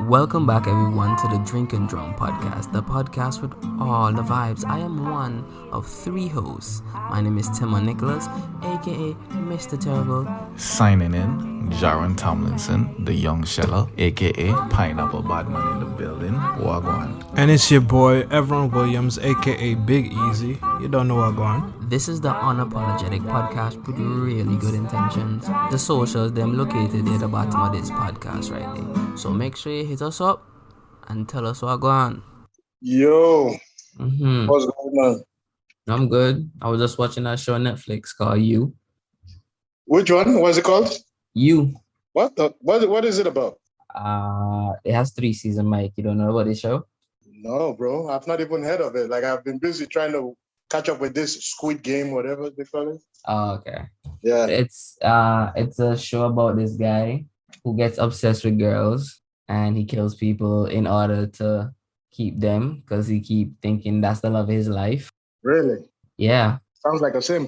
Welcome back, everyone, to the Drink and Drum podcast, the podcast with all the vibes. I am one of three hosts. My name is Timon Nicholas, aka Mr. Terrible. Signing in, Jaron Tomlinson, the young sheller, aka Pineapple Badman in the building. Wagwan. And it's your boy, Everon Williams, aka Big Easy. You don't know what going. This is the unapologetic podcast with really good intentions. The socials, them located at the bottom of this podcast right there. So make sure you hit us up and tell us what going on. Yo, what's going on? I'm good. I was just watching that show on Netflix called You. Which one? What's it called? You. What is it about? It has 3 seasons, Mike. You don't know about this show? No, bro. I've not even heard of it. Like, I've been busy trying to catch up with this Squid Game, whatever they call it. Oh, okay. Yeah. It's a show about this guy who gets obsessed with girls and he kills people in order to keep them because he keep thinking that's the love of his life. Really? Yeah. Sounds like a sim.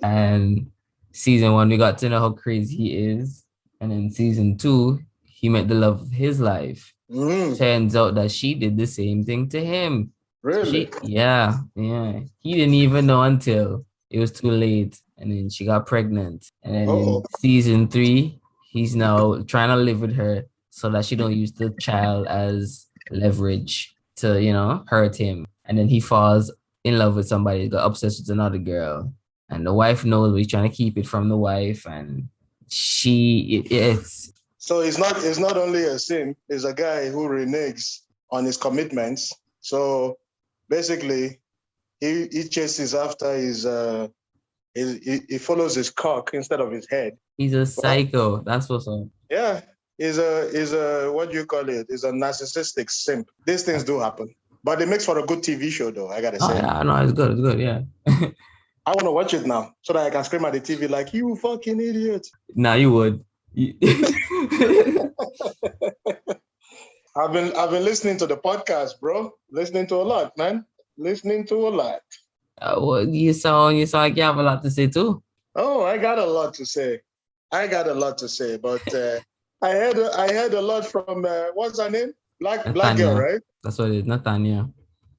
And season 1, we got to know how crazy he is. And in season 2, he met the love of his life. Turns out that she did the same thing to him. Really? Yeah. He didn't even know until it was too late. And then she got pregnant. And then in season 3, he's now trying to live with her so that she don't use the child as leverage to, hurt him. And then he falls in love with somebody, got obsessed with another girl. And the wife knows, but he's trying to keep it from the wife. And it's... So it's not only a sim, it's a guy who reneges on his commitments. So basically, he chases after he follows his cock instead of his head. He's a psycho. That's what's up. Yeah, he's a what do you call it? He's a narcissistic simp. These things do happen, but it makes for a good TV show, though. I gotta say. Yeah, no, it's good. It's good. Yeah. I want to watch it now so that I can scream at the TV like, "You fucking idiot!" Nah, you would. I've been listening to the podcast, bro. Listening to a lot, man. Listening to a lot. Well, you sound like you have a lot to say too. Oh, I got a lot to say. But I heard a lot from what's her name? Black girl, right? That's what it is, Nathania.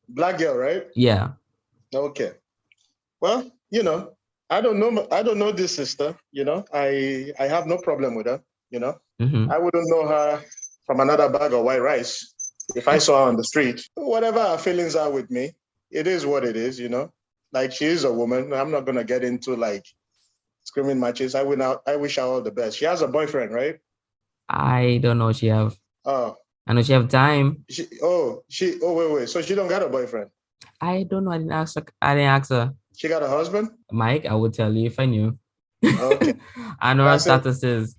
Black girl, right? Yeah. Okay. Well, I don't know this sister. I have no problem with her. I wouldn't know her from another bag of white rice if I saw her on the street. Whatever her feelings are with me, it is what it is. Like, she is a woman. I'm not gonna get into like screaming matches. I wish her all the best. She has a boyfriend, right? I don't know what she have. Oh. I know she have time. Wait. So she don't got a boyfriend? I don't know. I didn't ask her. She got a husband? Mike, I would tell you if I knew. Okay. I know her status is.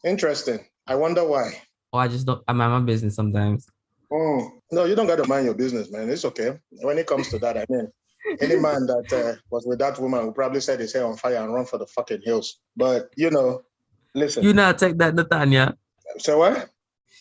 Interesting. I wonder why. Oh, I just don't. I mind my business sometimes. No, you don't got to mind your business, man. It's okay. When it comes to that, I mean, any man that was with that woman will probably set his hair on fire and run for the fucking hills. But, listen. You not take that, Nathania. So what?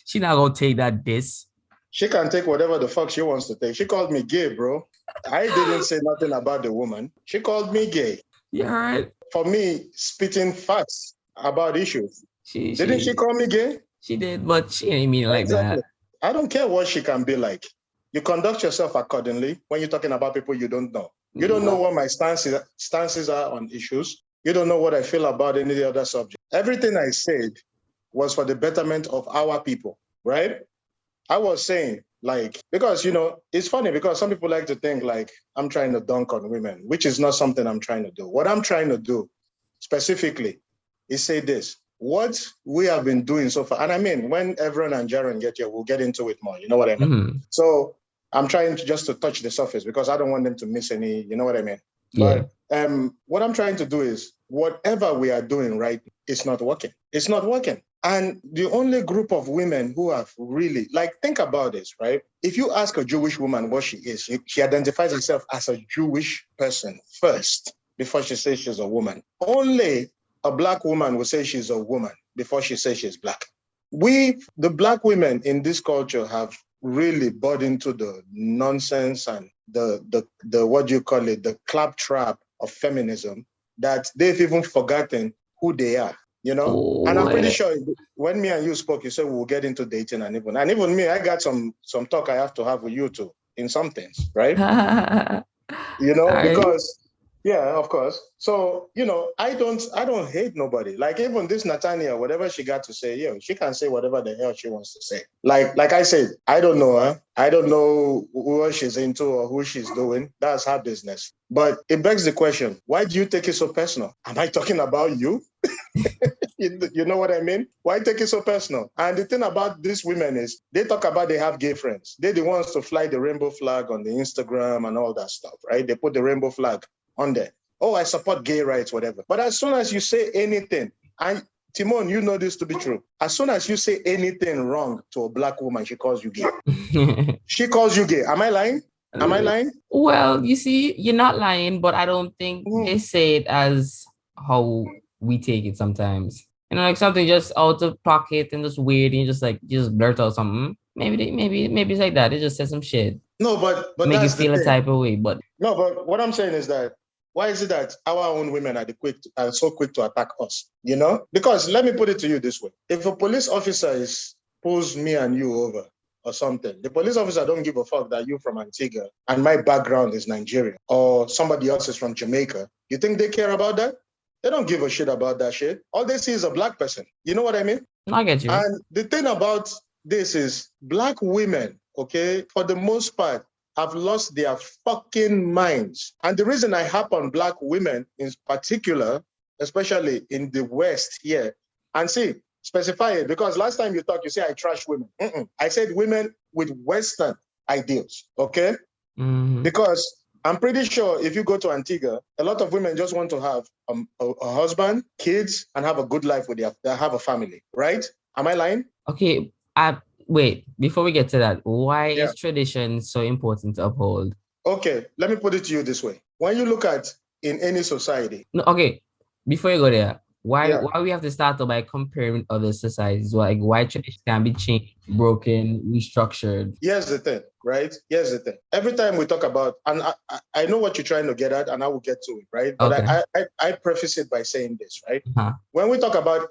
She not gonna take that diss. She can take whatever the fuck she wants to take. She called me gay, bro. I didn't say nothing about the woman. She called me gay. Yeah, right. For me, spitting facts about issues. Didn't she call me gay? She did, but she ain't mean like that. I don't care what she can be like. You conduct yourself accordingly when you're talking about people you don't know. You don't know what my stances are on issues. You don't know what I feel about any other subject. Everything I said was for the betterment of our people, right? I was saying, because, it's funny because some people like to think like I'm trying to dunk on women, which is not something I'm trying to do. What I'm trying to do specifically is say this. What we have been doing so far, and I mean, when everyone and Jaron get here, we'll get into it more. You know what I mean? Mm-hmm. So I'm trying to touch the surface because I don't want them to miss any, you know what I mean? Yeah. But what I'm trying to do is whatever we are doing right, it's not working. It's not working. And the only group of women who have really, think about this, right? If you ask a Jewish woman what she is, she identifies herself as a Jewish person first before she says she's a woman. Only a Black woman will say she's a woman before she says she's Black. The Black women in this culture have really bought into the nonsense and the what do you call it, the claptrap of feminism, that they've even forgotten who they are. you know? And I'm pretty sure when me and you spoke, you said we'll get into dating and even me, I got some talk I have to have with you too in some things, right? You know, because yeah, of course. So, you know, I don't hate nobody. Like even this Nathania, whatever she got to say, she can say whatever the hell she wants to say. Like I said, I don't know her. I don't know what she's into or who she's doing. That's her business. But it begs the question, why do you take it so personal? Am I talking about you? You know what I mean? Why take it so personal? And the thing about these women is they talk about they have gay friends. They're the ones to fly the rainbow flag on the Instagram and all that stuff, right? They put the rainbow flag on there. Oh, I support gay rights, whatever. But as soon as you say anything, and Timon, you know this to be true. As soon as you say anything wrong to a black woman, she calls you gay. She calls you gay. Am I lying? Am I lying? Well, you see, you're not lying, but I don't think they say it as how we take it sometimes. You know, like something just out of pocket and just weird, and you just blurt out something. Maybe it's like that. They just said some shit. No, but make you that's feel the a type of way. But no, but what I'm saying is that why is it that our own women are so quick to attack us? You know, because let me put it to you this way: if a police officer pulls me and you over or something, the police officer don't give a fuck that you're from Antigua and my background is Nigerian or somebody else is from Jamaica. You think they care about that? They don't give a shit about that shit. All they see is a black person. You know what I mean? I get you. And the thing about this is black women, okay, for the most part, have lost their fucking minds. And the reason I harp on black women in particular, especially in the West here, and see, specify it, because last time you talked, you say I trash women. I said women with Western ideals, okay? Because I'm pretty sure if you go to Antigua, a lot of women just want to have a husband, kids, and have a good life with have a family, right? Am I lying? Okay, wait, before we get to that, why is tradition so important to uphold? Okay, let me put it to you this way. When you look at in any society. No, okay, before you go there, why we have to start by comparing other societies? Like why tradition can be changed, broken, restructured? Here's the thing, right? Here's the thing. Every time we talk about, and I know what you're trying to get at, and I will get to it, right? But okay. I preface it by saying this, right? When we talk about,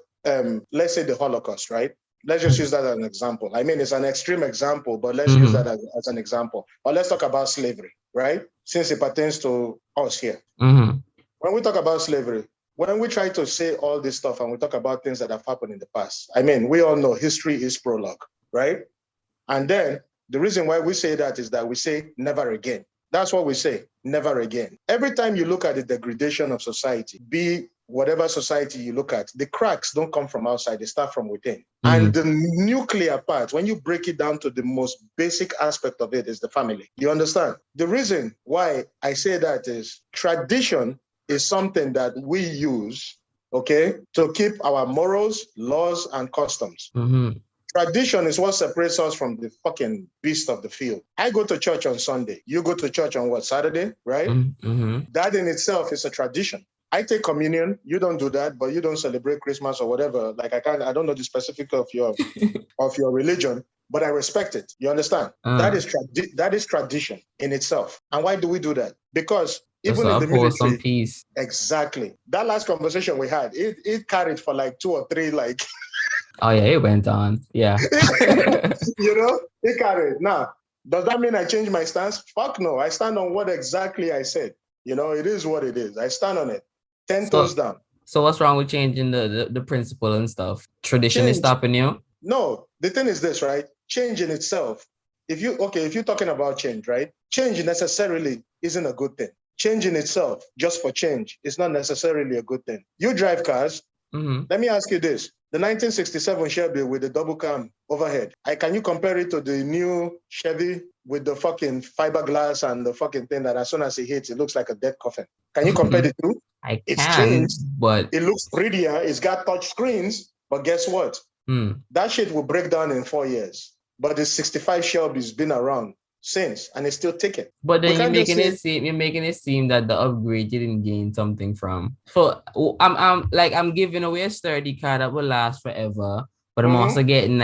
let's say the Holocaust, right? Let's just use that as an example. I mean, it's an extreme example, but let's use that as an example. Or let's talk about slavery, right? Since it pertains to us here. When we talk about slavery, when we try to say all this stuff and we talk about things that have happened in the past, I mean, we all know history is prologue, right? And then the reason why we say that is that we say never again. That's what we say, never again. Every time you look at the degradation of society, be whatever society you look at, the cracks don't come from outside, they start from within. And the nuclear part, when you break it down to the most basic aspect of it, is the family. You understand? The reason why I say that is tradition is something that we use, okay, to keep our morals, laws, and customs. Tradition is what separates us from the fucking beast of the field. I go to church on Sunday. You go to church on what, Saturday, right? That in itself is a tradition. I take communion. You don't do that, but you don't celebrate Christmas or whatever. Like I don't know the specific of your religion, but I respect it. You understand? That is tradition in itself. And why do we do that? Because even in the military, peace. Exactly. That last conversation we had, it carried for like 2 or 3, like. Oh yeah, it went on. Yeah. You know, it carried. Now, does that mean I change my stance? Fuck no. I stand on what exactly I said. You know, it is what it is. I stand on it. 10 toes down. So what's wrong with changing the principle and stuff? Tradition is stopping you? No, the thing is this, right? Change in itself. If you're talking about change, right? Change necessarily isn't a good thing. Change in itself, just for change, is not necessarily a good thing. You drive cars. Let me ask you this. The 1967 Chevy with the double cam overhead, can you compare it to the new Chevy with the fucking fiberglass and the fucking thing that as soon as it hits, it looks like a dead coffin? Can you compare the two? It's changed, but it looks prettier. It's got touch screens, but guess what? That shit will break down in 4 years. But the 65 Shelby has been around since, and it's still ticking. But then you're making it seem that the upgrade you didn't gain something from. So I'm giving away a sturdy car that will last forever, but I'm also getting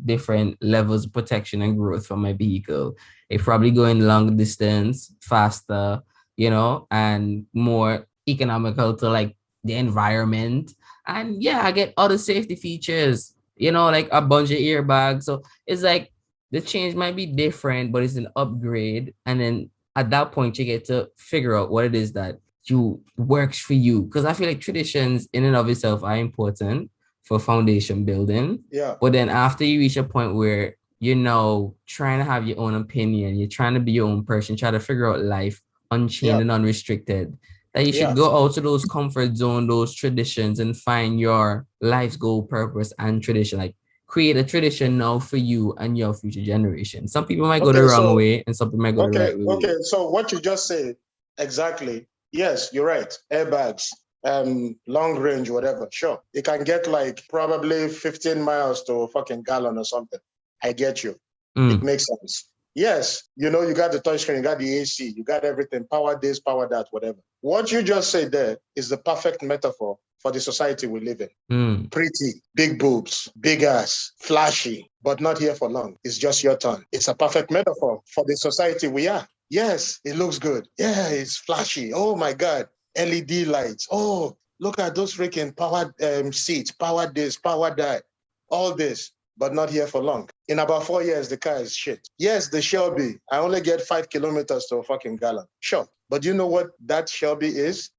different levels of protection and growth from my vehicle. It's probably going long distance, faster, and more economical to the environment And yeah, I get other safety features, like a bunch of airbags. So it's like the change might be different, but it's an upgrade. And then at that point, you get to figure out what it is that you works for you. Because I feel like traditions in and of itself are important for foundation building. Yeah. But then after you reach a point where you're now trying to have your own opinion, you're trying to be your own person, try to figure out life unchained and unrestricted, that you should go out to those comfort zone, those traditions, and find your life's goal, purpose, and tradition. Like create a tradition now for you and your future generation. Some people might go the wrong way, and some people might go the right way. Okay, so what you just said, exactly. Yes, you're right. Airbags, long range, whatever. Sure. It can get like probably 15 miles to a fucking gallon or something. I get you. It makes sense. Yes, you got the touchscreen, you got the AC, you got everything, power this, power that, whatever. What you just said there is the perfect metaphor for the society we live in. Pretty, big boobs, big ass, flashy, but not here for long. It's just your turn. It's a perfect metaphor for the society we are. Yes, it looks good. Yeah, it's flashy. Oh my God, LED lights. Oh, look at those freaking power seats, power this, power that, all this. But not here for long. In about 4 years, the car is shit. Yes, the Shelby, I only get 5 kilometers to a fucking gallon. Sure. But you know what that Shelby is?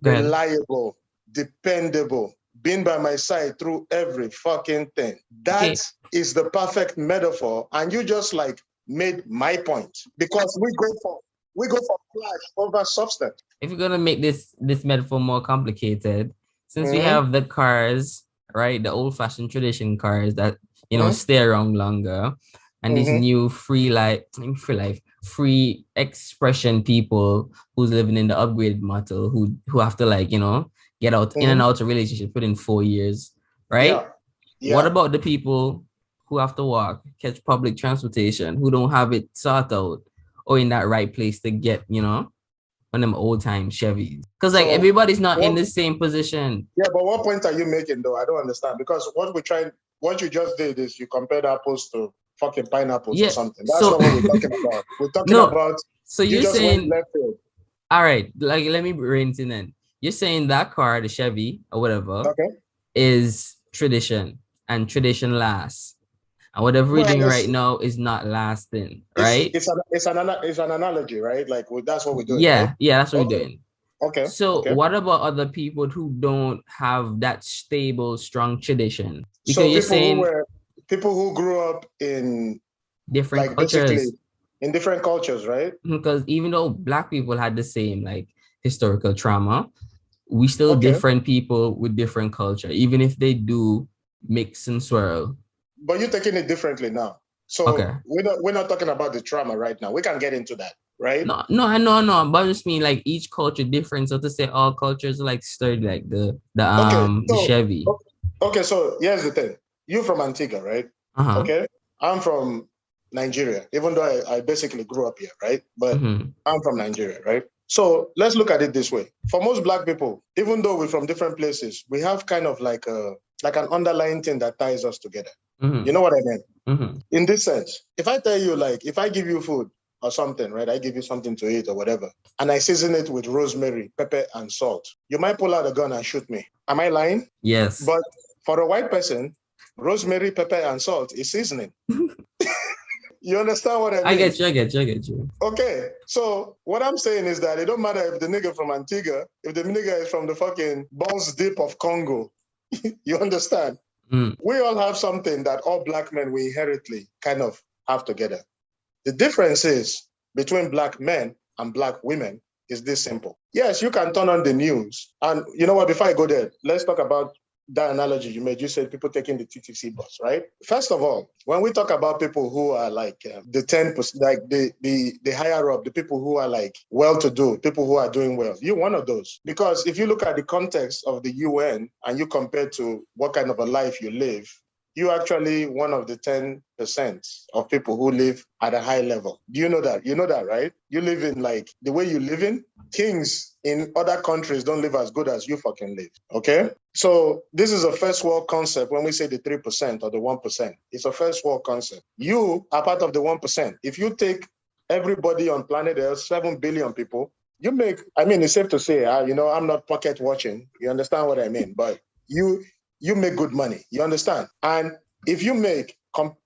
Reliable, dependable, been by my side through every fucking thing. That is the perfect metaphor. And you just like made my point. Because we go for flash over substance. If you're gonna make this metaphor more complicated, since we have the cars, right, the old-fashioned tradition cars that stay around longer, and these new free expression people who's living in the upgraded model who have to get out in and out of relationships within 4 years, right? Yeah. What about the people who have to walk, catch public transportation, who don't have it sought out or in that right place to get on them old time Chevys? Because everybody's not in the same position. Yeah, but what point are you making though? I don't understand. Because what you just did is you compared apples to fucking pineapples or something. That's not what we're talking about. We're talking about. So you're saying, all right, like let me rinse it in. You're saying that car, the Chevy or whatever, is tradition and tradition lasts. And whatever we're doing right now is not lasting, right? It's an analogy, right? Like that's what we're doing. Yeah, right? yeah, that's what we're doing. Okay. So what about other people who don't have that stable, strong tradition? Because so you're saying people who grew up in different cultures. In different cultures, right? Because even though Black people had the same historical trauma, we still different people with different culture, even if they do mix and swirl. But you're taking it differently now. So we're not talking about the trauma right now. We can get into that, right? No, I know. But I just mean each culture different. So to say all cultures are sturdy, like the Chevy. Okay, so here's the thing. You're from Antigua, right? Okay. I'm from Nigeria, even though I basically grew up here, right? But I'm from Nigeria, right? So let's look at it this way. For most Black people, even though we're from different places, we have kind of like an underlying thing that ties us together. You know what I mean? In this sense, if I tell you, if I give you food or something, right? I give you something to eat or whatever, and I season it with rosemary, pepper, and salt, you might pull out a gun and shoot me. Am I lying? Yes. But for a white person, rosemary, pepper, and salt is seasoning. You understand what I mean? I get you. Okay, so what I'm saying is that it don't matter if the nigga from Antigua, if the nigga is from the fucking Balls Deep of Congo. You understand? We all have something that all Black men we inherently kind of have together. The difference is between Black men and Black women is this simple. Yes, you can turn on the news. And you know what, before I go there, let's talk about that analogy you made. You said people taking the TTC bus, right? First of all, when we talk about people who are the 10%, the higher up, the people who are well-to-do, people who are doing well, you're one of those. Because if you look at the context of the UN and you compare to what kind of a life you live, you're actually one of the 10% of people who live at a high level. Do you know that? You know that, right? You live in the way you live in. Kings in other countries don't live as good as you fucking live, okay? So this is a first world concept when we say the 3% or the 1%. It's a first world concept. You are part of the 1%. If you take everybody on planet Earth, 7 billion people, it's safe to say, I'm not pocket watching. You understand what I mean? But you make good money. You understand? And if you make,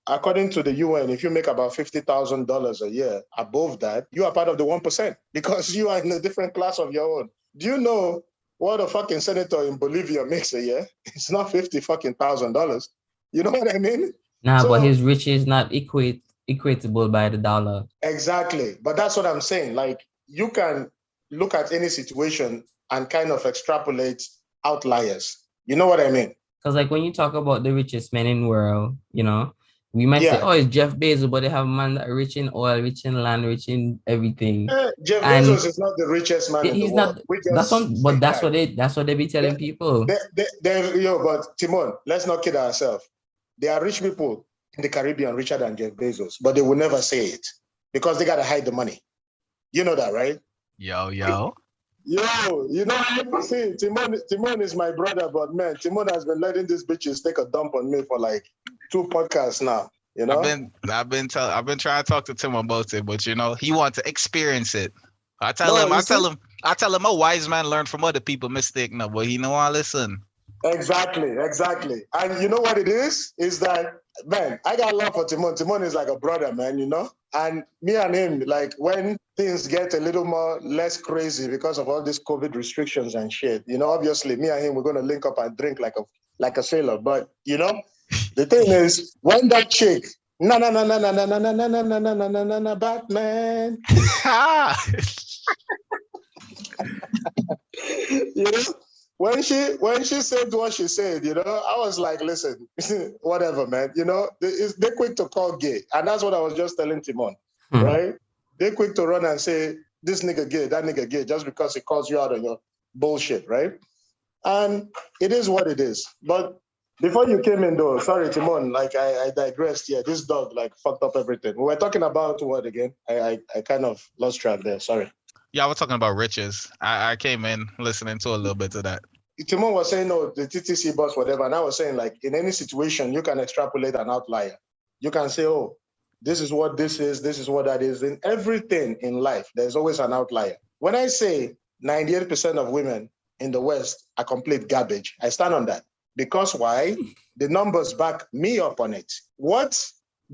according to the UN, if you make about $50,000 a year, above that, you are part of the 1% because you are in a different class of your own. Do you know what a fucking senator in Bolivia makes a year? It's not $50,000. You know what I mean? Nah, but his riches is not equatable by the dollar. Exactly. But that's what I'm saying. Like, you can look at any situation and kind of extrapolate outliers. You know what I mean? Because like when you talk about the richest men in the world, you know, we might say, oh, it's Jeff Bezos, but they have a man that rich in oil, rich in land, rich in everything. Jeff Bezos is not the richest man in the world. That's what they be telling people. But Timon, let's not kid ourselves. There are rich people in the Caribbean richer than Jeff Bezos, but they will never say it because they gotta hide the money. You know that, right? Yo, you know, see, Timon is my brother, but man, Timon has been letting these bitches take a dump on me for like 2 podcasts now. You know, I've been trying to talk to Tim about it, but you know, he wants to experience it. I tell him a wise man learn from other people mistake now, but he know I listen. Exactly. And you know what it is? Is that, man, I got love for Timon. Timon is like a brother, man, you know? And me and him, like, when things get a little more less crazy because of all these COVID restrictions and shit, you know, obviously me and him, we're going to link up and drink like a sailor. But, you know, the thing is, when that chick, Batman. You know? When she said what she said, you know, I was like, listen, whatever, man. You know, they're quick to call gay. And that's what I was just telling Timon, right? They're quick to run and say, this nigga gay, that nigga gay, just because he calls you out on your bullshit, right? And it is what it is. But before you came in, though, sorry, Timon, like I digressed here. This dog, like, fucked up everything. We were talking about what again? I kind of lost track there. Sorry. Yeah, we're talking about riches. I came in listening to a little bit of that. Timon was saying, no, the TTC bus, whatever. And I was saying, like, in any situation, you can extrapolate an outlier. You can say, oh, this is what this is what that is. In everything in life, there's always an outlier. When I say 98% of women in the West are complete garbage, I stand on that. Because why? The numbers back me up on it.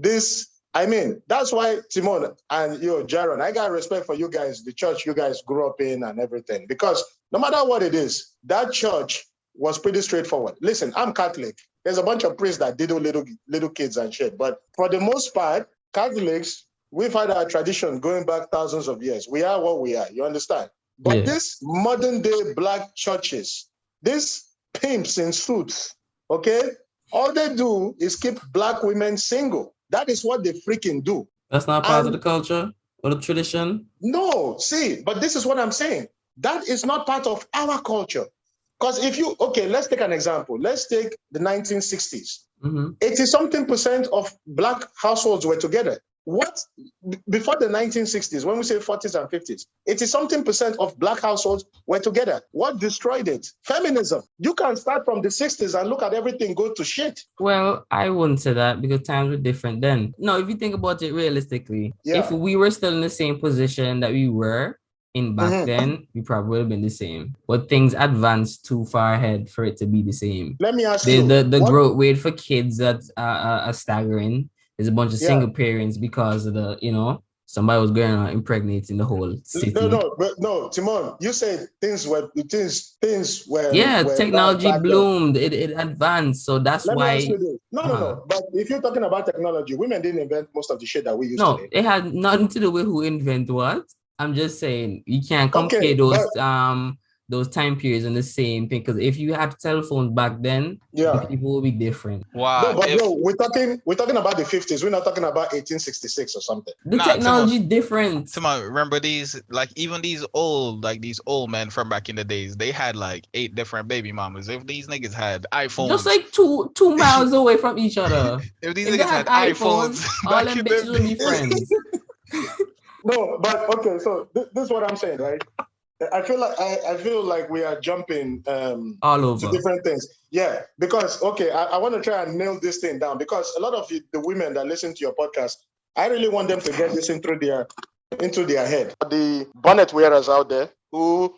That's why, Timon and Jaron, I got respect for you guys, the church you guys grew up in and everything. Because no matter what it is, that church was pretty straightforward. Listen, I'm Catholic. There's a bunch of priests that diddle little kids and shit. But for the most part, Catholics, we've had our tradition going back thousands of years. We are what we are. You understand? But This modern day black churches, these pimps in suits, okay? All they do is keep black women single. That is what they freaking do. That's not part of the culture or the tradition? No, see, but this is what I'm saying. That is not part of our culture. Because let's take an example. Let's take the 1960s. 80-something% of black households were together. What? Before the 1960s, when we say 40s and 50s, 80-something% of black households were together. What destroyed it? Feminism. You can start from the 60s and look at everything go to shit. Well, I wouldn't say that because times were different then. No, if you think about it realistically, if we were still in the same position that we were in back then, we probably would have been the same. But things advanced too far ahead for it to be the same. Let me ask you. The growth rate for kids that's staggering. There's a bunch of single parents because of somebody was going around impregnating the whole city. No, Timon, you said things were. Yeah, technology bloomed. It advanced, so that's why. No. But if you're talking about technology, women didn't invent most of the shit that we use today. No, it had nothing to do with who invent what. I'm just saying you can't compare those time periods in the same thing, because if you had telephones back then, people will be different. Wow. We're talking about the 50s. We're not talking about 1866 or something. The technology different. Remember these old men from back in the days, they had like 8 different baby mamas. If these niggas had iPhones, just like two miles away from each other. if these niggas had iPhones all them bitches would be friends. No, but okay, so this is what I'm saying, right? I feel like we are jumping all over to different things. Yeah, because I want to try and nail this thing down, because a lot of the women that listen to your podcast, I really want them to get this into their head. The bonnet wearers out there, who,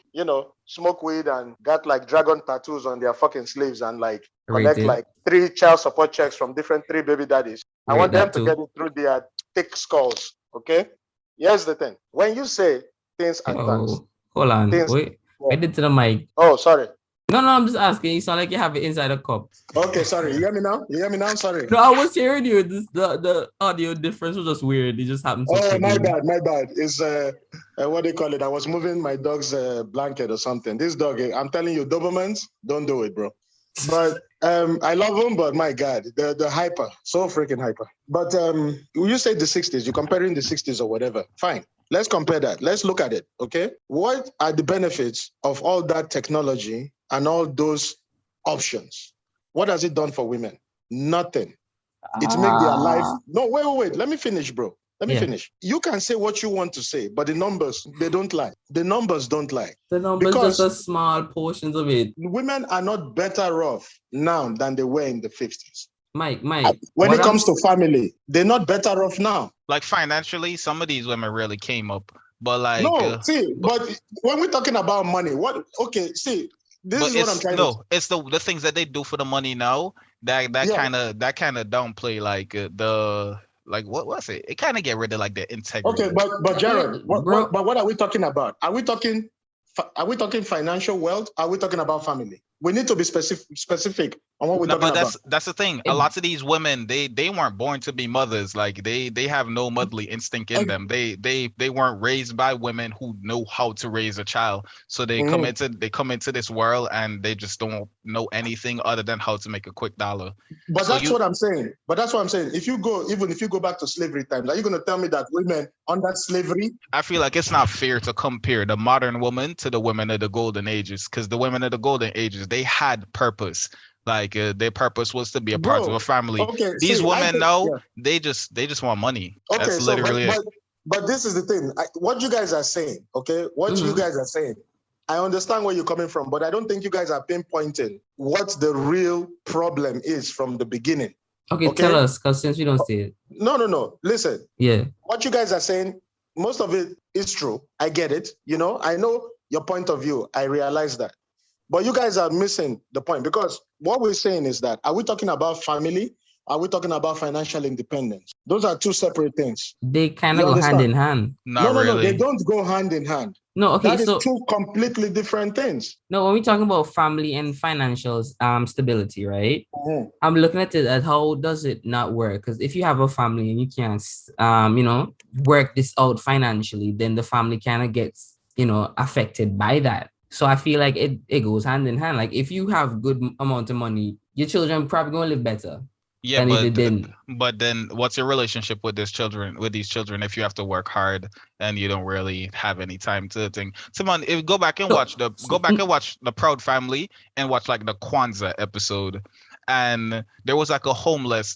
smoke weed and got like dragon tattoos on their fucking sleeves and like connect Rated. like 3 child support checks from different 3 baby daddies. I want them to get it through their thick skulls. Okay. Here's the thing. When you say things advance, hold on. Wait. I did to the mic. Oh, sorry. No, I'm just asking. You sound like you have it inside a cup. Okay, sorry. You hear me now? Sorry. No, I was hearing you. The audio difference was just weird. It just happened so quickly. My bad. It's what they call it. I was moving my dog's blanket or something. This dog, I'm telling you, Dobermans, don't do it, bro. But I love them, but my God, the hyper, so freaking hyper. But you say the 60s, you're comparing the 60s or whatever. Fine. Let's compare that. Let's look at it, okay? What are the benefits of all that technology and all those options? What has it done for women? Nothing. It makes their life... No, wait. Let me finish, bro. Let me finish. You can say what you want to say, but the numbers, they don't lie. The numbers don't lie. The numbers just a small portions of it. Women are not better off now than they were in the 50s. Mike. When it comes to family, they're not better off now. Like financially, some of these women really came up. But like... but when we're talking about money, this is what I'm trying to... No, it's the things that they do for the money now that kind of downplay like like what was it? It kind of get rid of like the integrity. Okay, but Jared, what are we talking about? Are we talking financial wealth? Are we talking about family? We need to be specific on what we're talking about. That's the thing. A lot of these women, they weren't born to be mothers. Like they have no motherly instinct in them. They weren't raised by women who know how to raise a child. So they come into this world and they just don't know anything other than how to make a quick dollar. But that's what I'm saying. If you go back to slavery times, are you going to tell me that women under slavery? I feel like it's not fair to compare the modern woman to the women of the golden ages, because the women of the golden ages, they had purpose. Like their purpose was to be a part of a family. Okay, these women now, they just want money. Okay, that's literally it. But this is the thing. What you guys are saying, okay? You guys are saying, I understand where you're coming from, but I don't think you guys are pinpointing what the real problem is from the beginning. Okay? Tell us, because since we don't see it. No. Listen. Yeah. What you guys are saying, most of it is true. I get it. I know your point of view. I realize that. But you guys are missing the point, because what we're saying is that, are we talking about family? Are we talking about financial independence? Those are two separate things. They kind of go hand in hand. No, they don't go hand in hand. No, okay, that is two completely different things. No, when we're talking about family and financial stability, right? Mm-hmm. I'm looking at it at how does it not work? Because if you have a family and you can't, work this out financially, then the family kind of gets, affected by that. So I feel like it goes hand in hand. Like if you have good amount of money, your children probably gonna live better. Yeah, but then what's your relationship with these children if you have to work hard and you don't really have any time to think? Simon, go back and watch the Proud Family and watch like the Kwanzaa episode. And there was like a homeless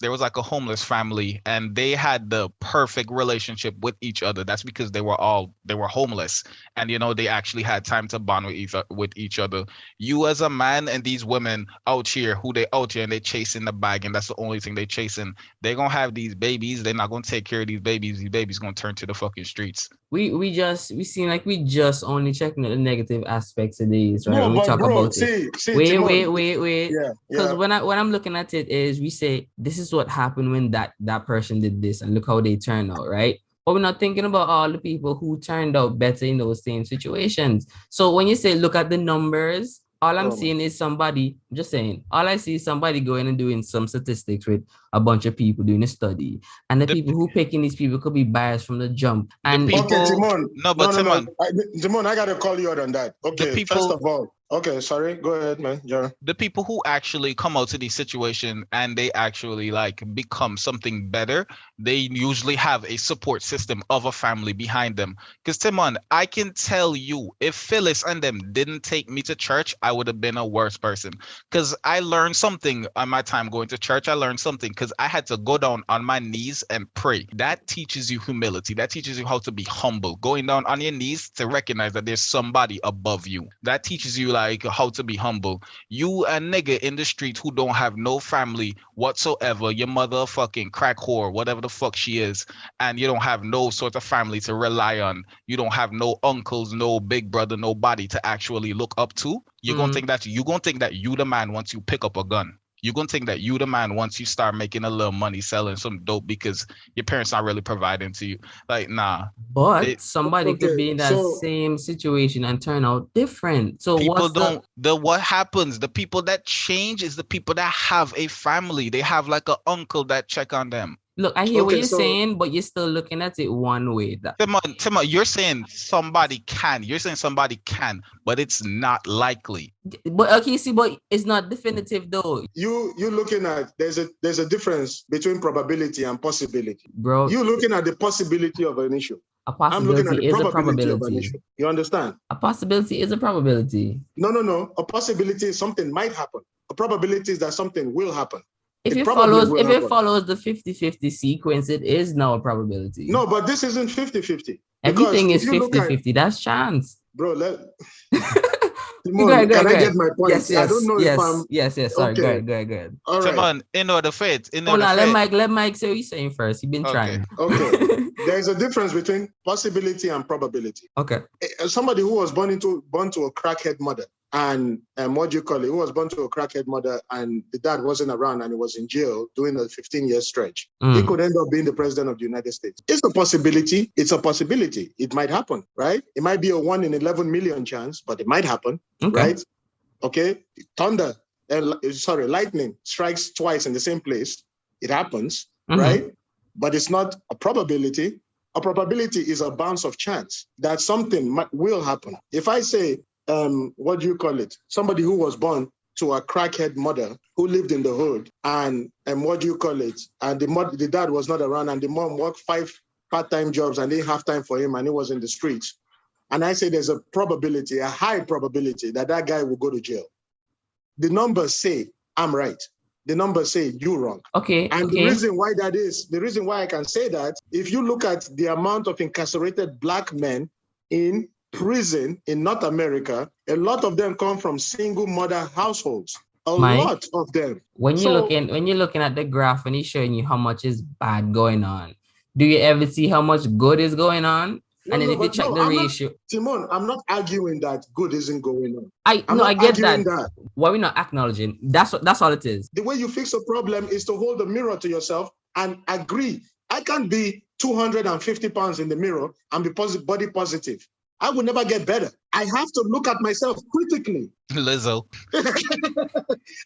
family, and they had the perfect relationship with each other. That's because they were homeless, and they actually had time to bond with each other. You as a man and these women out here and they chasing the bag, and that's the only thing they chasing. They're gonna have these babies. They're not gonna take care of these babies. These babies gonna turn to the fucking streets. We seem like we just only checking the negative aspects of these, right? No, when we talk about it. Wait. Because when I'm looking at it, is we say this is what happened when that person did this, and look how they turned out, right? But we're not thinking about all the people who turned out better in those same situations. So when you say look at the numbers, all I'm seeing is somebody, I'm just saying, all I see is somebody going and doing some statistics with a bunch of people doing a study. And the people who picking these people could be biased from the jump. And Timon. Timon. Timon, I got to call you out on that. Okay, first of all, okay, sorry. Go ahead, man. Yeah. The people who actually come out to these situations and they actually like become something better, they usually have a support system of a family behind them. Because Timon, I can tell you, if Phyllis and them didn't take me to church, I would have been a worse person. Because I learned something on my time going to church. I learned something because I had to go down on my knees and pray. That teaches you humility. That teaches you how to be humble. Going down on your knees to recognize that there's somebody above you. That teaches you like how to be humble. You a nigga in the street who don't have no family whatsoever, your mother a fucking crack whore, whatever the fuck she is, and you don't have no sort of family to rely on. You don't have no uncles, no big brother, nobody to actually look up to. You're gonna think that you the man once you pick up a gun. You're gonna think that you the man once you start making a little money selling some dope because your parents not really providing to you. Like, nah. But somebody could be in that so- same situation and turn out different. So People what's what happens? The people that change is the people that have a family. They have like an uncle that check on them. Look, I hear what Okay, you're so- saying, but you're still looking at it one way. Timon, you're saying somebody can. You're saying somebody can, but it's not likely. But okay, see, but it's not definitive though, You looking at there's a difference between probability and possibility. bro. You looking at the possibility of an issue. A I'm looking at possibility the is a probability of an probability. issue. You understand? A possibility is a probability. No. A possibility is something might happen. A probability is that something will happen. If It it probably follows, will if it happen. follows the 50-50 sequence, it is now a probability. No, but this isn't 50-50. Everything Because is if you look at- 50-50. That's chance. Bro, Go ahead, can go I ahead. get my point? Yes, I don't know yes, if I'm yes. Sorry, Okay. go ahead. all right. Timon, in order faith. Hold on, let Mike say what he's saying first. He's been Okay. trying. Okay. There's a difference between possibility and probability. Okay. Somebody who was born to a crackhead mother and what do you call it? Who was born to a crackhead mother and the dad wasn't around and he was in jail doing a 15-year stretch. He could end up being the president of the United States. It's a possibility. It's a possibility. It might happen, right? It might be a 1 in 11 million chance, but it might happen, Okay. right? Okay. Lightning strikes twice in the same place. It happens, right? But it's not a probability. A probability is a bounce of chance that something will happen. If I say, what do you call it? Somebody who was born to a crackhead mother who lived in the hood, and what do you call it? And the dad was not around, and the mom worked 5 part-time jobs, and they didn't have time for him, and he was in the streets. And I say there's a probability, a high probability that guy will go to jail. The numbers say I'm right. The numbers say you're wrong. Okay. And the reason why that is, the reason why I can say that, if you look at the amount of incarcerated Black men in prison in North America, a lot of them come from single mother households. Mike, lot of them. When you're looking at the graph and he's showing you how much is bad going on, do you ever see how much good is going on? And then if you check the ratio, Timon, I'm not arguing that good isn't going on. I get that. that. What we're not acknowledging, that's all it is. The way you fix a problem is to hold a mirror to yourself and agree. I can't be 250 pounds in the mirror and be body positive. I will never get better. I have to look at myself critically. Lizzo.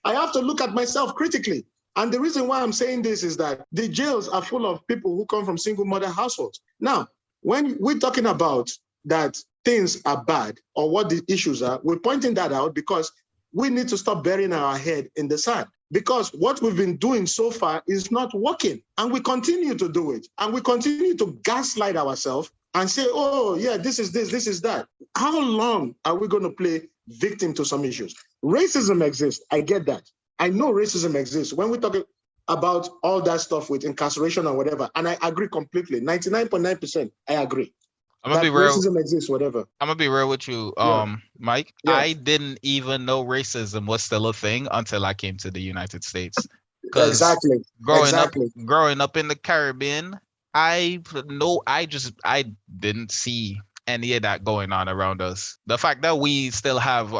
I have to look at myself critically. And the reason why I'm saying this is that the jails are full of people who come from single mother households. Now, when we're talking about that things are bad or what the issues are, we're pointing that out because we need to stop burying our head in the sand. Because what we've been doing so far is not working. And we continue to do it. And we continue to gaslight ourselves and say, oh, yeah, this is this, this is that. How long are we going to play victim to some issues? Racism exists. I get that. I know racism exists. When we talk about all that stuff with incarceration or whatever, and I agree completely, 99.9%, I agree. I'm gonna be real. Racism exists, whatever. I'm gonna be real with you, Mike. Yeah. I didn't even know racism was still a thing until I came to the United States. Exactly. Growing up in the Caribbean, I didn't see any of that going on around us. The fact that we still have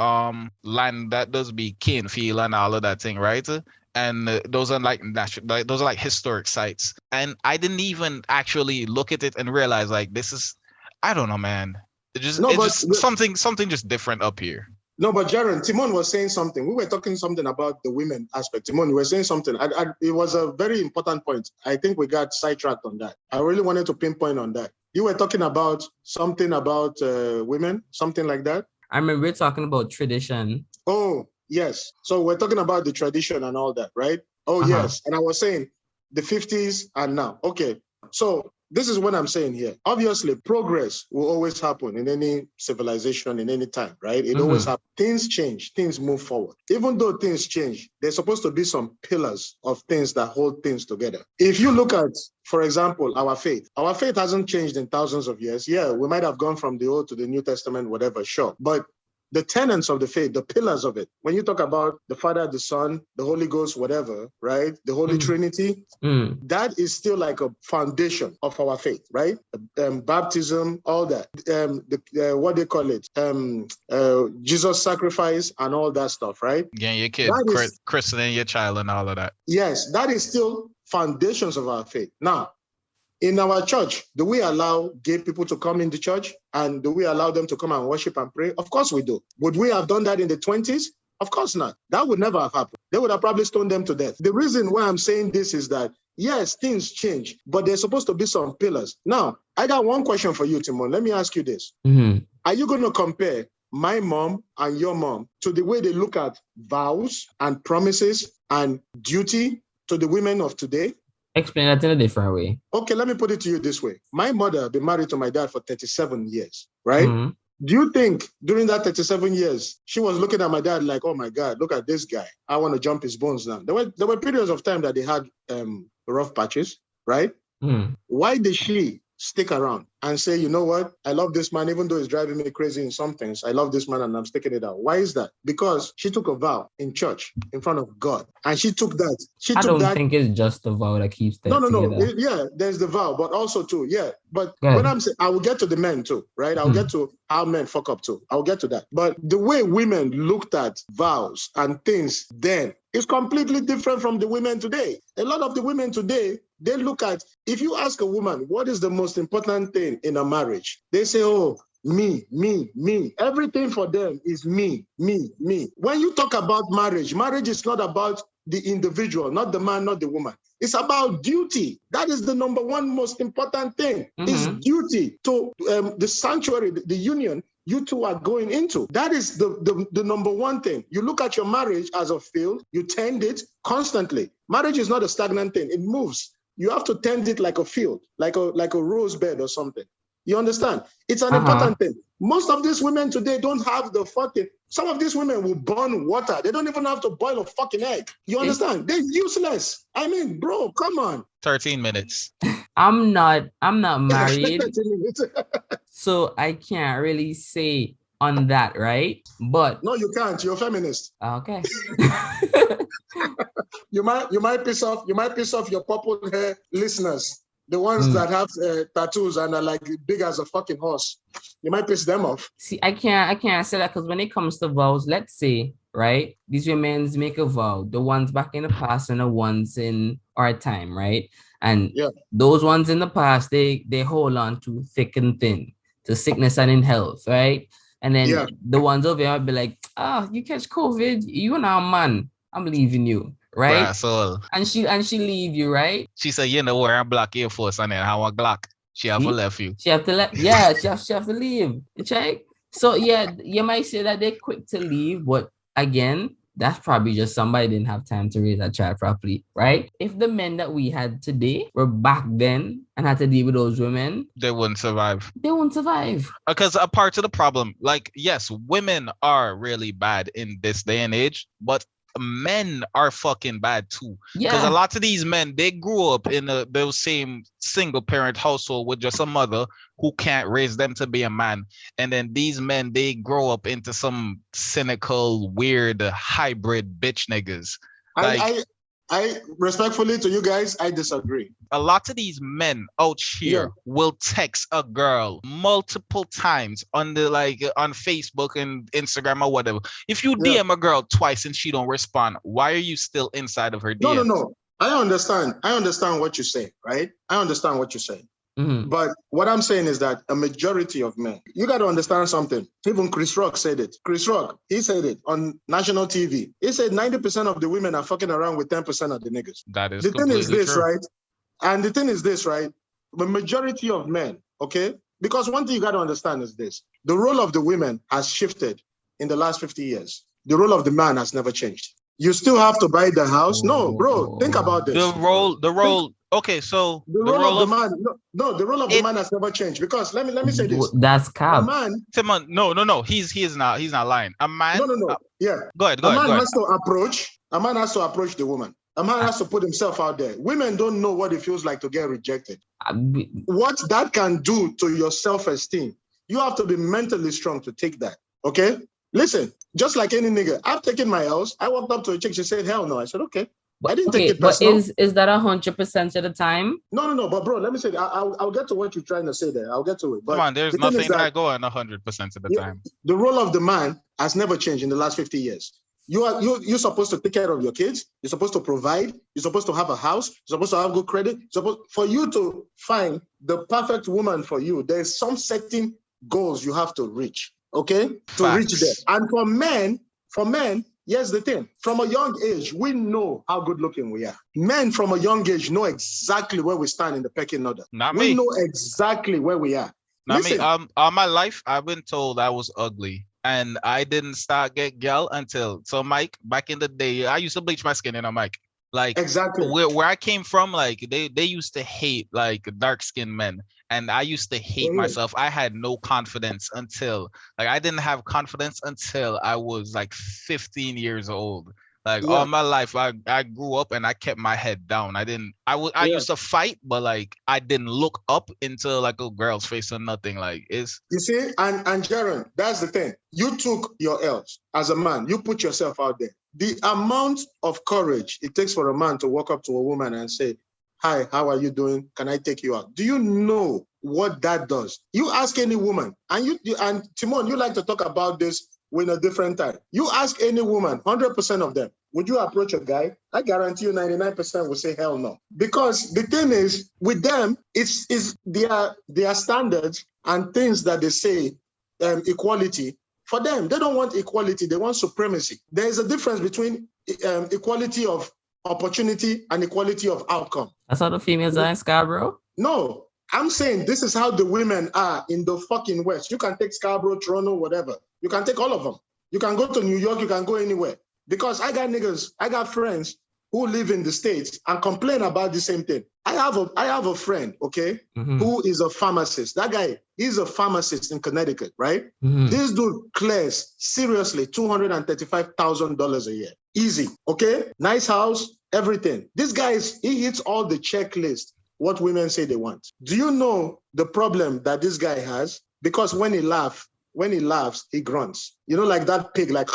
land that does be kin feel and all of that thing, right? And those are like natural, those are like historic sites. And I didn't even actually look at it and realize like this is, I don't know, man. Something just different up here. No, but Jaron, Timon was saying something. We were talking something about the women aspect. Timon, we were saying something. It was a very important point. I think we got sidetracked on that. I really wanted to pinpoint on that. You were talking about something about women, something like that. I remember we're talking about tradition. Oh, yes. So we're talking about the tradition and all that, right? Oh, yes. And I was saying the 50s and now. Okay. So this is what I'm saying here. Obviously, progress will always happen in any civilization, in any time, right? It always happens. Things change, things move forward. Even though things change, there's supposed to be some pillars of things that hold things together. If you look at, for example, our faith hasn't changed in thousands of years. Yeah, we might have gone from the Old to the New Testament, whatever, sure. But the tenets of the faith, the pillars of it. When you talk about the Father, the Son, the Holy Ghost, whatever, right? The Holy Trinity, that is still like a foundation of our faith, right? Baptism, all that. What they call it? Jesus' sacrifice and all that stuff, right? Yeah, your kid, christening your child and all of that. Yes, that is still foundations of our faith. Now, in our church, do we allow gay people to come in the church? And do we allow them to come and worship and pray? Of course we do. Would we have done that in the 20s? Of course not. That would never have happened. They would have probably stoned them to death. The reason why I'm saying this is that, yes, things change, but there's supposed to be some pillars. Now, I got one question for you, Timon. Let me ask you this. Are you going to compare my mom and your mom to the way they look at vows and promises and duty to the women of today? Explain that in a different way. Okay, let me put it to you this way. My mother been married to my dad for 37 years, right? Do you think during that 37 years, she was looking at my dad like, oh my God, look at this guy. I want to jump his bones now. There were periods of time that they had rough patches, right? Why did she stick around and say, you know what? I love this man, even though he's driving me crazy in some things. I love this man and I'm sticking it out. Why is that? Because she took a vow in church in front of God. And she took that. I don't think it's just the vow that keeps that together. Yeah, there's the vow, but also too, yeah. But when I'm saying, I will get to the men too, right? I'll get to how men fuck up too. I'll get to that. But the way women looked at vows and things then is completely different from the women today. A lot of the women today, they look at, if you ask a woman, what is the most important thing in a marriage? They say, oh, me, me, me. Everything for them is me, me, me. When you talk about marriage, marriage is not about the individual, not the man, not the woman. It's about duty. That is the number one most important thing, is duty to the sanctuary, the union you two are going into. That is the number one thing. You look at your marriage as a field, you tend it constantly. Marriage is not a stagnant thing, it moves. You have to tend it like a field, like a rose bed or something. You understand? It's an important thing. Most of these women today don't have the fucking, some of these women will burn water. They don't even have to boil a fucking egg. You understand? They're useless. I mean, bro, come on. 13 minutes. I'm not married. So I can't really say on that, right? But no, you can't. You're a feminist. Okay. You might piss off your purple hair listeners. The ones that have tattoos and are like big as a fucking horse. You might piss them off. See, I can't say that because when it comes to vows, let's say, right, these women make a vow, the ones back in the past and the ones in our time, right? And those ones in the past, they hold on to thick and thin, to sickness and in health, right? And then the ones over here will be like, you catch COVID, you now man, I'm leaving you. Right? Asshole. And she leave you, right? She said, you know, wear a black Air Force and then how a Glock. She have to left you. She have to she have to leave. Check. So yeah, you might say that they're quick to leave, but again, that's probably just somebody didn't have time to raise that child properly, right? If the men that we had today were back then and had to deal with those women, they wouldn't survive. They won't survive. Because a part of the problem, like, yes, women are really bad in this day and age, but men are fucking bad too. Because a lot of these men, they grew up in those same single parent household with just a mother who can't raise them to be a man. And then these men, they grow up into some cynical, weird, hybrid bitch niggas. Like, I respectfully to you guys, I disagree. A lot of these men out here will text a girl multiple times on on Facebook and Instagram or whatever. If you DM a girl twice and she don't respond, why are you still inside of her DMs? No. I understand what you're saying, right? I understand what you're saying. But what I'm saying is that a majority of men, you got to understand something. Even Chris Rock said it. Chris Rock, he said it on national TV. He said 90% of the women are fucking around with 10% of the niggas. That is the thing is this, true. right? And the thing is this, right? The majority of men, okay? Because one thing you got to understand is this. The role of the women has shifted in the last 50 years. The role of the man has never changed. You still have to buy the house. No, bro, think about this. The role. Okay, so the role of the man. No, the role of the man has never changed. Because let me say this. That's cap. A man. Timon, no. He's not lying. A man. No. Yeah. Go ahead. A man has to approach the woman. A man has to put himself out there. Women don't know what it feels like to get rejected. What that can do to your self-esteem. You have to be mentally strong to take that. Okay. Listen, just like any nigga, I've taken my L's. I walked up to a chick, she said, hell no. I said, okay. I didn't take it personal. But is that 100% of the time? No. But bro, let me say, I'll get to what you're trying to say there. I'll get to it. But come on, there's nothing that going 100% of the time. The role of the man has never changed in the last 50 years. You're supposed to take care of your kids. You're supposed to provide. You're supposed to have a house. You're supposed to have good credit. For you to find the perfect woman for you, there's some certain goals you have to reach. Okay, to reach there. And for men, here's the thing. From a young age, we know how good looking we are. Men from a young age know exactly where we stand in the pecking order. We know exactly where we are. Not me. All my life, I've been told I was ugly. And I didn't start get girl until Mike, back in the day, I used to bleach my skin, Mike. Like exactly where I came from, like they used to hate like dark-skinned men. And I used to hate myself. I had no confidence until I didn't have confidence until I was like 15 years old. Like all my life, I grew up and I kept my head down. I used to fight, but like I didn't look up into like a girl's face or nothing. Like you see, and Jaron, that's the thing. You took your L's as a man. You put yourself out there. The amount of courage it takes for a man to walk up to a woman and say, "Hi, how are you doing? Can I take you out?" Do you know what that does? You ask any woman, and and Timon, you like to talk about this with a different time. You ask any woman, 100% of them, would you approach a guy? I guarantee you 99% will say hell no. Because the thing is, with them, it's their standards and things that they say, equality. For them, they don't want equality, they want supremacy. There is a difference between equality of opportunity and equality of outcome. That's how the females are in Scarborough? No. I'm saying this is how the women are in the fucking West. You can take Scarborough, Toronto, whatever. You can take all of them. You can go to New York, you can go anywhere. Because I got friends who live in the States and complain about the same thing. I have a friend, okay, who is a pharmacist. That guy, he's a pharmacist in Connecticut, right? This dude clears, seriously, $235,000 a year. Easy, okay? Nice house, everything. This guy, he hits all the checklists. What women say they want. Do you know the problem that this guy has? Because when he laughs, he grunts. You know, like that pig, like,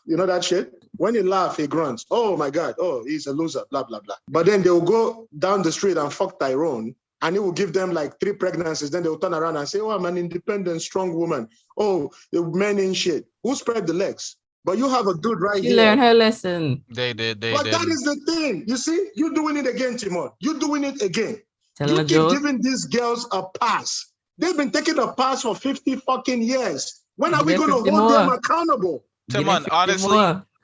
you know that shit? When he laughs, he grunts. Oh my God, oh, he's a loser, blah, blah, blah. But then they'll go down the street and fuck Tyrone, and he will give them like 3 pregnancies. Then they'll turn around and say, oh, I'm an independent, strong woman. Oh, the men ain't shit. Who spread the legs? But you have a dude right here. She learned her lesson. They did. But that is the thing. You see, you're doing it again, Timon. You're doing it again. You keep giving these girls a pass. They've been taking a pass for 50 fucking years. When are we going to hold them accountable? Timon,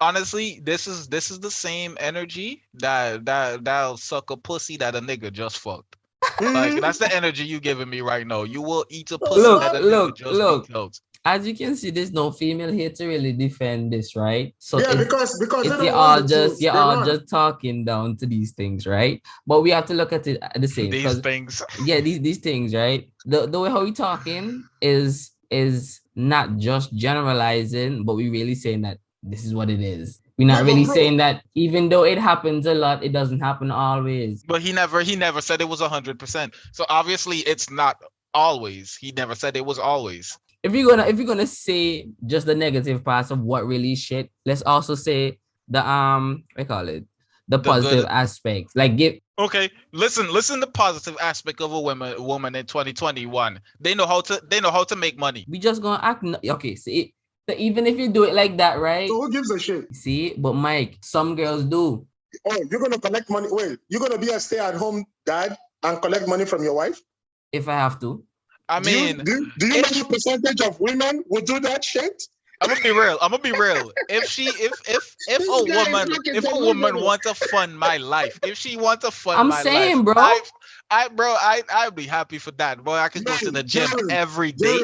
honestly, this is the same energy that'll suck a pussy that a nigga just fucked. Like that's the energy you giving me right now. You will eat a pussy that a nigga just fucked. As you can see, there's no female here to really defend this, right? So yeah, because you're all just talking down to these things, right? But we have to look at it the same. These things. Yeah, these things, right? The way how we talking is not just generalizing, but we really saying that this is what it is. We're not really saying that even though it happens a lot, it doesn't happen always. But he never said it was 100%. So obviously it's not always. He never said it was always. If you're gonna say just the negative parts of what really shit, let's also say the the positive aspects. Like okay, listen. The positive aspect of a woman in 2021. They know how to make money. We just gonna act. Okay, see, so even if you do it like that, right? So who gives a shit? See, but Mike, some girls do. Oh, you're gonna collect money. Wait, you're gonna be a stay-at-home dad and collect money from your wife? If I have to. I mean, do you know what percentage of women would do that shit? I'm gonna be real. If a woman wants to fund my life, if she wants to fund my life, I'm saying, bro, I'd be happy for that. Boy, I could go to the gym every day.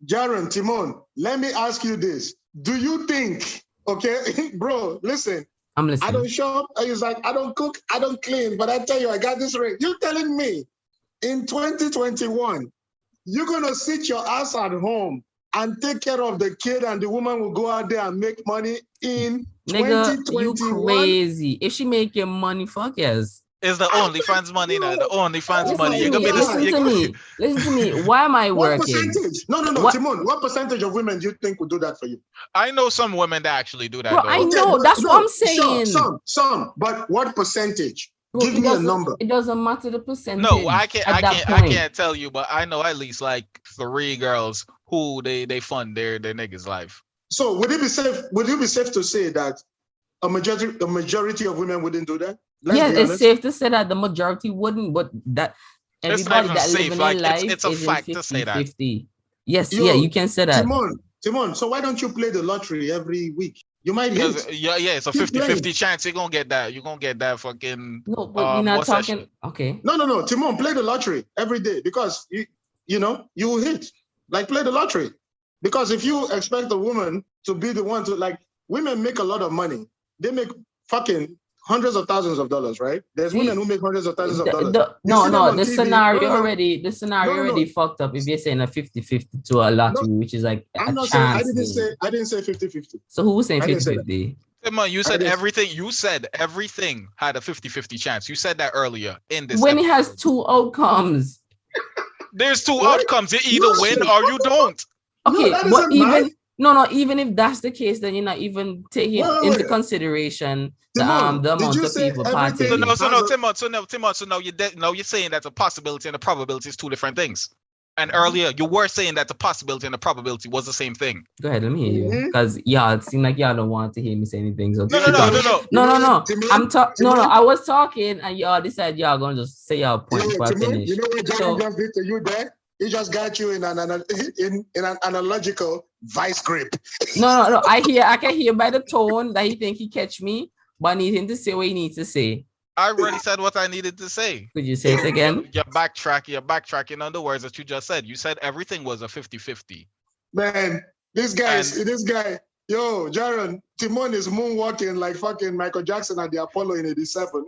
Jaron, Timon, let me ask you this: do you think, okay, bro? Listen, I'm listening. I don't shop. He's like, I don't cook, I don't clean, but I tell you, I got this ring. You're telling me in 2021. You're going to sit your ass at home and take care of the kid, and the woman will go out there and make money in 2021? You crazy. If she make your money, fuck yes. It's the OnlyFans money now. The OnlyFans money. You're gonna be Listen to me. Listen to me. Why am I What working? percentage? No, Timon. What percentage of women do you think would do that for you? I know some women that actually do that. Bro, though. I know. That's what I'm saying. Some. But what percentage? Bro, Give me a number. It doesn't matter the percentage. No, I can't tell you, but I know at least like 3 girls who they fund their niggas' life. So would it be safe to say that a majority of women wouldn't do that? Yes, it's safe to say that the majority wouldn't, but that everybody that living like, in life it's a is fact 50, to say that. 50. Yes, you can say that. Timon, so why don't you play the lottery every week? You might hit. Yeah, it's a 50-50 chance you're gonna get that. You're gonna get that fucking. No, but you're not talking. Okay. No, Timon, play the lottery every day because you will hit. Like, play the lottery. Because if you expect a woman to be the one to, like, women make a lot of money. They make fucking hundreds of thousands of dollars, right? There's women who make hundreds of thousands of dollars. The scenario already fucked up if you're saying a 50-50 to a lottery, which is like I'm not chance. saying, I didn't say 50-50. So who was saying 50-50? You said everything. You said everything had a 50-50 chance. You said that earlier in this. When it has 2 outcomes. There's 2 outcomes. You either win or you don't. Okay, but even if that's the case, then you're not even taking into consideration the amount of people partaking. So now you're saying that the possibility and the probability is 2 different things. And earlier you were saying that the possibility and the probability was the same thing. Go ahead, let me hear you. Because it seemed like y'all don't want to hear me say anything. So No. I was talking and y'all decided y'all gonna just say y'all point before I finish. You know what John just did to you there? He just got you in an analogical vice grip. No. I can hear by the tone that he think he catch me, but I need him to say what he needs to say. I already said what I needed to say. Could you say it again? You're backtracking on the words that you just said. You said everything was a 50-50. Man, this guy, yo, Jaron, Timon is moonwalking like fucking Michael Jackson at the Apollo in 87.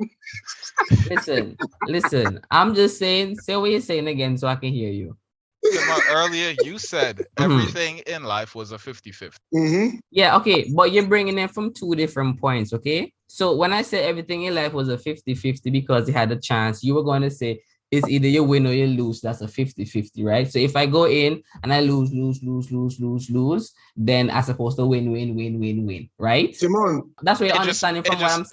Listen. I'm just saying, say what you're saying again so I can hear you. Earlier, you said everything in life was a 50-50. Mm-hmm. Yeah, okay, but you're bringing it from 2 different points, okay? So when I said everything in life was a 50-50 because it had a chance, you were going to say it's either you win or you lose. That's a 50-50, right? So if I go in and I lose, then I'm supposed to win, right? Timon, that's what you're understanding from what I'm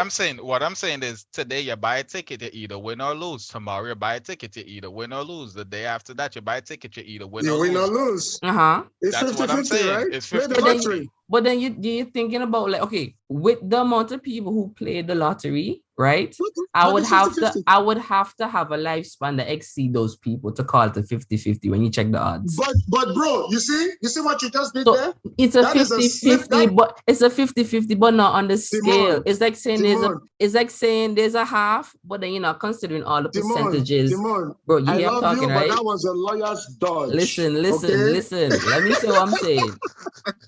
saying. What I'm saying is today you buy a ticket, you either win or lose. Tomorrow you buy a ticket, you either win or lose. The day after that you buy a ticket, you either win or lose. Uh-huh. It's 50-50, right? It's 50-50. But then you're thinking about, like, okay, with the amount of people who play the lottery, right? I would have to have a lifespan that exceed those people to call it a 50-50 when you check the odds. But bro, you see what you just did there? It's a 50-50, but it's a 50-50, but not on the scale. It's like saying there's a half, but then you're not considering all the percentages. Bro, you hear I'm talking, right? But that was a lawyer's dodge. Listen. Let me say what I'm saying.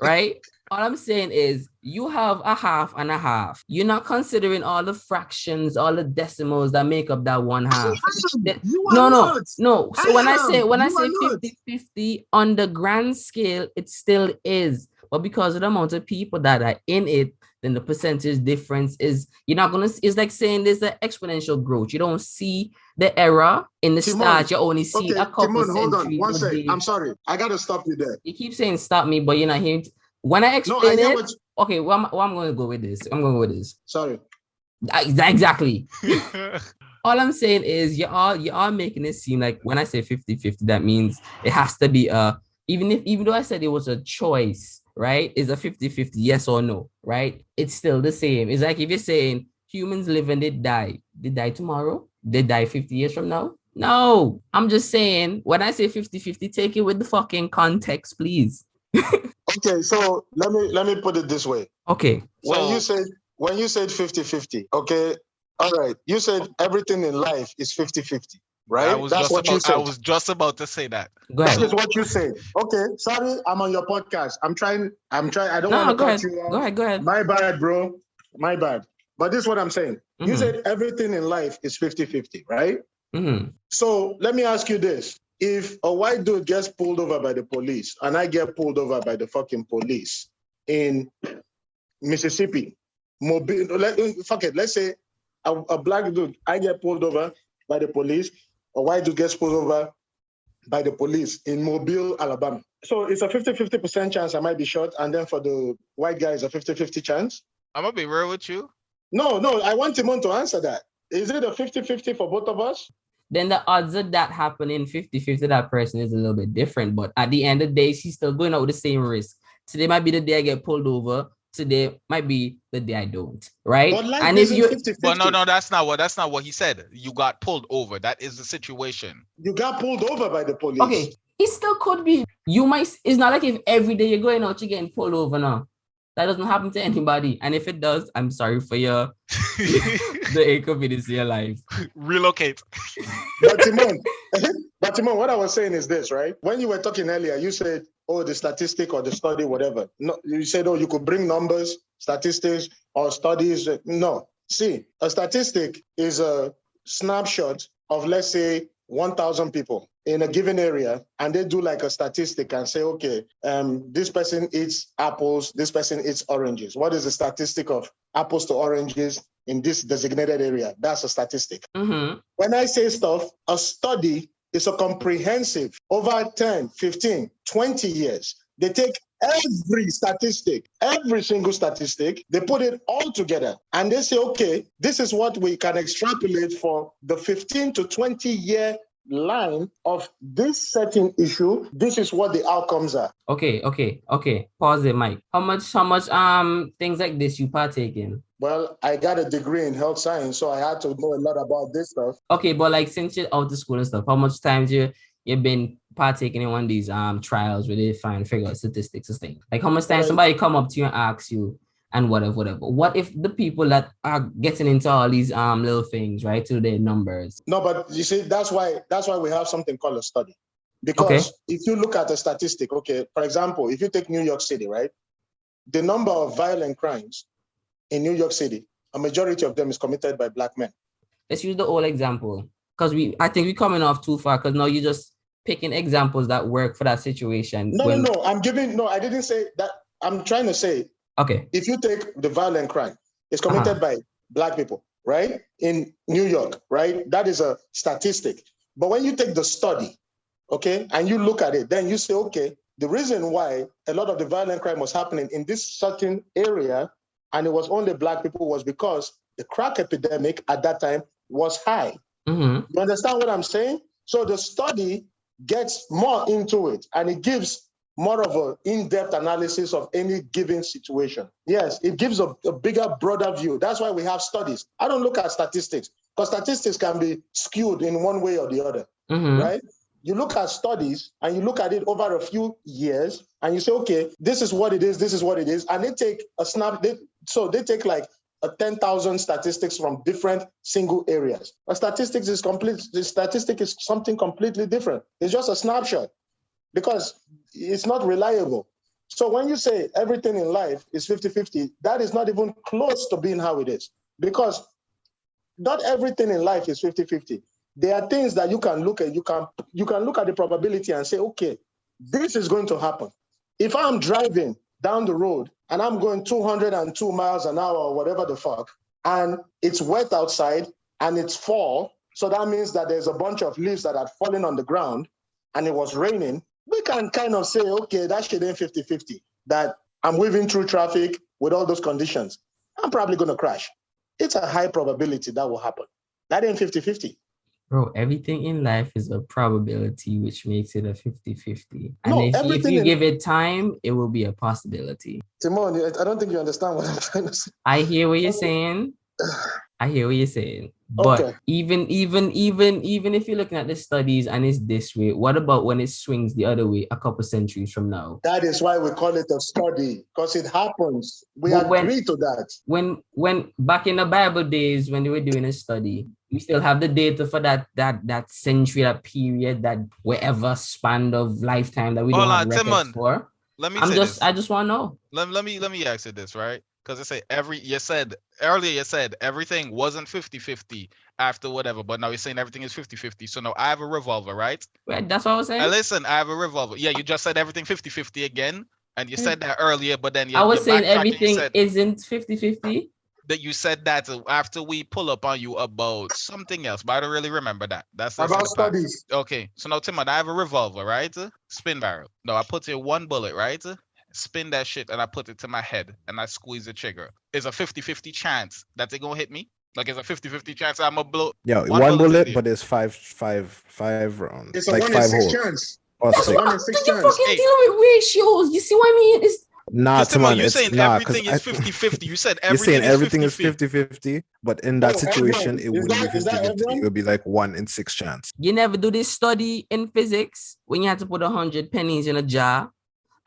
Right? All I'm saying is you have a half and a half. You're not considering all the fractions, all the decimals that make up that one half. No. So when I say 50-50 on the grand scale, it still is. But because of the amount of people that are in it, then the percentage difference is, you're not going to, it's like saying there's an exponential growth. You don't see the error in the start. You only see a couple. Timon, hold on. One second. I'm sorry. I got to stop you there. You keep saying stop me, but you're not hearing. When I explain okay, well, I'm going to go with this. Sorry. Exactly. All I'm saying is you are making it seem like when I say 50-50, that means it has to be even though I said it was a choice, right? It's a 50-50, yes or no, right? It's still the same. It's like if you're saying humans live and they die. They die tomorrow? They die 50 years from now? No. I'm just saying, when I say 50-50, take it with the fucking context, please. Okay, so let me put it this way. Okay. When you said 50-50, okay, all right. You said everything in life is 50-50, right? That's what you said. I was just about to say that. Go ahead. That is what you said. Okay, sorry, I'm on your podcast. I'm trying. I don't want to cut you off. Go ahead. My bad, bro. My bad. But this is what I'm saying. Mm-hmm. You said everything in life is 50-50, right? Mm-hmm. So let me ask you this. If a white dude gets pulled over by the police and I get pulled over by the fucking police in Mississippi, let's say a black dude, I get pulled over by the police, a white dude gets pulled over by the police in Mobile, Alabama. So it's a 50-50% chance I might be shot, and then for the white guy, it's a 50-50 chance. I'm gonna be real with you. No, I want Timon to answer that. Is it a 50-50 for both of us? Then the odds of that happening 50-50, that person is a little bit different. But at the end of the day, she's still going out with the same risk. Today might be the day I get pulled over. Today might be the day I don't. Right? But life and if you 50-50. But no, that's not what he said. You got pulled over. That is the situation. You got pulled over by the police. Okay, it still could be. You might. It's not like if every day you're going out, you're getting pulled over now. That doesn't happen to anybody. And if it does, I'm sorry for your the inconvenience in your life. Relocate. But Timon, what I was saying is this, right? When you were talking earlier, you said, oh, the statistic or the study, whatever. No, you said, oh, you could bring numbers, statistics, or studies. No. See, a statistic is a snapshot of, let's say, 1,000 people in a given area, and they do like a statistic and say, okay, this person eats apples, this person eats oranges. What is the statistic of apples to oranges in this designated area? That's a statistic. Mm-hmm. When I say stuff, a study is a comprehensive, over 10, 15, 20 years. They take every statistic, every single statistic, they put it all together and they say, okay, this is what we can extrapolate for the 15 to 20 year line of this certain issue. This is what the outcomes are. Okay. Pause it, Mike. How much things like this you partake in? Well, I got a degree in health science, so I had to know a lot about this stuff. Okay, but like since you're out of school and stuff, how much times you've been partaking in one of these trials where they figure out statistics and things? Like how much time somebody come up to you and ask you and whatever. What if the people that are getting into all these little things, right, to their numbers? No, but you see, that's why we have something called a study. Because if you look at a statistic, okay, for example, if you take New York City, right, the number of violent crimes in New York City, a majority of them is committed by Black men. Let's use the old example, because I think we're coming off too far, because now you're just picking examples that work for that situation. No, I didn't say that. I'm trying to say, okay, if you take the violent crime, it's committed by Black people, right? In New York, right? That is a statistic. But when you take the study, okay, and you look at it, then you say, okay, the reason why a lot of the violent crime was happening in this certain area, and it was only Black people, was because the crack epidemic at that time was high. Mm-hmm. You understand what I'm saying? So the study gets more into it, and it gives more of an in-depth analysis of any given situation. Yes, it gives a bigger, broader view. That's why we have studies. I don't look at statistics, because statistics can be skewed in one way or the other, right? You look at studies and you look at it over a few years and you say, okay, this is what it is, this is what it is. And they take a snap, they take like 10,000 statistics from different single areas. The statistic is something completely different. It's just a snapshot because it's not reliable. So when you say everything in life is 50-50, that is not even close to being how it is, because not everything in life is 50-50. There are things that you can look at. You can look at the probability and say, okay, this is going to happen. If I'm driving down the road and I'm going 202 miles an hour or whatever the fuck, and it's wet outside and it's fall, so that means that there's a bunch of leaves that are falling on the ground and it was raining, we can kind of say, okay, that shit ain't 50-50, that I'm weaving through traffic with all those conditions. I'm probably going to crash. It's a high probability that will happen. That ain't 50-50. Bro, everything in life is a probability, which makes it a 50-50. And if you give it time, it will be a possibility. Timon, I don't think you understand what I'm trying to say. I hear what you're saying. But okay, even if you're looking at the studies and it's this way, what about when it swings the other way a couple centuries from now? That is why we call it a study, because it happens. We agree to that. When back in the Bible days, when they were doing a study, we still have the data for that century, that period, that wherever span of lifetime that we don't have records for. I just want to know. Let me ask you this, right? Because you said everything wasn't 50-50 after whatever, but now you're saying everything is 50-50. So now I have a revolver, right? That's what I was saying. Listen, I have a revolver. Yeah, you just said everything 50-50 again, and you said that earlier, but then I was saying everything isn't 50-50. that you said that after we pull up on you about something else, but I don't really remember that. That's in About the past. studies. Okay, so now Timon, I have a revolver, right? Spin barrel. No, I put in one bullet, right? Spin that shit and I put it to my head and I squeeze the trigger. It's a 50-50 chance that they gonna hit me. Like it's a 50-50 chance I'm gonna blow. Yeah, One one bullet in bullet, there. but there's five rounds. It's a like 1 in 5 6 holes. chance. Or It's a 6. 1 in Do 6 you chance. fucking deal with ratios? You see what I mean? It's Nah, Because Timon, Timon, you're it's saying nah, because everything is 50-50. You said you're saying everything is everything 50-50. is 50-50, but in that Oh, situation, everyone. it Is wouldn't that be 50-50. everyone? It would be like 1 in 6 chance. you never do this study in physics when you have to put 100 pennies in a jar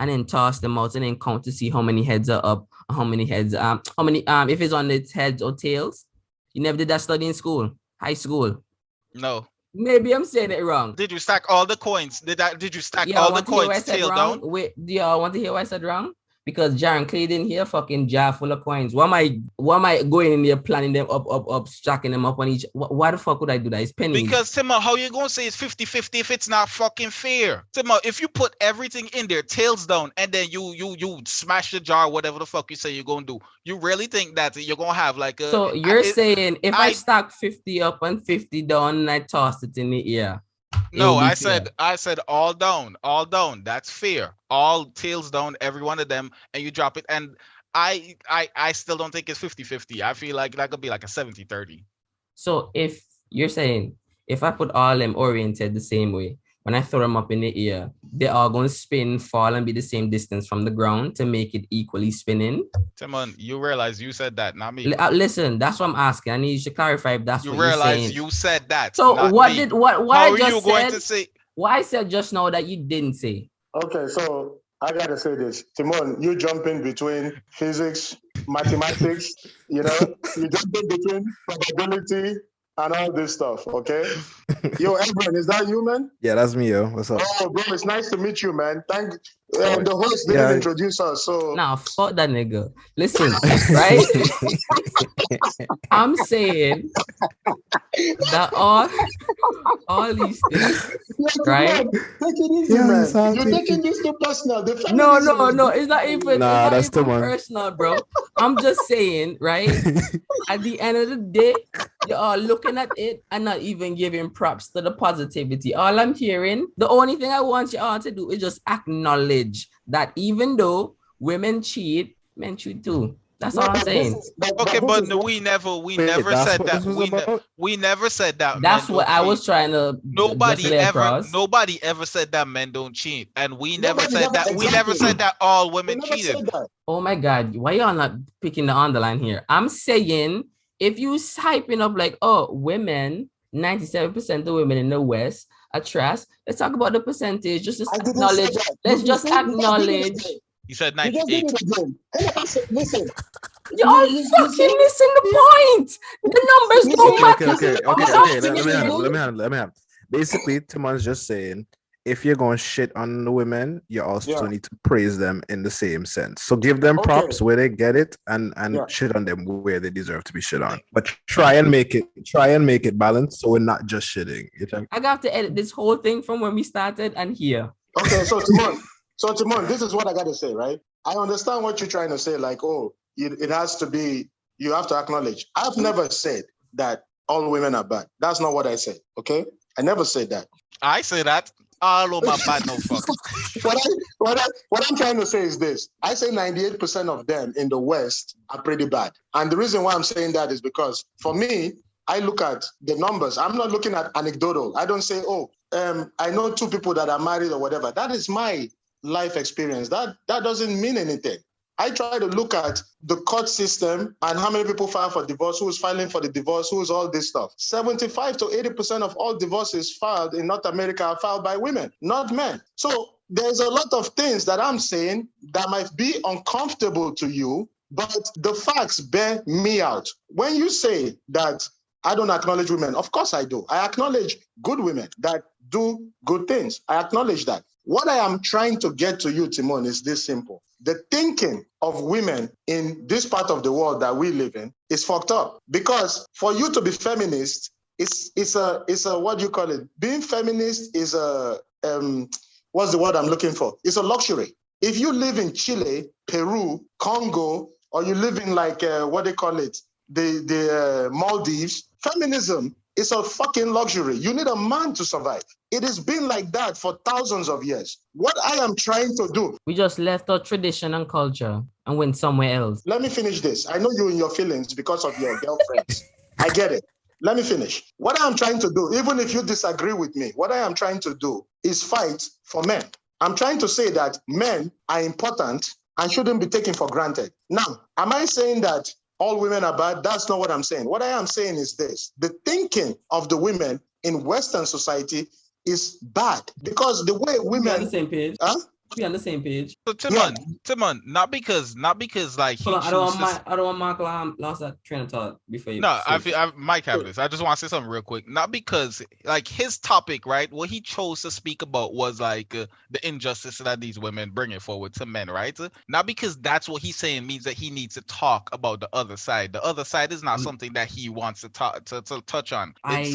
and then toss them out and then count to see how many heads are up, how many heads if it's on its heads or tails. You never did that study in school, high school. No. Maybe I'm saying it wrong. Did you stack all the coins? Did you stack Yeah, all the want to hear what I coins said tail wrong? down? Wait, do y'all want to hear what I said wrong? Because Jaron Clay didn't hear fucking jar full of coins. Why am I going in there planning them up, stacking them up on each? Why the fuck would I do that? It's pennies. Because Timo, how you gonna say it's 50-50 if it's not fucking fair? Timo, if you put everything in there, tails down, and then you smash the jar, whatever the fuck you say you're gonna do, you really think that you're gonna have like a? So you're saying if I stack 50 up and 50 down and I toss it in the air? No, I said all down, all down. That's fair. All tails down, every one of them, and you drop it. And I still don't think it's 50-50. I feel like that could be like a 70-30. So if you're saying if I put all them oriented the same way, when I throw them up in the air, they're all going to spin, fall, and be the same distance from the ground to make it equally spinning. Timon, you realize you said that, not me. Listen, that's what I'm asking. I need you to clarify if that's you what you're saying. realize you said that. So not what me. did what How I are just you said? going to say? What I said just now that you didn't say. Okay, so I gotta say this. Timon, you jumping between physics, mathematics, you jumping between probability and all this stuff, okay? Yo, Edwin, is that you, man? Yeah, that's me, yo. What's up? Oh, bro, it's nice to meet you, man. The host didn't introduce us, so... Nah, fuck that nigga. Listen, right? I'm saying that all these things, right? Take it easy, man. You're taking this too personal. No, it's not even, nah, that's the personal, bro. I'm just saying, right? At the end of the day, you're all looking at it and not even giving props to the positivity. All I'm hearing, the only thing I want you all to do is just acknowledge that even though women cheat, men cheat too. That's all I'm saying. Okay, but we never said that. We never said that. That's what I was trying to. Nobody ever said that men don't cheat, and we never said that. Exactly. We never said that all women cheated. Oh my God, why y'all not picking the underline here? I'm saying if you hyping up like, oh, women, 97% of women in the West are trash. Let's talk about the percentage. Just acknowledge. Let's just acknowledge. You said 98. Listen. Y'all fucking missing the point. The numbers don't matter. Okay. Let me have. Basically, Timon's just saying, if you're going to shit on the women, you also need to praise them in the same sense. So give them props where they get it and shit on them where they deserve to be shit on. But try and make it balanced so we're not just shitting. I got to edit this whole thing from when we started and here. Okay, so Timon, this is what I got to say, right? I understand what you're trying to say, like, it has to be, you have to acknowledge. I've never said that all women are bad. That's not what I said, okay? I never said that. I say that. All of my bad, no fuck. What I'm trying to say is this. I say 98% of them in the West are pretty bad. And the reason why I'm saying that is because, for me, I look at the numbers. I'm not looking at anecdotal. I don't say, I know 2 people that are married or whatever. That is my life experience. That doesn't mean anything. I try to look at the court system and how many people file for divorce, who's filing for the divorce, who's all this stuff. 75 to 80% of all divorces filed in North America are filed by women, not men. So there's a lot of things that I'm saying that might be uncomfortable to you, but the facts bear me out. When you say that I don't acknowledge women, of course I do. I acknowledge good women that do good things. I acknowledge that. What I am trying to get to you, Timon, is this simple. The thinking of women in this part of the world that we live in is fucked up. Because for you to be feminist, it's a what do you call it? Being feminist is what's the word I'm looking for? It's a luxury. If you live in Chile, Peru, Congo, or you live in like what they call it, the Maldives, feminism is a fucking luxury. You need a man to survive. It has been like that for thousands of years. What I am trying to do. We just left our tradition and culture and went somewhere else. Let me finish this. I know you're in your feelings because of your girlfriends. I get it. Let me finish. What I am trying to do, even if you disagree with me, what I am trying to do is fight for men. I'm trying to say that men are important and shouldn't be taken for granted. Now, am I saying that all women are bad? That's not what I'm saying. What I am saying is this. The thinking of the women in Western society is bad because the way women... We're on the same page. Huh? We're on the same page. So Timon, not because like he I don't want Mark lost that train of thought before you. No, I might have this. I just want to say something real quick. Not because like his topic, right? What he chose to speak about was like the injustice that these women bring it forward to men, right? Not because that's what he's saying means that he needs to talk about the other side. The other side is not something that he wants to talk to touch on. I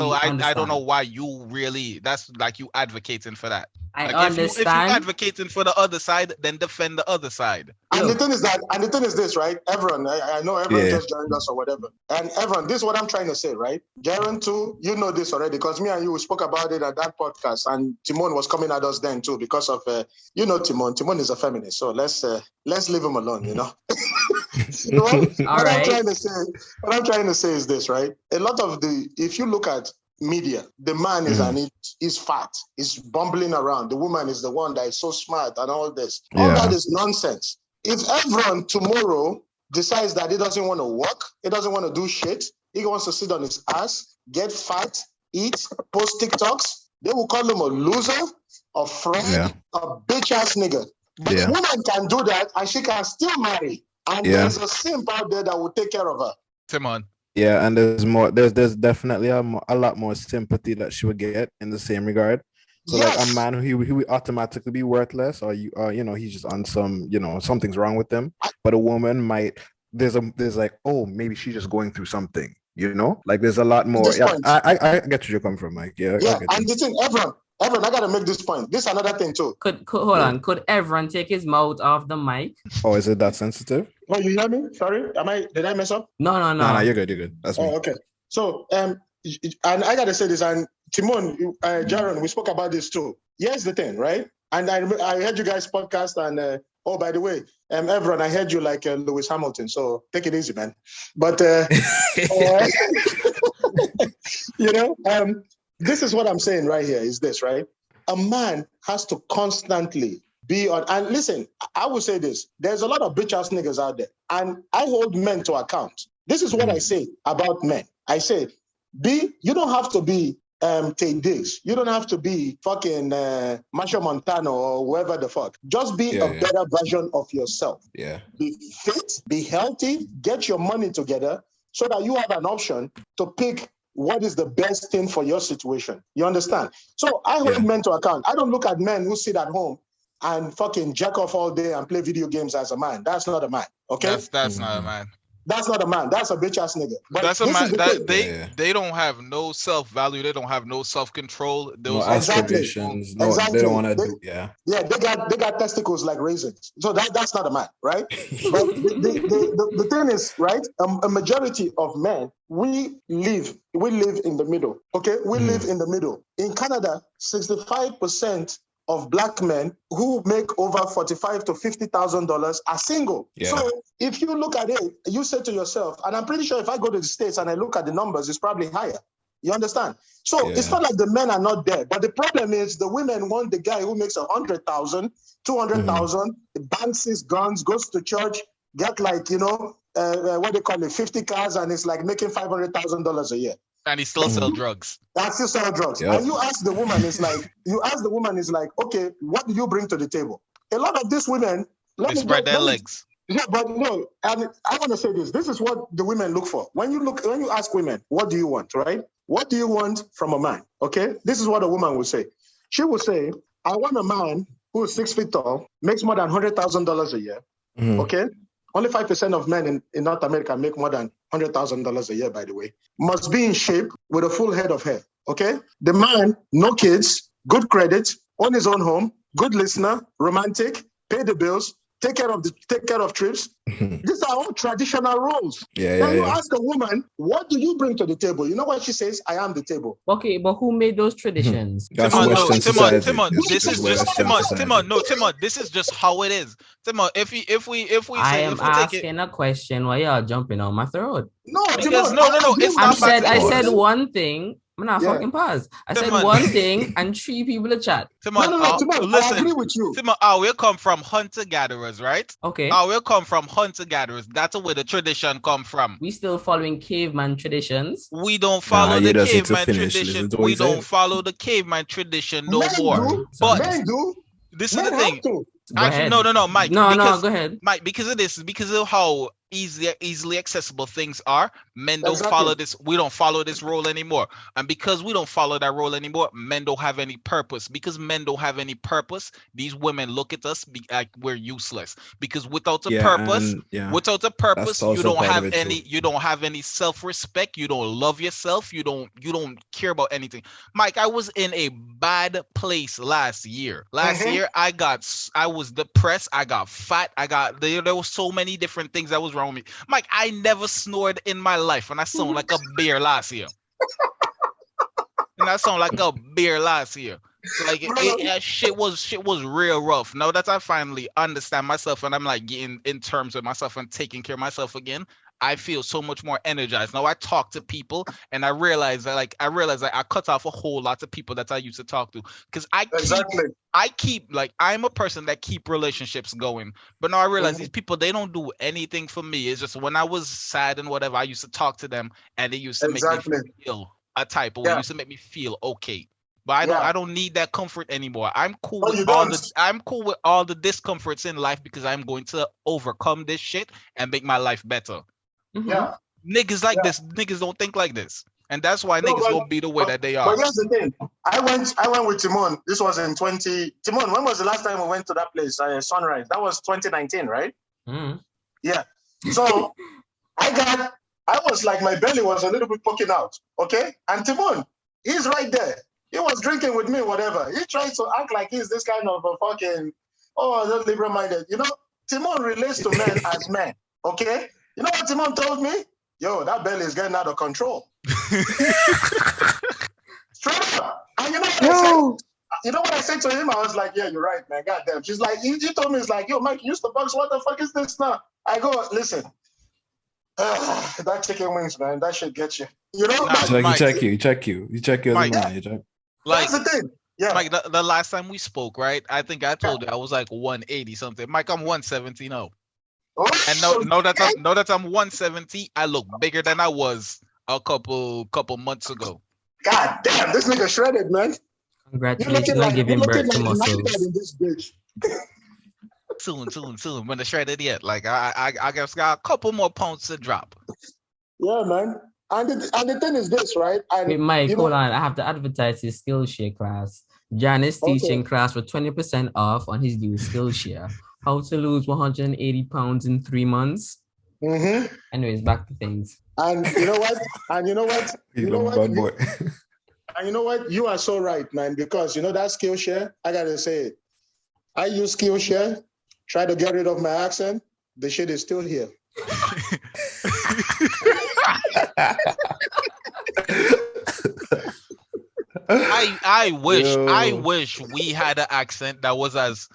don't know why you really that's like you advocating for that. I like understand. If you advocating for the other side, then defend the other side. And the thing is this, right? Everyone, I know everyone just joined us or whatever. And everyone, this is what I'm trying to say, right? Jaren too, you know this already because me and you spoke about it at that podcast, and Timon was coming at us then too because of Timon. Timon is a feminist, so let's leave him alone, you know. What I'm trying to say is this, right? A lot of if you look at media, the man is fat, is bumbling around. The woman is the one that is so smart and all this. All that is nonsense. If everyone tomorrow decides that he doesn't want to work, he doesn't want to do shit, he wants to sit on his ass, get fat, eat, post TikToks, they will call him a loser, a fraud, a bitch ass nigga. But the woman can do that and she can still marry. And there's a simp out there that will take care of her. Timon. Yeah, and there's definitely a lot more sympathy that she would get in the same regard. So like a man who would automatically be worthless, or he's just on some, something's wrong with him. But a woman might there's like, oh, maybe she's just going through something, like there's a lot more. I get where you're coming from, Mike. Yeah. And the thing, Everyone, I gotta make this point. This is another thing too. Hold on. Could everyone take his mouth off the mic? Oh, is it that sensitive? Oh, you hear me? Sorry, did I mess up? No. No, you're good. That's me. Okay. So, and I gotta say this, and Timon, Jaron, we spoke about this too. Here's the thing, right? And I heard you guys podcast, and oh, by the way, everyone, I heard you like Lewis Hamilton, so take it easy, man. But this is what I'm saying right here is this, right? A man has to constantly be on, and listen, I will say this, there's a lot of bitch ass niggas out there, and I hold men to account. This is what I say about men. I say, you don't have to be Tay Diggs. You don't have to be fucking Masha Montano or whoever the fuck. Just be a better version of yourself. Yeah. Be fit, be healthy, get your money together so that you have an option to pick what is the best thing for your situation. You understand? So I hold men to account. I don't look at men who sit at home and fucking jack off all day and play video games as a man. That's not a man. Okay? That's not a man. That's not a man. That's a bitch ass nigga. But that's a man. They don't have no self-value. They don't have no self-control. No aspirations. No, they don't want to do. Yeah. Yeah, they got testicles like raisins. So that's not a man, right? But the thing is, right? A majority of men, we live in the middle. Okay, we live in the middle. In Canada, 65% of black men who make over $45,000 to $50,000 are single. Yeah. So if you look at it, you say to yourself, and I'm pretty sure if I go to the States and I look at the numbers, it's probably higher. You understand? So it's not like the men are not there, but the problem is the women want the guy who makes $100,000, $200,000, bounces guns, goes to church, get like, what they call it, 50 cars, and it's like making $500,000 a year. And he still sell drugs. And still sell drugs. Yep. And you ask the woman, is like, okay, what do you bring to the table? A lot of these women, they spread their legs. Yeah, but no, and I want to say this. This is what the women look for. When you ask women, what do you want, right? What do you want from a man? Okay, this is what a woman will say. She will say, I want a man who is 6 feet tall, makes more than $100,000 a year. Okay. Only 5% of men in North America make more than $100,000 a year, by the way. Must be in shape with a full head of hair, okay? The man, no kids, good credit, own his own home, good listener, romantic, pay the bills, take care of trips. These are all traditional roles. Yeah, You ask a woman, what do you bring to the table? You know what she says? I am the table. Okay, but who made those traditions? Timon, this is just how it is. Timon, if we I say am if we take asking a question why y'all jumping on my throat. No, because Timon, it's I not said back and I said forth. one thing. I'm not fucking pause. I said Timon. one thing and 3 people to chat. Timon, Timon, listen, I agree with you. Timon, we come from hunter-gatherers, right? Okay. We come from hunter-gatherers. That's where the tradition come from. We still following caveman traditions. We don't follow the caveman tradition. We don't saying. follow the caveman tradition no Men more. do. But Men do. this is Men the thing. have to. Actually, no, Mike. No, go ahead. Mike, because of how easily accessible things are, men don't follow this. We don't follow this role anymore. And because we don't follow that role anymore, men don't have any purpose. Because men don't have any purpose, these women look at us like we're useless. Because without a purpose, you don't have any self-respect. You don't love yourself. You don't care about anything. Mike, I was in a bad place last year. Last year, I was depressed. I got fat. There were so many different things that was wrong with me. Mike, I never snored in my life, and I sound like a bear last year. Shit was real rough. Now that I finally understand myself and I'm like getting in terms with myself and taking care of myself again, I feel so much more energized. Now I talk to people and I realize that I cut off a whole lot of people that I used to talk to because I'm a person that keep relationships going. But now I realize these people, they don't do anything for me. It's just when I was sad and whatever, I used to talk to them and they used to make me feel a type of way. It used to make me feel okay. But I don't need that comfort anymore. I'm cool with all the discomforts in life because I'm going to overcome this shit and make my life better. Yeah. Niggas like this, niggas don't think like this. And that's why niggas won't be the way that they are. But here's the thing. I went with Timon. This was in Timon, when was the last time we went to that place? Sunrise. That was 2019, right? Mm-hmm. Yeah. So I was like, my belly was a little bit poking out. Okay. And Timon, he's right there. He was drinking with me, whatever. He tried to act like he's this kind of a fucking, liberal-minded. You know, Timon relates to men as men. Okay. You know what Timon told me? Yo, that belly is getting out of control. Straight up. And you know what I said to him? I was like, yeah, you're right, man. Goddamn. She's like, he told me, it's like, yo, Mike, you used to box. What the fuck is this now? I go, listen. That chicken wings, man. That shit gets you. You know? You check you. You check your Mike, man. That's the thing. Yeah. Mike, the last time we spoke, right? I think I told you I was like 180 something. Mike, I'm 170 now. And now that I'm 170, I look bigger than I was a couple months ago. God damn, this nigga shredded, man. Congratulations on giving birth to muscles. Soon. When the shredded yet, like I guess got a couple more pounds to drop. Yeah, man. And the thing is this, right? Wait, Mike, hold on. I have to advertise his Skillshare class. Jan is teaching class for 20% off on his new Skillshare. How to lose 180 pounds in 3 months. Mm-hmm. Anyways, back to things. And you know what? And you know what? You are so right, man. Because you know that Skillshare, I gotta say it. I use Skillshare, try to get rid of my accent. The shit is still here. I wish we had an accent that was as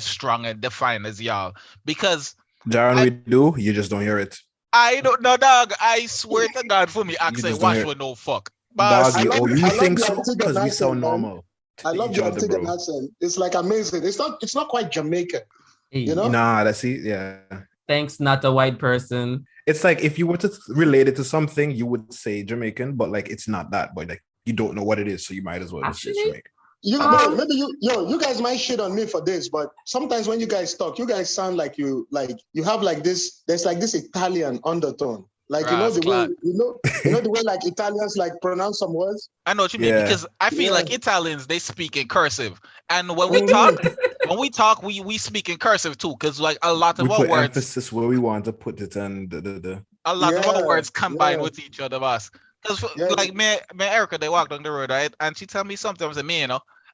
strong and defined as y'all. Because Jaron, we do. You just don't hear it. I don't know, dog. I swear to God, for me, accent wash with no fuck. Dog, you think so? Because we sound normal. I love your Antiguan accent. It's like amazing. It's not quite Jamaican. You know? Nah, that's it. Yeah. Thanks, not a white person. It's like if you were to relate it to something, you would say Jamaican, but like it's not that. But like you don't know what it is, so you might as well just say Jamaican. You guys might shit on me for this, but sometimes when you guys talk, you guys sound like you have like this. There's like this Italian undertone. Like you know the way like Italians like pronounce some words. I know what you mean because I feel like Italians, they speak in cursive, and when we talk, we speak in cursive too. Because like a lot of our words, emphasis where we want to put it, and a lot of our words combine with each other. Because like me and Erica, they walk down the road, right, and she tell me something. I was like,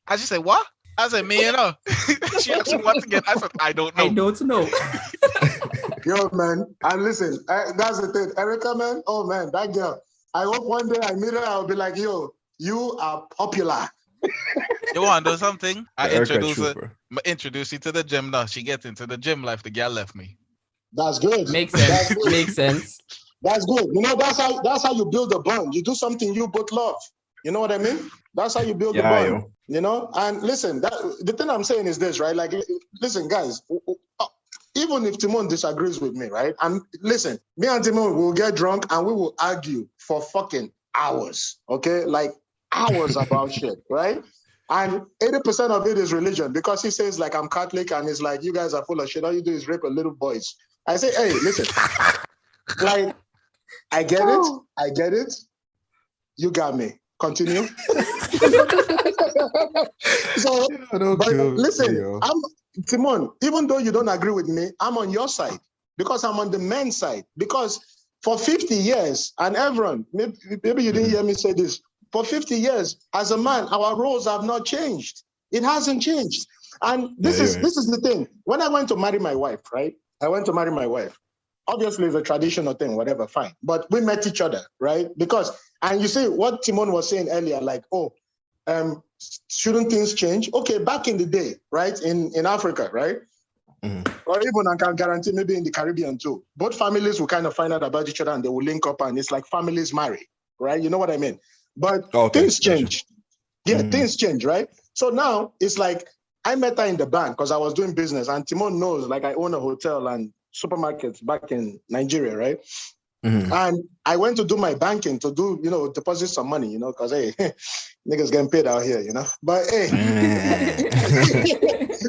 I just say what? I said, me, she asked me once again. I said, I don't know. I don't know. Yo, man. And listen, that's the thing. Erica, man. Oh, man, that girl. I hope one day I meet her, I'll be like, yo, you are popular. You want to do something? I introduce you to the gym now. She gets into the gym life. The girl left me. That's good. Makes sense. Makes sense. That's good. That's how you build a bond. You do something you both love. You know what I mean? That's how you build a bond. And listen, the thing I'm saying is this, right? Like, listen, guys, even if Timon disagrees with me, right? And listen, me and Timon will get drunk and we will argue for fucking hours, okay? Like hours about shit, right? And 80% of it is religion because he says, like, I'm Catholic and it's like, you guys are full of shit. All you do is rape a little boys. I say, hey, listen, like, I get it. You got me. Continue. So, but listen, Timon, even though you don't agree with me, I'm on your side because I'm on the men's side. Because for 50 years, and everyone, maybe you didn't hear me say this, for 50 years, as a man, our roles have not changed. It hasn't changed. And this is the thing. When I went to marry my wife, right? Obviously, it's a traditional thing, whatever, fine. But we met each other, right? Because, and you see what Timon was saying earlier, like, shouldn't things change? Okay, back in the day, right, in Africa, right? Or even I can guarantee maybe in the Caribbean too. Both families will kind of find out about each other and they will link up and it's like families marry, right? You know what I mean? But things change. Yeah, things change, right? So now it's like I met her in the bank because I was doing business and Timon knows, like I own a hotel and supermarkets back in Nigeria, right? And I went to do my banking to do, deposit some money, because hey, niggas getting paid out here, But hey,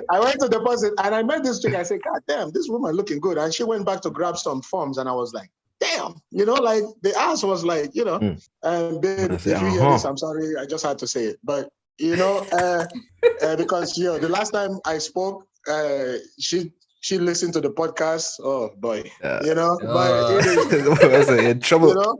I went to deposit and I met this chick. I said, God damn, this woman looking good. And she went back to grab some forms and I was like, damn, like the ass was like, babe, if you hear this, I'm sorry, I just had to say it. But because the last time I spoke, she listened to the podcast. Oh boy, but it is in trouble.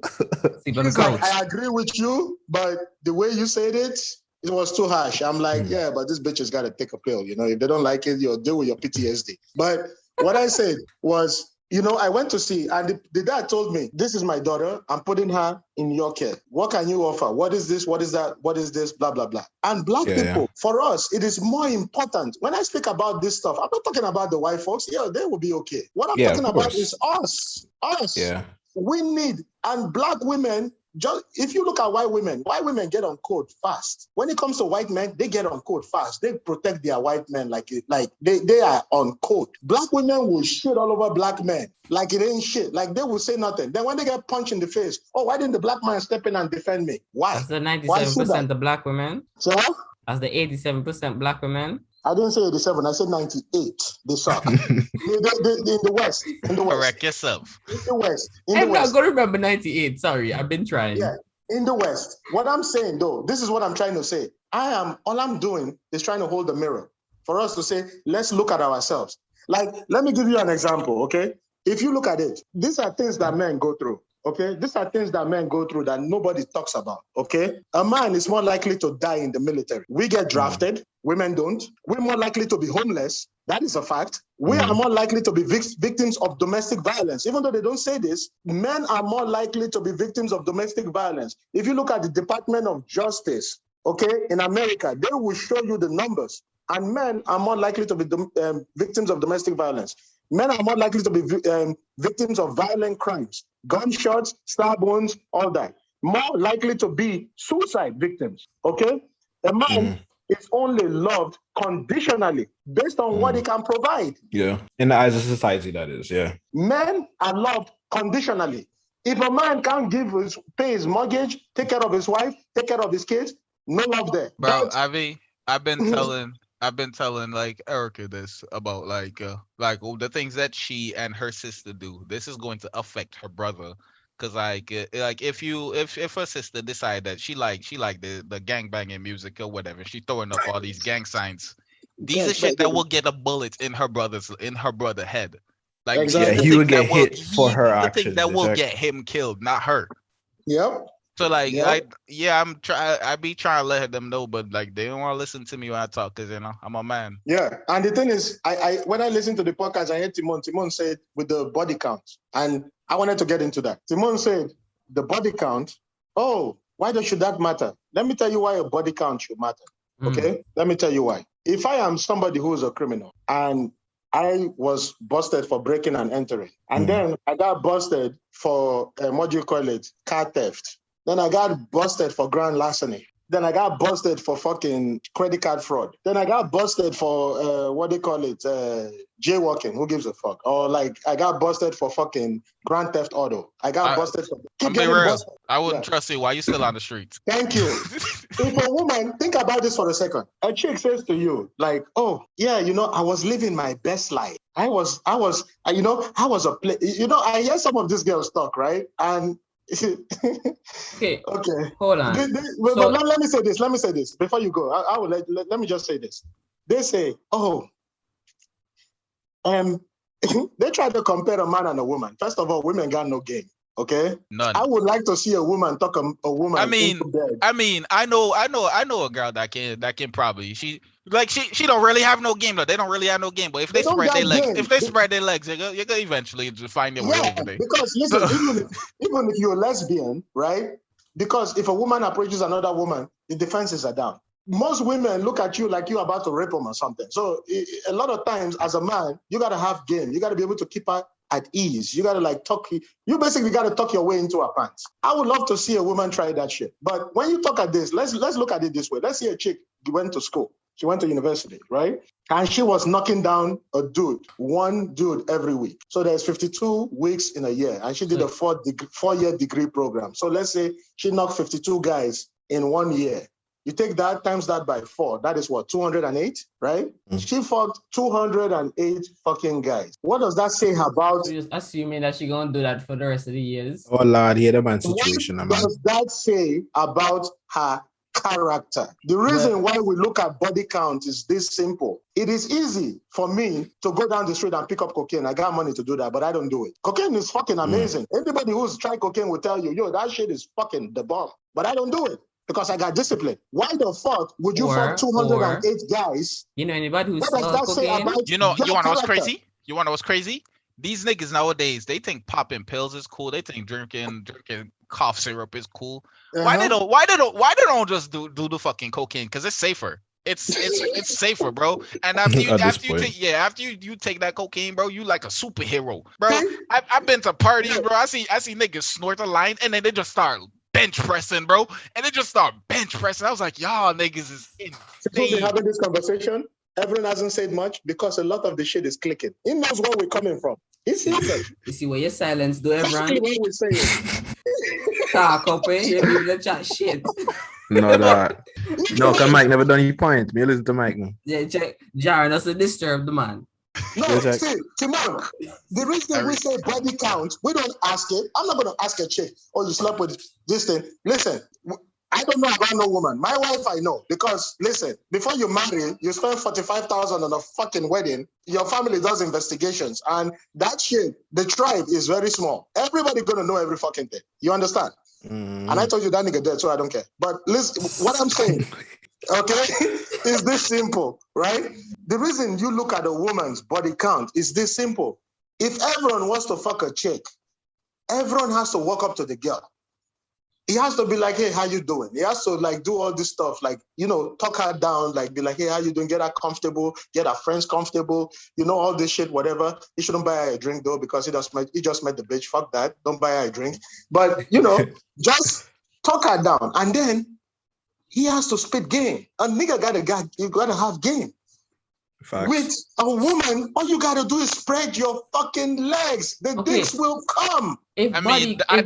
She's like, I agree with you, but the way you said it was too harsh. I'm like, yeah, but this bitch has got to take a pill. If they don't like it, you'll deal with your PTSD. But what I said was, I went to see, and the dad told me, this is my daughter. I'm putting her in your care. What can you offer? What is this? What is that? What is this? Blah, blah, blah. And black people, for us, it is more important. When I speak about this stuff, I'm not talking about the white folks. Yeah, they will be okay. What I'm talking about is us. Us. Yeah. We need, and black women, just if you look at white women get on code fast. When it comes to white men, they get on code fast. They protect their white men like they are on code. Black women will shit all over black men like it ain't shit. Like they will say nothing. Then when they get punched in the face, why didn't the black man step in and defend me? Why? That's the 97% the black women. So what? As the 87% black women. I didn't say 87. I said 98. They suck. in the West. Correct yourself. In the West. I'm not going to remember 98. Sorry, I've been trying. Yeah, in the West. What I'm saying, though, this is what I'm trying to say. All I'm doing is trying to hold the mirror for us to say, let's look at ourselves. Like, let me give you an example, okay? If you look at it, these are things that men go through. Okay, these are things that men go through that nobody talks about. Okay, a man is more likely to die in the military. We get drafted, women don't. We're more likely to be homeless. That is a fact. We are more likely to be victims of domestic violence. Even though they don't say this, men are more likely to be victims of domestic violence. If you look at the Department of Justice, okay, in America, they will show you the numbers. And men are more likely to be victims of domestic violence. Men are more likely to be victims of violent crimes, gunshots, stab wounds, all that. More likely to be suicide victims, okay? A man is only loved conditionally based on what he can provide. Yeah, in the eyes of society, that is, yeah. Men are loved conditionally. If a man can't pay his mortgage, take care of his wife, take care of his kids, no love there. Bro, I've been telling like Erica this about like the things that she and her sister do. This is going to affect her brother, cause if her sister decide that she like the gangbanging music or whatever, she throwing up all these gang signs. These are shit that will get a bullet in her brother head. Like he would get hit for her actions. The thing that will get him killed, not her. Yep. So like I be trying to let them know, but like they don't want to listen to me when I talk because I'm a man. Yeah, and the thing is, I when I listened to the podcast, I heard Timon said with the body count, and I wanted to get into that. Timon said the body count. Oh, why should that matter? Let me tell you why a body count should matter. Okay, let me tell you why. If I am somebody who is a criminal and I was busted for breaking and entering, and then I got busted for what do you call it, car theft. Then I got busted for grand larceny. Then I got busted for fucking credit card fraud. Then I got busted for what they call it, jaywalking. Who gives a fuck? Or like I got busted for fucking grand theft auto. I got busted for. I'm being real. Busted. I wouldn't trust you. Why you still on the streets? Thank you. If a woman, think about this for a second. A chick says to you, like, "Oh yeah, I was living my best life. I was a play. I hear some of these girls talk, right? And okay. Hold on. But let me say this. Let me say this before you go. I will let me just say this. They say, they try to compare a man and a woman. First of all, women got no game. Okay, none. I would like to see a woman talk a woman. I know a girl that can probably she don't really have no game though. They don't really have no game. But if they spread their legs, you're gonna eventually find your way. Because listen, even if you're lesbian, right? Because if a woman approaches another woman, the defenses are down. Most women look at you like you're about to rape them or something. So a lot of times, as a man, you gotta have game. You gotta be able to keep her at ease. You gotta talk. You basically gotta talk your way into her pants. I would love to see a woman try that shit. But when you talk at this, let's look at it this way. Let's see a chick went to school. She went to university, right? And she was knocking down one dude every week. So there's 52 weeks in a year, and she did a 4-year degree program. So let's say she knocked 52 guys in 1 year. You take that times that by 4. That is what, 208, right? She fucked 208 fucking guys. What does that say about? So just assuming that she's gonna do that for the rest of the years. Oh Lord, the man situation, man. What does that say about her character? The reason why we look at body count is this simple. It is easy for me to go down the street and pick up cocaine. I got money to do that, but I don't do it. Cocaine is fucking amazing. Anybody who's tried cocaine will tell you, yo, that shit is fucking the bomb. But I don't do it. Because I got discipline. Why the fuck would you fuck 208 guys? Anybody who's what does that say about you want to know what's crazy? You want to know what's crazy? These niggas nowadays, they think popping pills is cool. They think drinking cough syrup is cool. Why they don't just do the fucking cocaine? Because it's safer. It's safer, bro. And after you take that cocaine, bro, you like a superhero, bro. I've been to parties, bro. I see niggas snort a line and then they just start bench pressing, bro, and they just start bench pressing. I was like, y'all niggas is insane. People be having this conversation. Everyone hasn't said much because a lot of the shit is clicking. He knows where we're coming from. He's here. You see where your silence do, everyone. What we're saying. Talk up, you people that chat shit. No, cause Mike never done your point. Me listen to Mike now. Yeah, check. Jaron doesn't disturb the man. No, see, Timon, the reason we say body count, we don't ask it. I'm not going to ask a chick, you slept with this thing. Listen, I don't know about no woman. My wife, I know. Because, listen, before you marry, you spend $45,000 on a fucking wedding. Your family does investigations. And that shit, the tribe is very small. Everybody going to know every fucking thing. You understand? And I told you that nigga dead, so I don't care. But listen, what I'm saying, okay, is this simple, right? The reason you look at a woman's body count is this simple. If everyone wants to fuck a chick, everyone has to walk up to the girl. He has to be like, hey, how you doing? He has to do all this stuff, talk her down, be like, hey, how you doing? Get her comfortable, get her friends comfortable, all this shit, whatever. He shouldn't buy her a drink though, because he just met the bitch. Fuck that. Don't buy her a drink. But, just talk her down. And then he has to spit game. A nigga you gotta have game. Facts. With a woman, all you gotta do is spread your fucking legs. The dicks will come. If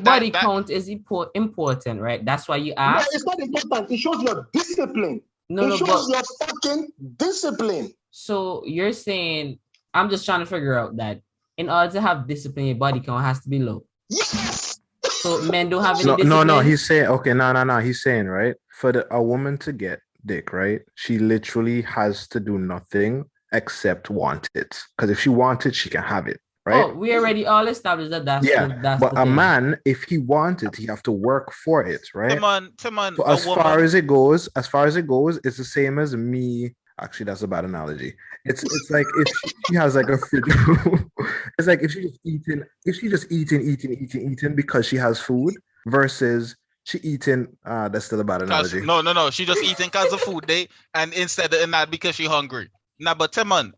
body count is important, right? That's why you ask. No, it's not important. It shows your discipline. It shows your fucking discipline. So you're saying, I'm just trying to figure out that in order to have discipline, your body count has to be low. Yes. So men don't have any discipline? No. He's saying, okay, no. He's saying, right, for a woman to get dick, right, she literally has to do nothing except want it. Because if she wants it, she can have it. right? Oh, we already all established that that's but the a thing. man, if he wanted, he have to work for it, right? Timon, So as far as it goes, it's the same as me. Actually, that's a bad analogy. It's like if she has like a fridge. It's like if she just eating because she has food versus she eating. That's still a bad analogy. No. She just eating because of food day, and instead of not because she hungry. Nah, but Timon,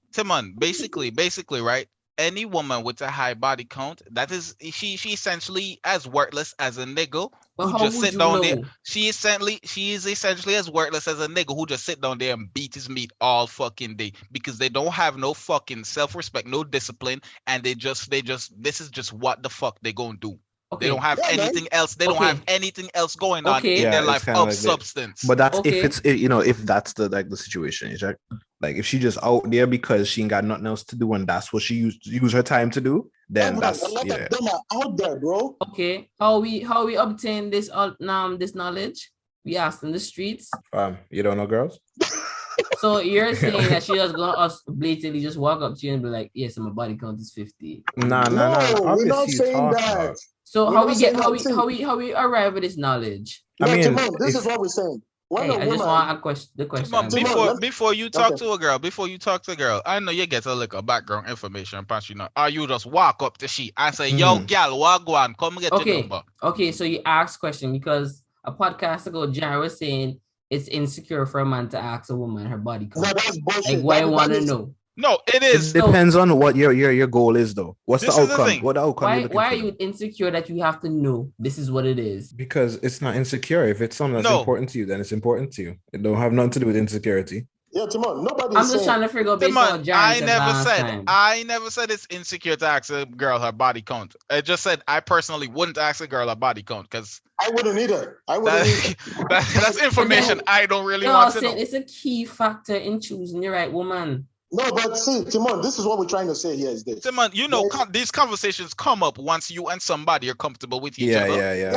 basically, right? Any woman with a high body count, that is, she essentially as worthless as a nigga But who how just would sit you down know? there. She is essentially as worthless as a nigga who just sit down there and beat his meat all fucking day because they don't have no fucking self-respect, no discipline, and they just this is just what the fuck they gonna do. Okay. They don't have anything else. They don't have anything else going on in their life of like substance. But that's if that's the situation, is right? Like if she just out there because she ain't got nothing else to do and that's what she use her time to do, then that's a lot of them are out there, bro. Okay. How we obtain this this knowledge? We asked in the streets. You don't know girls? So you're saying that she just gonna blatantly just walk up to you and be like, yes, my body count is 50. Nah. We're not saying that. So how we arrive at this knowledge? No, I mean, Timon, this is what we're saying. I just want the question. Before you talk to a girl, I know you get a little bit information, but you know, or you just walk up to she and say, "Yo, gal, walk on, come get your number." Okay, so you ask question because a podcast ago, Jared was saying it's insecure for a man to ask a woman her body count. No, that's bullshit. Like, why I want to know? No, it is. It depends on what your goal is, though. What's the outcome? What the outcome? Why are you insecure that you have to know this is what it is? Because it's not insecure. If it's something that's important to you, then it's important to you. It don't have nothing to do with insecurity. Yeah, Timon, nobody. I'm just trying to figure out based on what Jared said. I never said it's insecure to ask a girl her body count. I just said I personally wouldn't ask a girl her body count because I wouldn't either. That's information I don't really want to know. It's a key factor in choosing the right woman. No, but see, Timon, this is what we're trying to say here is this. Timon, you know, these conversations come up once you and somebody are comfortable with each other. Yeah.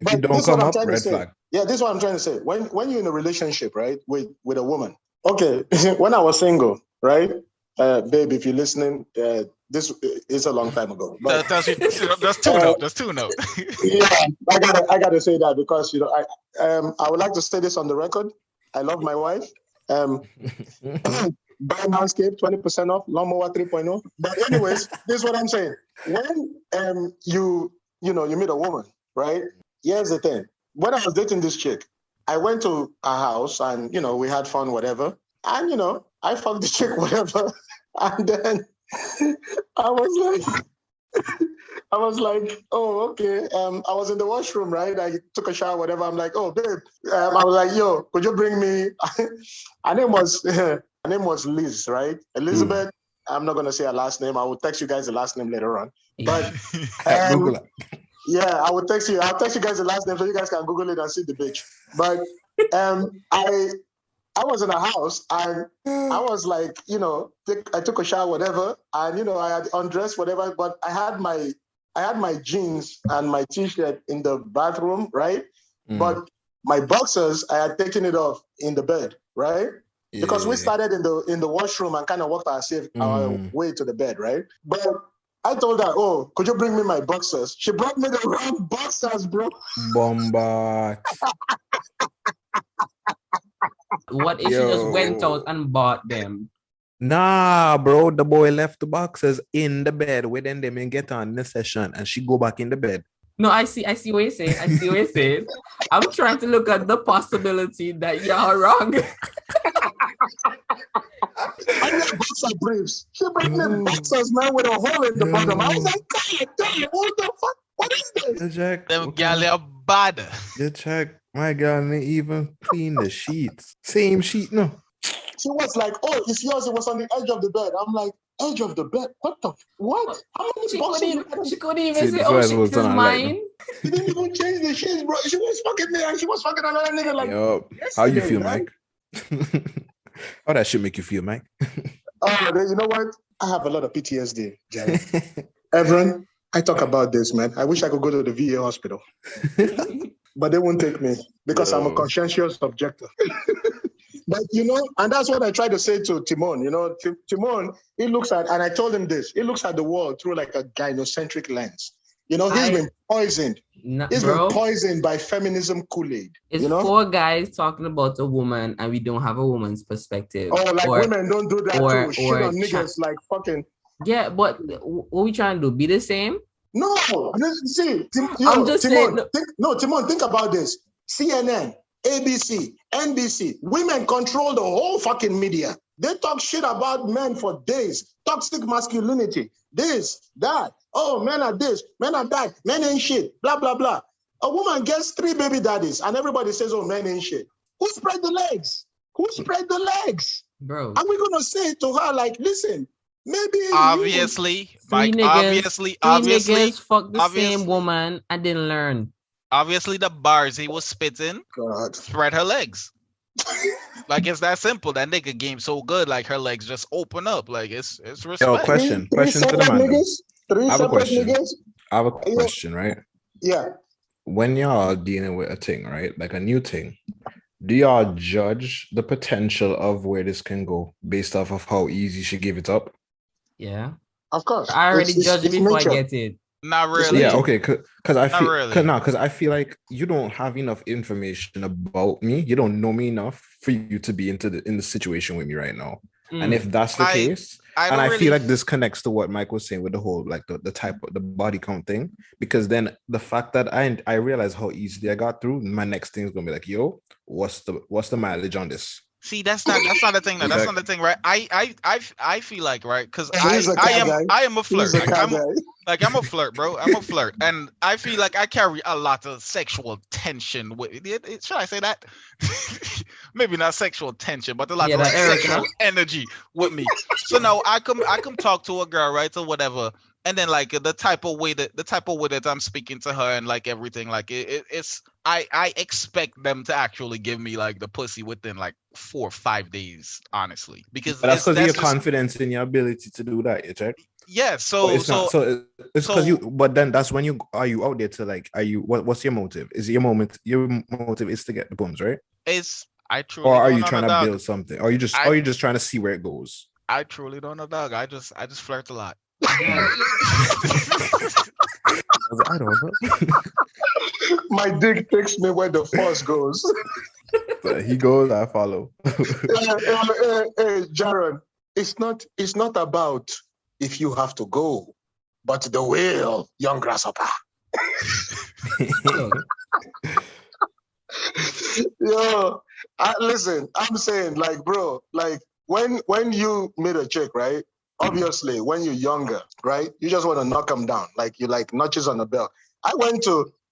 But you don't come up, red flag. Yeah, this is what I'm trying to say. When you're in a relationship, right, with a woman. Okay, when I was single, right, babe, if you're listening, this is a long time ago. But, that's two notes. Yeah, I gotta say that because you know I would like to say this on the record. I love my wife. Buy Manscaped 20% off, Lawnmower 3.0. But anyways, this is what I'm saying. When you meet a woman, right? Here's the thing. When I was dating this chick, I went to a house and we had fun, whatever. And I fucked the chick, whatever. And then I was like, oh, okay. I was in the washroom, right? I took a shower, whatever. I'm like, oh, babe. I was like, yo, could you bring me? Her name was Liz, right? Elizabeth. I'm not gonna say her last name. I will text you guys the last name later on. But Google it. Yeah, I will text you. I'll text you guys the last name so you guys can Google it and see the bitch. But I was in a house and I was like, I took a shower, whatever, and I had undressed, whatever. But I had my jeans and my t-shirt in the bathroom, right? But my boxers, I had taken it off in the bed, right? Because we started in the washroom and kind of walked our way to the bed, right? But I told her, oh, could you bring me my boxers? She brought me the wrong boxers, bro. Bomba. What if she just went out and bought them? Nah, bro. The boy left the boxers in the bed waiting them and get on the session and she go back in the bed. No, I see what you're saying. I'm trying to look at the possibility that you're wrong. I got boxer briefs. She brought me boxers, man, with a hole in the bottom. I was like, God damn, what the fuck? What is this? Jack, them gal are bad. Yeah, Jack, my girl didn't even clean the sheets. Same sheet, no. She was like, oh, it's yours. It was on the edge of the bed. I'm like, edge of the bed? What? How many boxers? She couldn't even say, oh, shit, this is mine. She didn't even change the sheets, bro. She was fucking me and she was fucking another nigga like. Yo, how you feel, Mike? How that should make you feel, Mike? You know what? I have a lot of PTSD, Jerry. Everyone, I talk about this, man. I wish I could go to the VA hospital. But they won't take me because I'm a conscientious objector. But and that's what I try to say to Timon. Timon, he looks at, and I told him this, he looks at the world through like a gynocentric lens. He's been poisoned. He's been poisoned by feminism Kool-Aid. It's four guys talking about a woman, and we don't have a woman's perspective. Oh, like women don't do that too. Shit on niggas like fucking. Yeah, but what we trying to do? Be the same? No, see, I'm just saying. Timon, think about this. CNN, ABC, NBC, women control the whole fucking media. They talk shit about men for days. Toxic masculinity, this, that. Oh, men are this, men are that, men ain't shit, blah, blah, blah. A woman gets 3 baby daddies and everybody says, oh, men ain't shit. Who spread the legs? Bro. And we're going to say to her, like, listen, maybe obviously, Mike, obviously, niggas fuck the same woman and didn't learn. Obviously, the bars he was spitting spread her legs. Like, it's that simple. That nigga game so good, like her legs just open up. Like, it's respect. Yo, question to the man. I have a question, right? Yeah. When y'all dealing with a thing, right? Like a new thing, do y'all judge the potential of where this can go based off of how easy she give it up? Yeah. Of course. I already judged it before nature. I get it. Not really. Yeah, okay. Because I feel like you don't have enough information about me. You don't know me enough for you to be in the situation with me right now. And if that's the case, I feel like this connects to what Mike was saying with the whole like the type of the body count thing. Because then the fact that I realized how easily I got through, my next thing is gonna be like, yo, what's the mileage on this? See, that's not the thing. That's not the thing, right? I feel like, right, because I am a flirt. I'm a flirt, bro. I'm a flirt, and I feel like I carry a lot of sexual tension with it. Should I say that? Maybe not sexual tension, but a lot of sexual energy with me. So now I come talk to a girl, right, or whatever, and then like the type of way that I'm speaking to her and like everything, like it's I expect them to actually give me like the pussy within like 4 or 5 days, honestly, because that's because your confidence in your ability to do that, you check. Yeah, so it's because you. But then that's when you out there to like. What's your motive? Is your motive is to get the bums, right? I truly. Or are you trying to build something? Or are you just trying to see where it goes? I truly don't know, dog. I just flirt a lot. I don't know. My dick takes me where the force goes. But he goes, I follow. Hey, Jaron, it's not about if you have to go, but the will, young grasshopper. Yo, listen, I'm saying, like, bro, like when you meet a chick, right? Obviously, when you're younger, right? You just want to knock them down, like you like notches on the belt.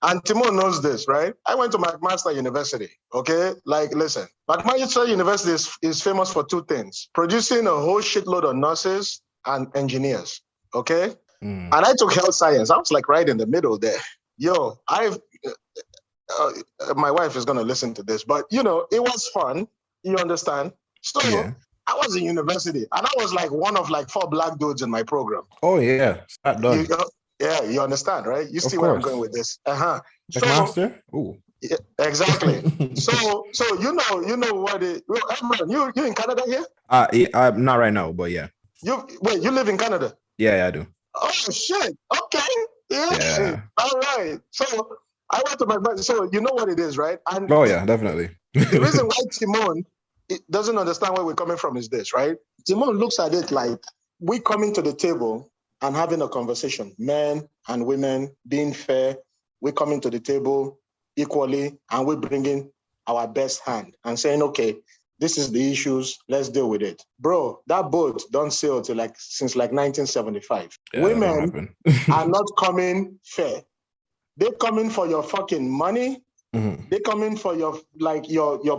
And Timon knows this, right? I went to McMaster University, okay? Like, listen, McMaster University is famous for 2 things: producing a whole shitload of nurses and engineers, okay? And I took health science. I was like right in the middle there. Yo, my wife is going to listen to this, but it was fun. You understand? So yeah. I was in university and I was like one of like 4 black dudes in my program. Oh yeah. You understand, right? You see where I'm going with this. McMaster? Ooh. Yeah, exactly. so you know what it. You in Canada here? I'm not right now, but yeah. You live in Canada? Yeah, I do. Oh shit! Okay. Yeah. All right. So I went to McMaster. So you know what it is, right? And oh yeah, definitely. The reason why Timon doesn't understand where we're coming from is this, right? Timon looks at it like we coming to the table and having a conversation, men and women being fair. We're coming to the table equally, and we're bringing our best hand and saying, okay, this is the issues, let's deal with it. Bro, that boat don't sail since 1975. Yeah, women are not coming fair. They're coming for your fucking money. Mm-hmm. They're coming for your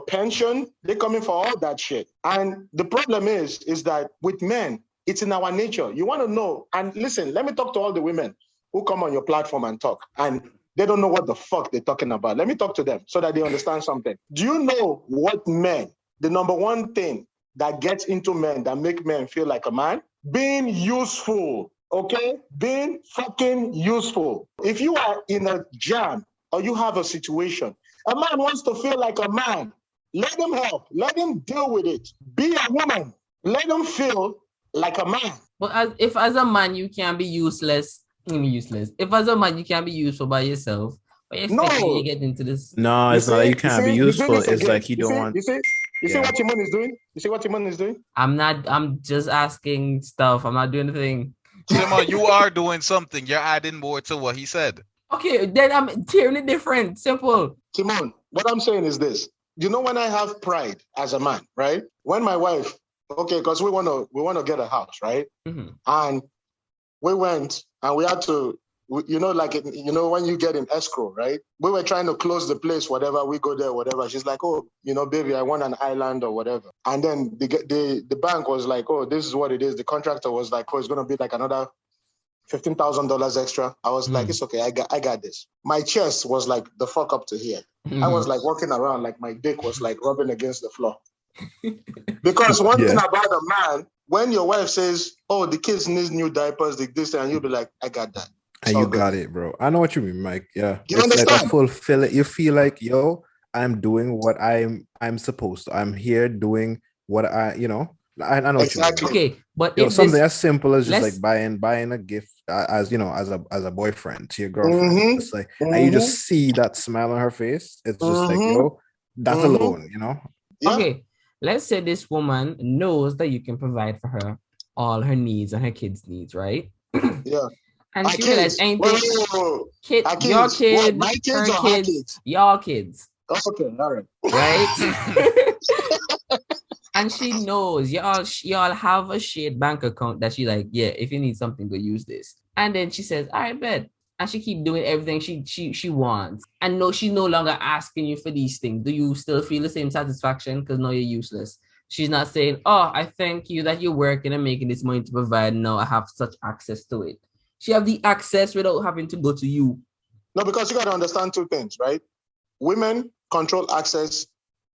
pension. They're coming for all that shit. And the problem is that with men, it's in our nature. You want to know, and listen, let me talk to all the women who come on your platform and talk, and they don't know what the fuck they're talking about. Let me talk to them so that they understand something. Do you know what men, the number one thing that gets into men, that make men feel like a man? Being useful, okay? Being fucking useful. If you are in a jam or you have a situation, a man wants to feel like a man. Let them help. Let them deal with it. Be a woman. Let them feel like a man. But if as a man you can be useless, If as a man you can be useful by yourself, why you get into this? No, it's not like you can't be useful. It's like you don't want. You see what Timon is doing? You see what Timon is doing? I'm just asking stuff. I'm not doing anything. Timon, you are doing something. You're adding more to what he said. Okay, then I'm hearing it different. Simple. Timon, what I'm saying is this. You know, when I have pride as a man, right? When my wife, because we want to get a house, right? Mm-hmm. And we went and we had to, when you get in escrow, right? We were trying to close the place, whatever. We go there, whatever. She's like, oh, baby, I want an island or whatever. And then the bank was like, oh, this is what it is. The contractor was like, oh, it's going to be like another $15,000 extra. I was like, it's okay. I got this. My chest was like the fuck up to here. I was like walking around like my dick was like rubbing against the floor. Because one thing about a man, when your wife says, oh, the kids need new diapers, this, and you'll be like, I got that. And you got it, bro. I know what you mean, Mike. Yeah. You understand? Like a fulfill it. You feel like, I'm doing what I'm supposed to. I'm here doing what I know what you mean. Okay, but something as simple as just like buying a gift as a boyfriend to your girlfriend. It's like, and you just see that smile on her face. It's just like, that alone, Yeah. Okay, let's say this woman knows that you can provide for her all her needs and her kids' needs, right? Yeah. And she realized anything. Your kids, my kids, her kids, your kids. Okay, all right. Right? And she knows y'all have a shared bank account that she like, yeah, if you need something, go use this. And then she says, all right, bet. And she keep doing everything she wants. And no, she's no longer asking you for these things. Do you still feel the same satisfaction? Because now you're useless. She's not saying, oh, I thank you that you're working and making this money to provide. Now I have such access to it. She have the access without having to go to you. No, because you got to understand two things, right? Women control access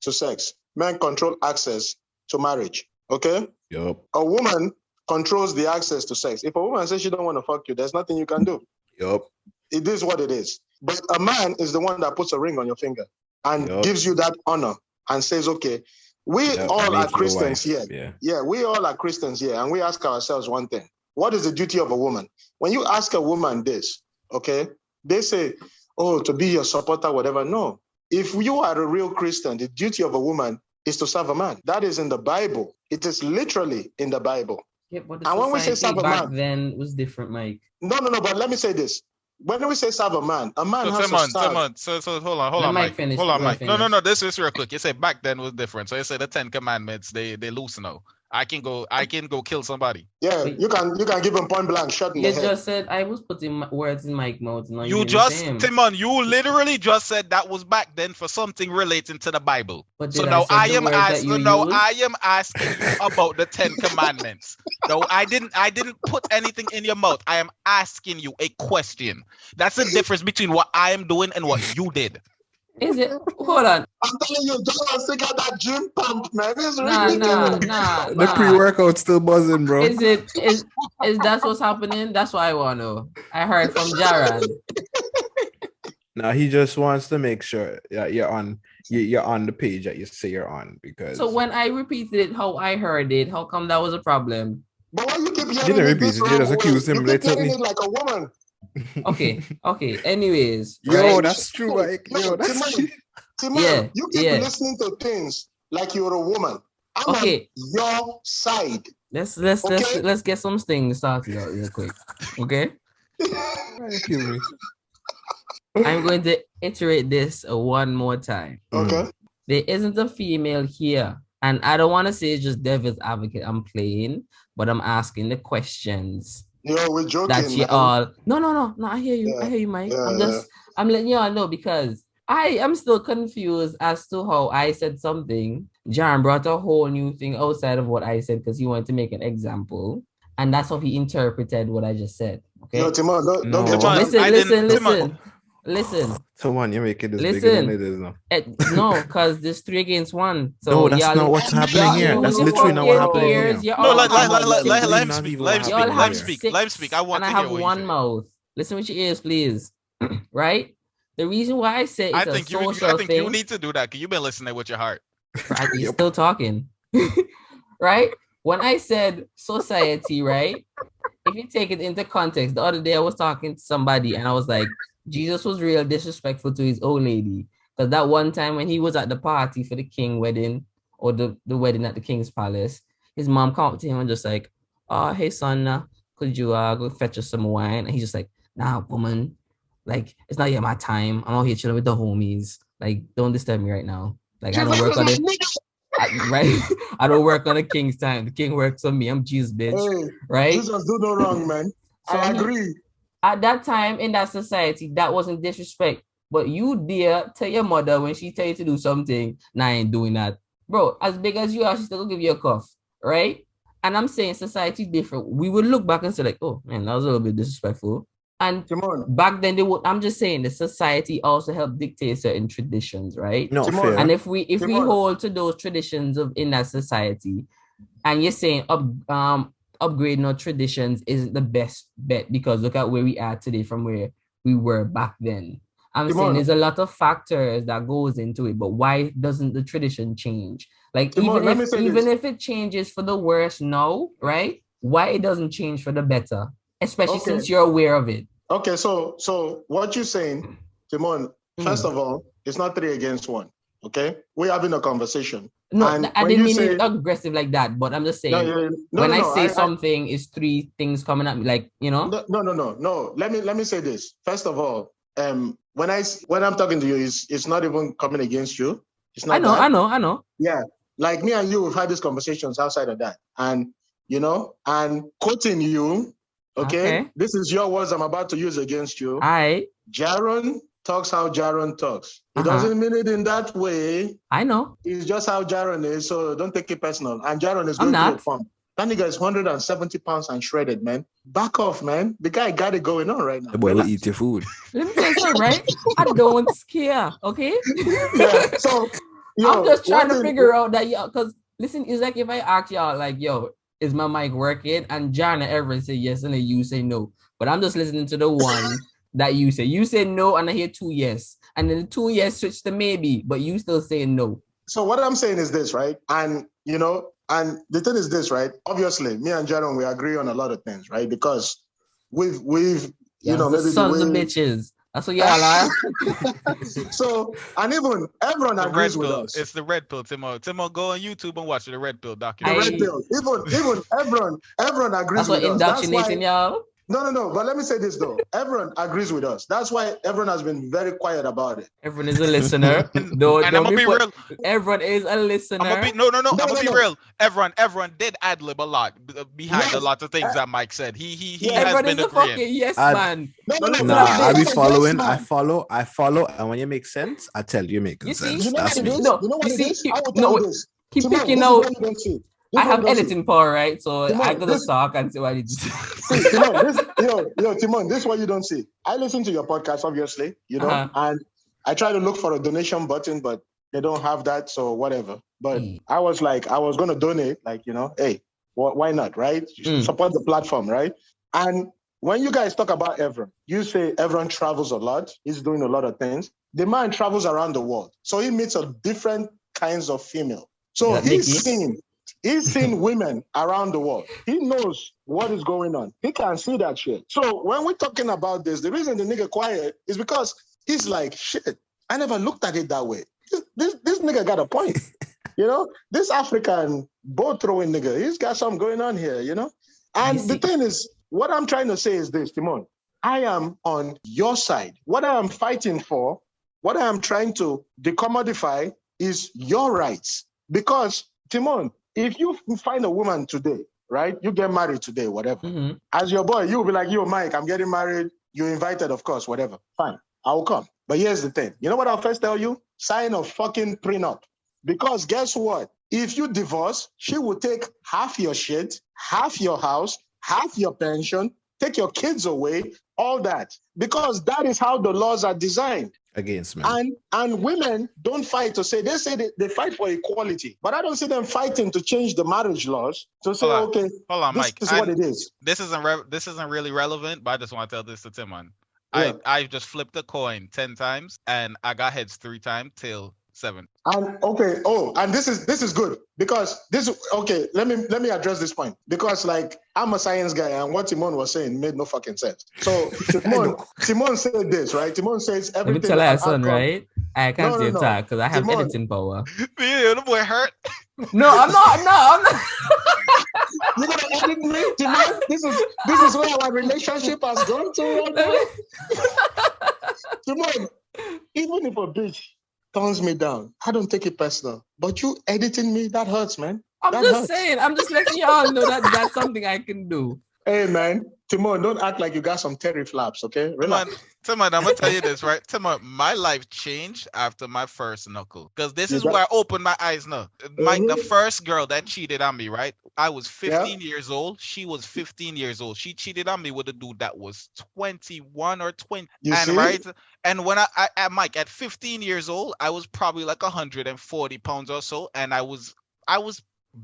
to sex. Men control access to marriage. Okay? Yep. A woman controls the access to sex. If a woman says she don't want to fuck you, there's nothing you can do. Yep. It is what it is. But a man is the one that puts a ring on your finger and gives you that honor and says, okay, we all are Christians here. Yeah, we all are Christians here. And we ask ourselves one thing. What is the duty of a woman? When you ask a woman this, okay, they say, oh, to be your supporter, whatever. No. If you are a real Christian, the duty of a woman is to serve a man. That is in the Bible. It is literally in the Bible. Yeah, but the society when we say serve a man, then was different, Mike. No. But let me say this. When we say serve a man has to serve. So hold on, Mike. Hold on, Mike. No. This is real quick. You say back then was different. So you say the 10 Commandments, they loose now. I can go kill somebody. Yeah, you can give him point blank shot in the head. You just said I was putting words in Mike's mouth. Timon, you literally just said that was back then for something relating to the Bible. So now I am asking you about the 10 Commandments. No, I didn't put anything in your mouth. I am asking you a question. That's the difference between what I am doing and what you did. Is it? Hold on. I'm telling you, don't stick out that gym pump, man. It's nah. The pre-workout still buzzing, bro. Is that what's happening? That's what I want to know. I heard from Jaran. Now he just wants to make sure you're on the page that you say you're on, because. So when I repeated it, how I heard it, how come that was a problem? But why you keep you didn't repeat it? You just accused him. You keep hearing it like a woman. Okay. Anyways, right? That's true, Mike. Timon, you keep listening to things like you're a woman. I'm on your side. Let's get some things started out real quick. Okay. I'm going to iterate this one more time. Okay. There isn't a female here, and I don't want to say it's just devil's advocate. I'm playing, but I'm asking the questions. We're joking. That you all no. I hear you. I hear you, Mike. I'm letting you all know because I am still confused as to how I said something. John brought a whole new thing outside of what I said because he wanted to make an example, and that's how he interpreted what I just said. Okay. No, Timon, don't get Listen. Come on, you're making this bigger than it is now. No, because there's 3 against 1. So no, that's not what's happening here. That's literally not what happened here. No, let him speak. Let him speak. I want to hear what you say. And I have one mouth. Listen with your ears, please. Right? The reason why I say it's a social thing. You need to do that because you've been listening with your heart. He's still talking. Right? When I said society, right? If you take it into context, the other day I was talking to somebody and I was like, Jesus was real disrespectful to his old lady. Because that one time when he was at the party for the king wedding or the wedding at the king's palace, his mom come up to him and just like, oh, hey son, could you go fetch us some wine? And he's just like, nah, woman, like it's not yet my time. I'm out here chilling with the homies. Like, don't disturb me right now. Like I don't work on it. Right? I don't work on the king's time. The king works on me. I'm Jesus, bitch. Hey, right? Jesus do no wrong, man. So I agree. At that time in that society, that wasn't disrespect. But you dare tell your mother when she tell you to do something, nah, I ain't doing that. Bro, as big as you are, she still gonna give you a cuff, right? And I'm saying society different. We would look back and say like, oh man, that was a little bit disrespectful. And back then they would. I'm just saying the society also helped dictate certain traditions, right? No, fair. And if we hold to those traditions of in that society, and you're saying upgrading our traditions isn't the best bet because look at where we are today from where we were back then. I'm saying there's a lot of factors that goes into it, but why doesn't the tradition change? Like even if it changes for the worse now, right? Why it doesn't change for the better, especially since you're aware of it. Okay, so what you're saying, Timon, first of all, it's not 3 against 1. Okay, we're having a conversation. No, I didn't mean it aggressive like that, but I'm just saying when I say something, it's 3 things coming at me, like No. Let me say this. First of all, when I'm talking to you, it's not even coming against you. It's not. I know. Yeah, like me and you, we've had these conversations outside of that, and and quoting you. Okay, this is your words I'm about to use against you. Jaron talks how Jaron talks. He doesn't mean it in that way. I know. It's just how Jaron is, so don't take it personal. And Jaron is going through a pump. That nigga is 170 pounds and shredded, man. Back off, man. The guy got it going on right now. The boy will eat your food. Let me tell you something, right? I don't scare, okay? Yeah, so I'm just trying to figure out that, because listen, it's like if I ask y'all, like, yo, is my mic working? And John and Everett say yes, and then you say no. But I'm just listening to the one that you say. You say no, and I hear 2 yes. And then the 2 yes switch to maybe, but you still saying no. So what I'm saying is this, right? And, and the thing is this, right? Obviously, me and Jaron, we agree on a lot of things, right? Because we've maybe sons of bitches. That's what y'all are. So, and even everyone agrees with us. It's the red pill, Timo. Timo, go on YouTube and watch the red pill documentary. The red pill. Even everyone agrees with us. That's what indoctrinating y'all. No. But let me say this though. Everyone agrees with us. That's why everyone has been very quiet about it. Everyone is a listener. I'm gonna be real. Everyone is a listener. I'm gonna be real. Everyone did ad lib a lot behind a lot of things that Mike said. He has been agreeing. Yes, man. I be following. I follow. And when you make sense, I tell you make sense. That's me. You know what it is? I will tell you this. Keep picking out. I have editing power, right? So Timon, I gotta talk and see what it is. Timon, this is what you don't see. I listen to your podcast, obviously, and I try to look for a donation button, but they don't have that, so whatever. But I was gonna donate, hey, why not, right? Support the platform, right? And when you guys talk about Evron, you say Evron travels a lot. He's doing a lot of things. The man travels around the world, so he meets a different kinds of female. So He's seen women around the world. He knows what is going on. He can see that shit. So when we're talking about this, the reason the nigga quiet is because he's like, shit, I never looked at it that way. This nigga got a point. This African boat throwing nigga, he's got something going on here, And the thing is, what I'm trying to say is this, Timon. I am on your side. What I am fighting for, what I am trying to decommodify is your rights. Because, Timon, if you find a woman today, right, you get married today, whatever. As your boy, you'll be like, yo, Mike, I'm getting married. You invited, of course, whatever. Fine, I will come. But here's the thing. You know what I'll first tell you? Sign a fucking prenup. Because guess what? If you divorce, she will take half your shit, half your house, half your pension, take your kids away, all that. Because that is how the laws are designed. Against men. And women don't fight to say, they fight for equality. But I don't see them fighting to change the marriage laws to say, hold on, Mike. This is what it is. This isn't really relevant, but I just want to tell this to Timon. Yeah. I just flipped the coin 10 times and I got heads 3 times till 7. And and this is good because okay. Let me address this point because like I'm a science guy and what Timon was saying made no fucking sense. So Timon said this, right? Timon says everything. Let me tell you, son, right? I can't say attack because I have Timon. editing power. Yeah, the boy hurt. No, I'm not. You're gonna edit me, Timon? This is where our relationship has gone to right now. Timon, even if a bitch turns me down, I don't take it personal. But you editing me, that hurts, man. I'm just saying. I'm just letting y'all know that that's something I can do. Hey, man. Timon, don't act like you got some Terry flaps, okay? Relax. Timon, I'm gonna tell you this, right? Timon, my life changed after my first knuckle. Because this is where I opened my eyes now. Mike, the first girl that cheated on me, right? I was 15 years old. She was 15 years old. She cheated on me with a dude that was 21 or 20. Right? And when I Mike, at 15 years old, I was probably like 140 pounds or so. And I was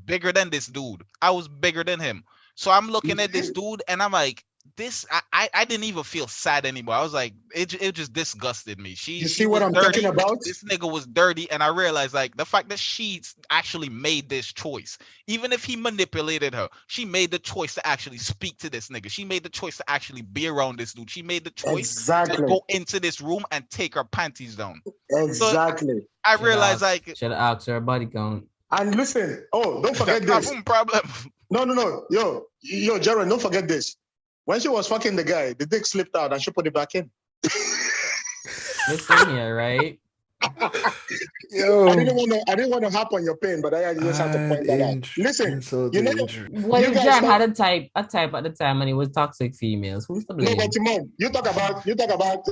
bigger than this dude. I was bigger than him. So I'm looking at this dude and I'm like, I didn't even feel sad anymore. I was like, it just disgusted me. You see what I'm talking about? This nigga was dirty, and I realized like the fact that she actually made this choice, even if he manipulated her, she made the choice to actually speak to this nigga. She made the choice to actually be around this dude. She made the choice to go into this room and take her panties down. Exactly. So I realized like should have asked her body count. And listen, don't forget this. Problem. No. Yo, Jaron, don't forget this. When she was fucking the guy, the dick slipped out and she put it back in. Listen here, right? Yo, I didn't want to hop on your pain, but I just had to point that out. Listen, you know, well, Jan had a type at the time, and it was toxic females. Who's to blame? No, but Timon, you talk about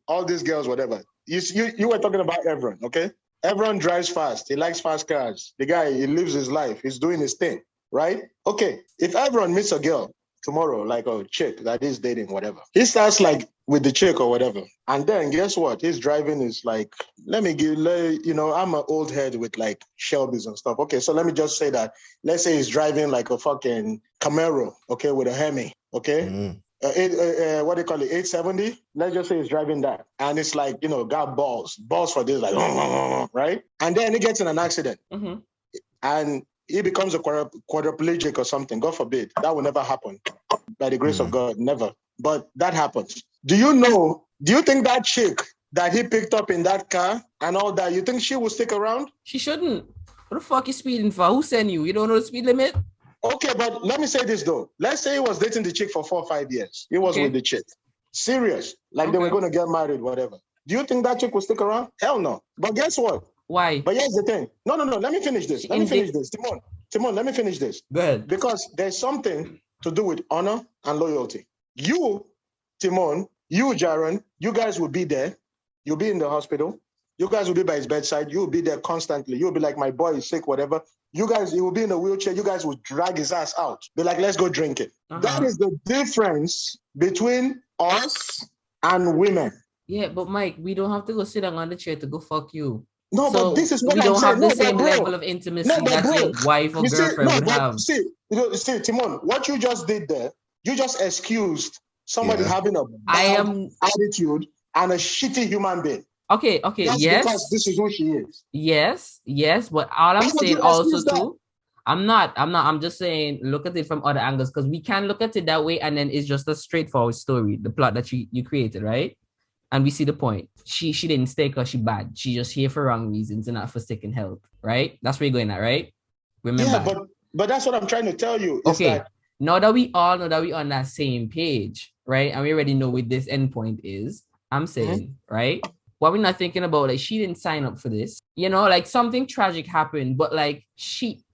all these girls, whatever. You were talking about Evron, okay? Evron drives fast. He likes fast cars. The guy, he lives his life. He's doing his thing, right? Okay, if Evron meets a girl tomorrow, like a chick that is dating, whatever, he starts like with the chick or whatever, and then guess what? His driving is like, I'm an old head with like Shelby's and stuff. Okay, so let me just say that. Let's say he's driving like a fucking Camaro, okay, with a Hemi, okay. What do you call it? 870. Let's just say he's driving that, and it's like, got balls for this, like right, and then he gets in an accident, and he becomes a quadriplegic or something. God forbid. That will never happen. By the grace of God, never. But that happens. Do you think that chick that he picked up in that car and all that, you think she will stick around? She shouldn't. What the fuck you speeding for? Who sent you? You don't know the speed limit? Okay, but let me say this though. Let's say he was dating the chick for 4 or 5 years. He was with the chick. Serious. Like they were going to get married, whatever. Do you think that chick will stick around? Hell no. But guess what? Why? But here's the thing. No. Let me finish this. Timon, let me finish this. Go ahead. Because there's something to do with honor and loyalty. You, Timon, you, Jaron, you guys will be there. You'll be in the hospital. You guys will be by his bedside. You'll be there constantly. You'll be like, my boy is sick, whatever. You guys, he will be in a wheelchair. You guys will drag his ass out. Be like, let's go drink it. That is the difference between us and women. Yeah, but Mike, we don't have to go sit down on the chair to go fuck you. No, so but this is what I'm saying. We don't have the same level of intimacy that your wife or girlfriend would have. See, Timon, what you just did there, you just excused somebody having a bad attitude and a shitty human being. Okay, yes. Because this is who she is. Yes, but all I'm saying also too, I'm just saying, look at it from other angles, because we can look at it that way and then it's just a straightforward story, the plot that you created, right? And we see the point. She didn't stay because she bad. She just here for wrong reasons and not for seeking help, right? That's where you're going at, right? Remember. Yeah, but that's what I'm trying to tell you. Okay, now that we all know that we're on that same page, right? And we already know what this endpoint is, I'm saying, right? What we're not thinking about, like, she didn't sign up for this. Like something tragic happened, but like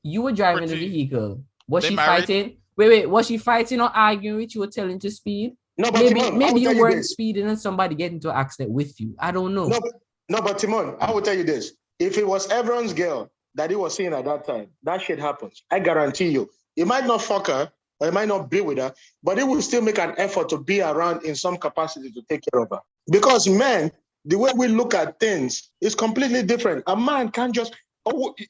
you were driving the vehicle. Was she fighting? Wait, was she fighting or arguing with you or telling to speed? No, but maybe you weren't speeding and somebody get into an accident with you. I don't know. No, but Timon, I will tell you this. If it was everyone's girl that he was seeing at that time, that shit happens. I guarantee you. He might not fuck her, or he might not be with her, but he will still make an effort to be around in some capacity to take care of her. Because men, the way we look at things is completely different. A man can't just,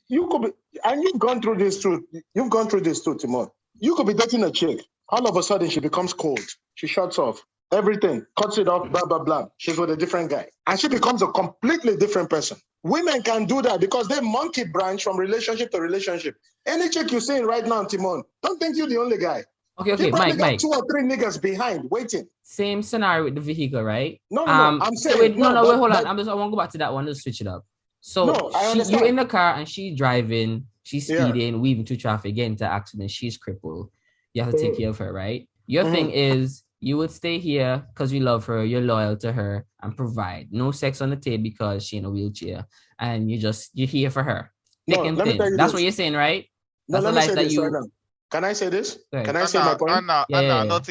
you could be, and you've gone through this too. You've gone through this too, Timon. You could be dating a chick. All of a sudden, she becomes cold. She shuts off everything, cuts it off, blah, blah, blah. She's with a different guy. And she becomes a completely different person Women can do that because they monkey branch from relationship to relationship. Any chick you're seeing right now, Timon, don't think you're the only guy. Okay, Mike. 2 or 3 niggas behind waiting. Same scenario with the vehicle, right? No. I'm saying wait, hold on. I want to go back to that one. Just switch it up. So you in the car and she's driving, she's speeding, weaving through traffic, getting into accident. She's crippled. You have to take care of her, right? Your thing is you would stay here because you love her, you're loyal to her, and provide. No sex on the table because she's in a wheelchair, and you're here for her. That's what you're saying, right? No, let me say this right now. Can I say this? Can I say my point?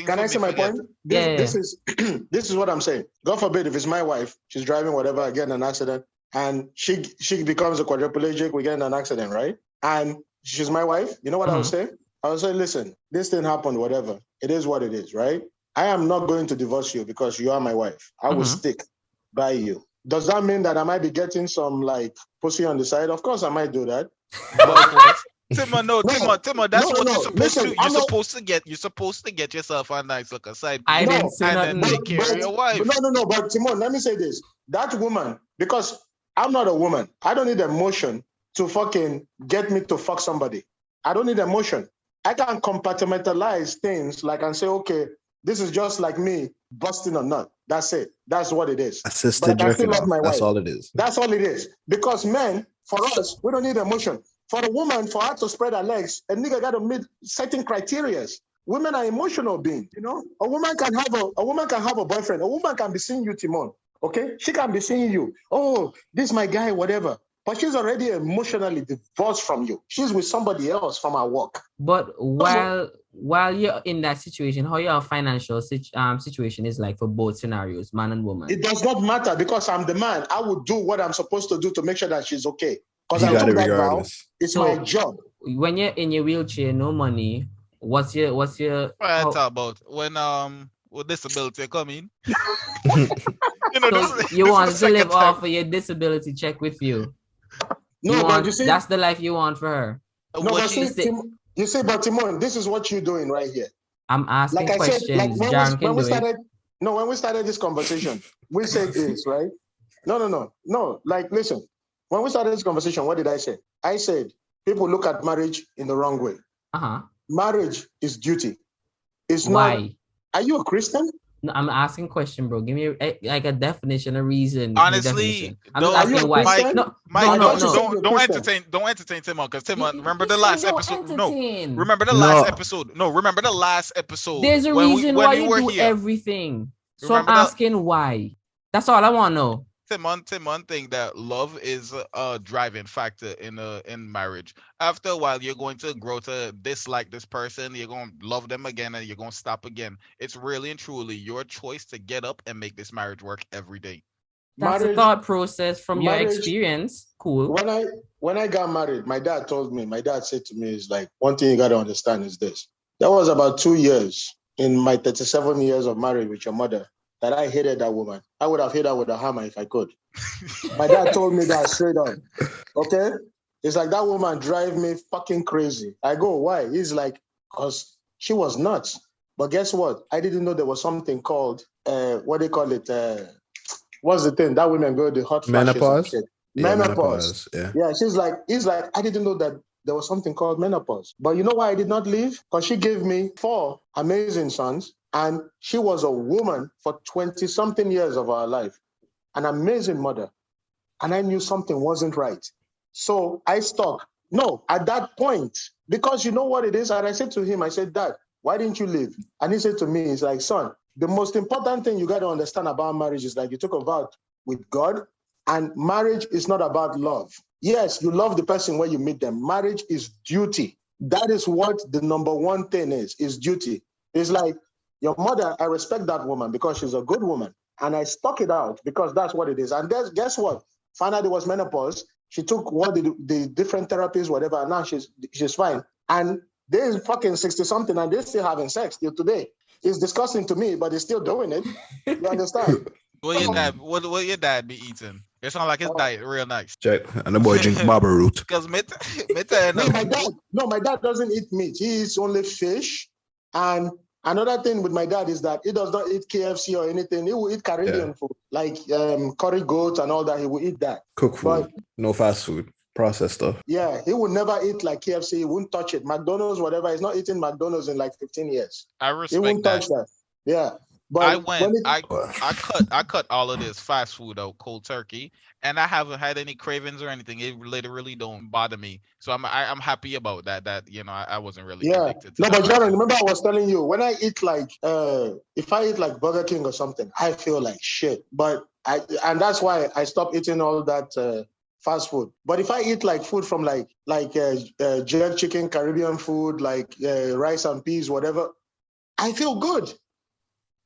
Can I say my point? This is what I'm saying. God forbid if it's my wife, she's driving whatever, I get in an accident, and she becomes a quadriplegic, we get in an accident, right? And she's my wife. You know what I would say? I would say, listen, this thing happened, whatever. It is what it is, right? I am not going to divorce you because you are my wife. I will stick by you. Does that mean that I might be getting some like pussy on the side? Of course I might do that. Timon, that's what you're supposed to. You're supposed to get yourself a nice look aside. I didn't say and then take care of your wife. No. But Timon, let me say this: that woman, because I'm not a woman, I don't need emotion to fucking get me to fuck somebody. I don't need emotion. I can compartmentalize things like and say, okay, this is just like me busting a nut. That's it. That's what it is. Assisted jerking off. That's all it is. That's all it is. Because men, for us, we don't need emotion. For a woman, for her to spread her legs, a nigga got to meet certain criteria. Women are emotional beings, you know. A woman can have a boyfriend. A woman can be seeing you, Timon. Okay, she can be seeing you. Oh, this is my guy, whatever. But she's already emotionally divorced from you. She's with somebody else from her work. But while you're in that situation, how your financial situation is like for both scenarios, man and woman? It does not matter because I'm the man. I would do what I'm supposed to do to make sure that she's okay. Because I took that vow. It's my job. When you're in your wheelchair, no money. What's your? What I talk about when with disability coming? You want to live off of your disability check with you. But you see, that's the life you want for her. No, but you see, but Timon, this is what you're doing right here. I'm asking questions. When we started this conversation, we said this, right? No. Like, listen. When we started this conversation, what did I say? I said people look at marriage in the wrong way. Marriage is duty. It's why? Not. Are you a Christian? No, I'm asking a question, bro. Give me a definition, a reason. Honestly, I'm just asking why. Don't entertain Timon, because Timon, remember the last episode? Remember the last episode. There's a reason why you do everything. So I'm asking why. That's all I want to know. Timon think that love is a driving factor in marriage. After a while, you're going to grow to dislike this person. You're going to love them again, and you're going to stop again. It's really and truly your choice to get up and make this marriage work every day. That's a thought process from your experience. Cool. When I got married, my dad said to me, "Is like one thing you got to understand is this. That was about 2 years in my 37 years of marriage with your mother." That I hated that woman. I would have hit her with a hammer if I could. My dad told me that straight up. Okay? It's like that woman drive me fucking crazy. I go, why? He's like, because she was nuts. But guess what? I didn't know there was something called, what they call it? What's the thing? That women go the hot menopause. Menopause. Yeah. Yeah, he's like, I didn't know that there was something called menopause. But you know why I did not leave? Because she gave me 4 amazing sons. And she was a woman for 20-something years of our life. An amazing mother. And I knew something wasn't right. So I stuck. No, at that point, because you know what it is? And I said to him, I said, Dad, why didn't you leave? And he said to me, he's like, son, the most important thing you got to understand about marriage is like you took a vow with God. And marriage is not about love. Yes, you love the person when you meet them. Marriage is duty. That is what the number one thing is duty. It's like, your mother, I respect that woman because she's a good woman. And I stuck it out because that's what it is. And guess what? Found out it was menopause. She took one the different therapies, whatever, and now she's fine. And they're fucking 60-something and they're still having sex till today. It's disgusting to me, but they're still doing it. You understand? What your dad be eating? It sounds like his diet real nice. Check. And the boy drink barber root. Because my dad doesn't eat meat. He eats only fish and Another thing with my dad is that he does not eat KFC or anything. He will eat Caribbean food, like curry goat and all that. He will eat that. Cook food, no fast food, processed stuff. Yeah, he would never eat like KFC. He wouldn't touch it. McDonald's, whatever. He's not eating McDonald's in like 15 years. I respect he won't touch that. Yeah. But I cut all of this fast food out cold turkey, and I haven't had any cravings or anything. It literally don't bother me, so I'm happy about that. That I wasn't really addicted to. No, but Jaron, remember I was telling you when I eat like if I eat like Burger King or something, I feel like shit. But and that's why I stopped eating all that fast food. But if I eat like food from like jerk chicken, Caribbean food, like rice and peas, whatever, I feel good.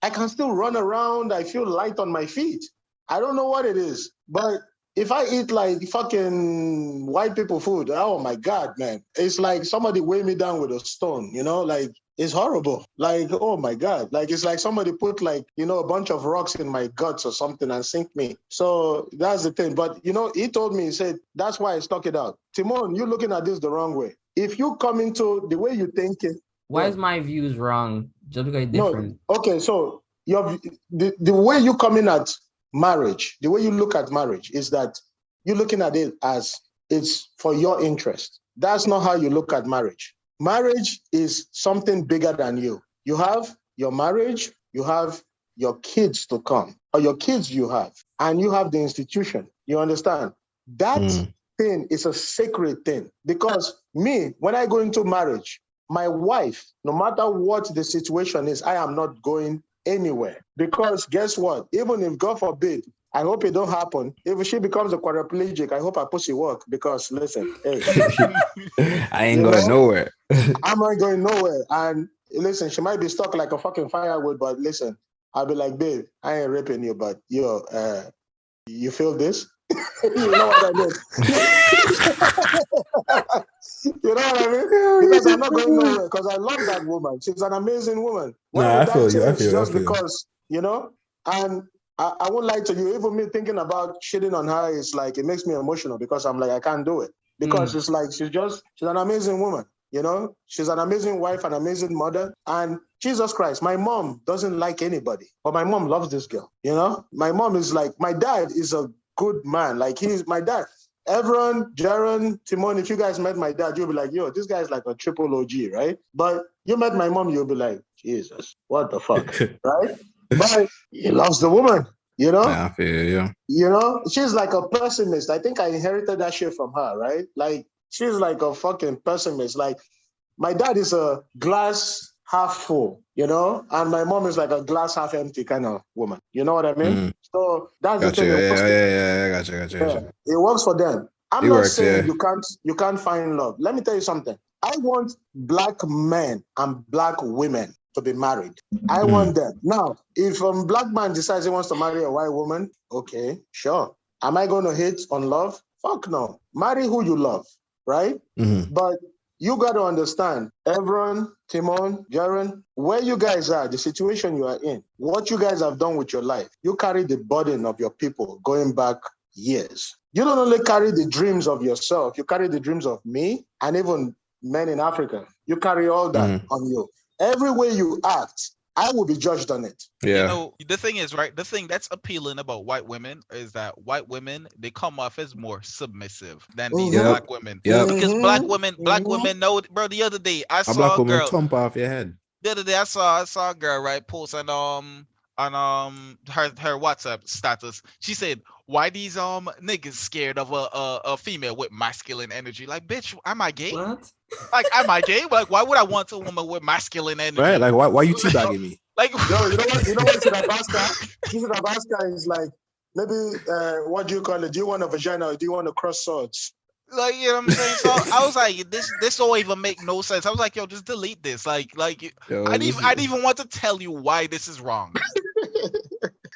I can still run around. I feel light on my feet. I don't know what it is. But if I eat like fucking white people food, oh my God, man. It's like somebody weigh me down with a stone, like it's horrible. Like, oh my God. Like it's like somebody put like, a bunch of rocks in my guts or something and sink me. So that's the thing. But, he told me, he said, that's why I stuck it out. Timon, you're looking at this the wrong way. If you come into the way you think it. Why is my views wrong? Just because it's different. No. Okay, so the way you come in at marriage, the way you look at marriage is that you're looking at it as it's for your interest. That's not how you look at marriage. Marriage is something bigger than you. You have your marriage, you have your kids to come, or your kids you have, and you have the institution. You understand? That thing is a sacred thing. Because me, when I go into marriage, my wife, no matter what the situation is, I am not going anywhere. Because guess what? Even if, God forbid, I hope it don't happen. If she becomes a quadriplegic, I hope her pussy work. Because listen, hey, I ain't going nowhere. I'm not going nowhere. And listen, she might be stuck like a fucking firewood, but listen, I'll be like, babe, I ain't raping you, but you feel this? You know what I mean? You know what I mean? Because I'm not going nowhere. Because I love that woman. She's an amazing woman. I feel you. Just because, and I won't lie to you. Even me thinking about shitting on her is like, it makes me emotional because I'm like, I can't do it. Because it's like, she's an amazing woman. She's an amazing wife, an amazing mother. And Jesus Christ, my mom doesn't like anybody, but my mom loves this girl. My mom is like, my dad is a good man. Like, he's my dad. Everyone, Jaron, Timon, if you guys met my dad, you'll be like, yo, this guy's like a triple OG, right? But you met my mom, you'll be like, Jesus, what the fuck, right? But he loves the woman, I feel you. She's like a pessimist. I think I inherited that shit from her, right? Like, she's like a fucking pessimist. Like, my dad is a glass half full, and my mom is like a glass half empty kind of woman. You know what I mean? So that's the thing. Yeah, gotcha. It works for them. I'm not saying you can't find love. Let me tell you something. I want black men and black women to be married. I want them. Now, if a black man decides he wants to marry a white woman, okay, sure. Am I going to hate on love? Fuck no. Marry who you love, right? But you got to understand, everyone, Timon, Jaron, where you guys are, the situation you are in, what you guys have done with your life, you carry the burden of your people going back years. You don't only carry the dreams of yourself, you carry the dreams of me and even men in Africa. You carry all that on you. Every way you act, I will be judged on it. Yeah. The thing is, right? The thing that's appealing about white women is that white women, they come off as more submissive than these black women. Yep. Because black women know, bro. The other day I saw black a girl. Woman thump off your head. The other day I saw a girl, right, post on her WhatsApp status. She said, "Why these niggas scared of a female with masculine energy?" Like, bitch, am I gay? What? Like, am I gay? Like, why would I want a woman with masculine energy? Right? Like, why you teabagging me? Like, no, you know what? Sudabasca is like, maybe what do you call it? Do you want a vagina or do you want to cross swords? Like, you know what I'm saying? So I was like, this don't even make no sense. I was like, yo, just delete this. Like, yo, I didn't even want to tell you why this is wrong.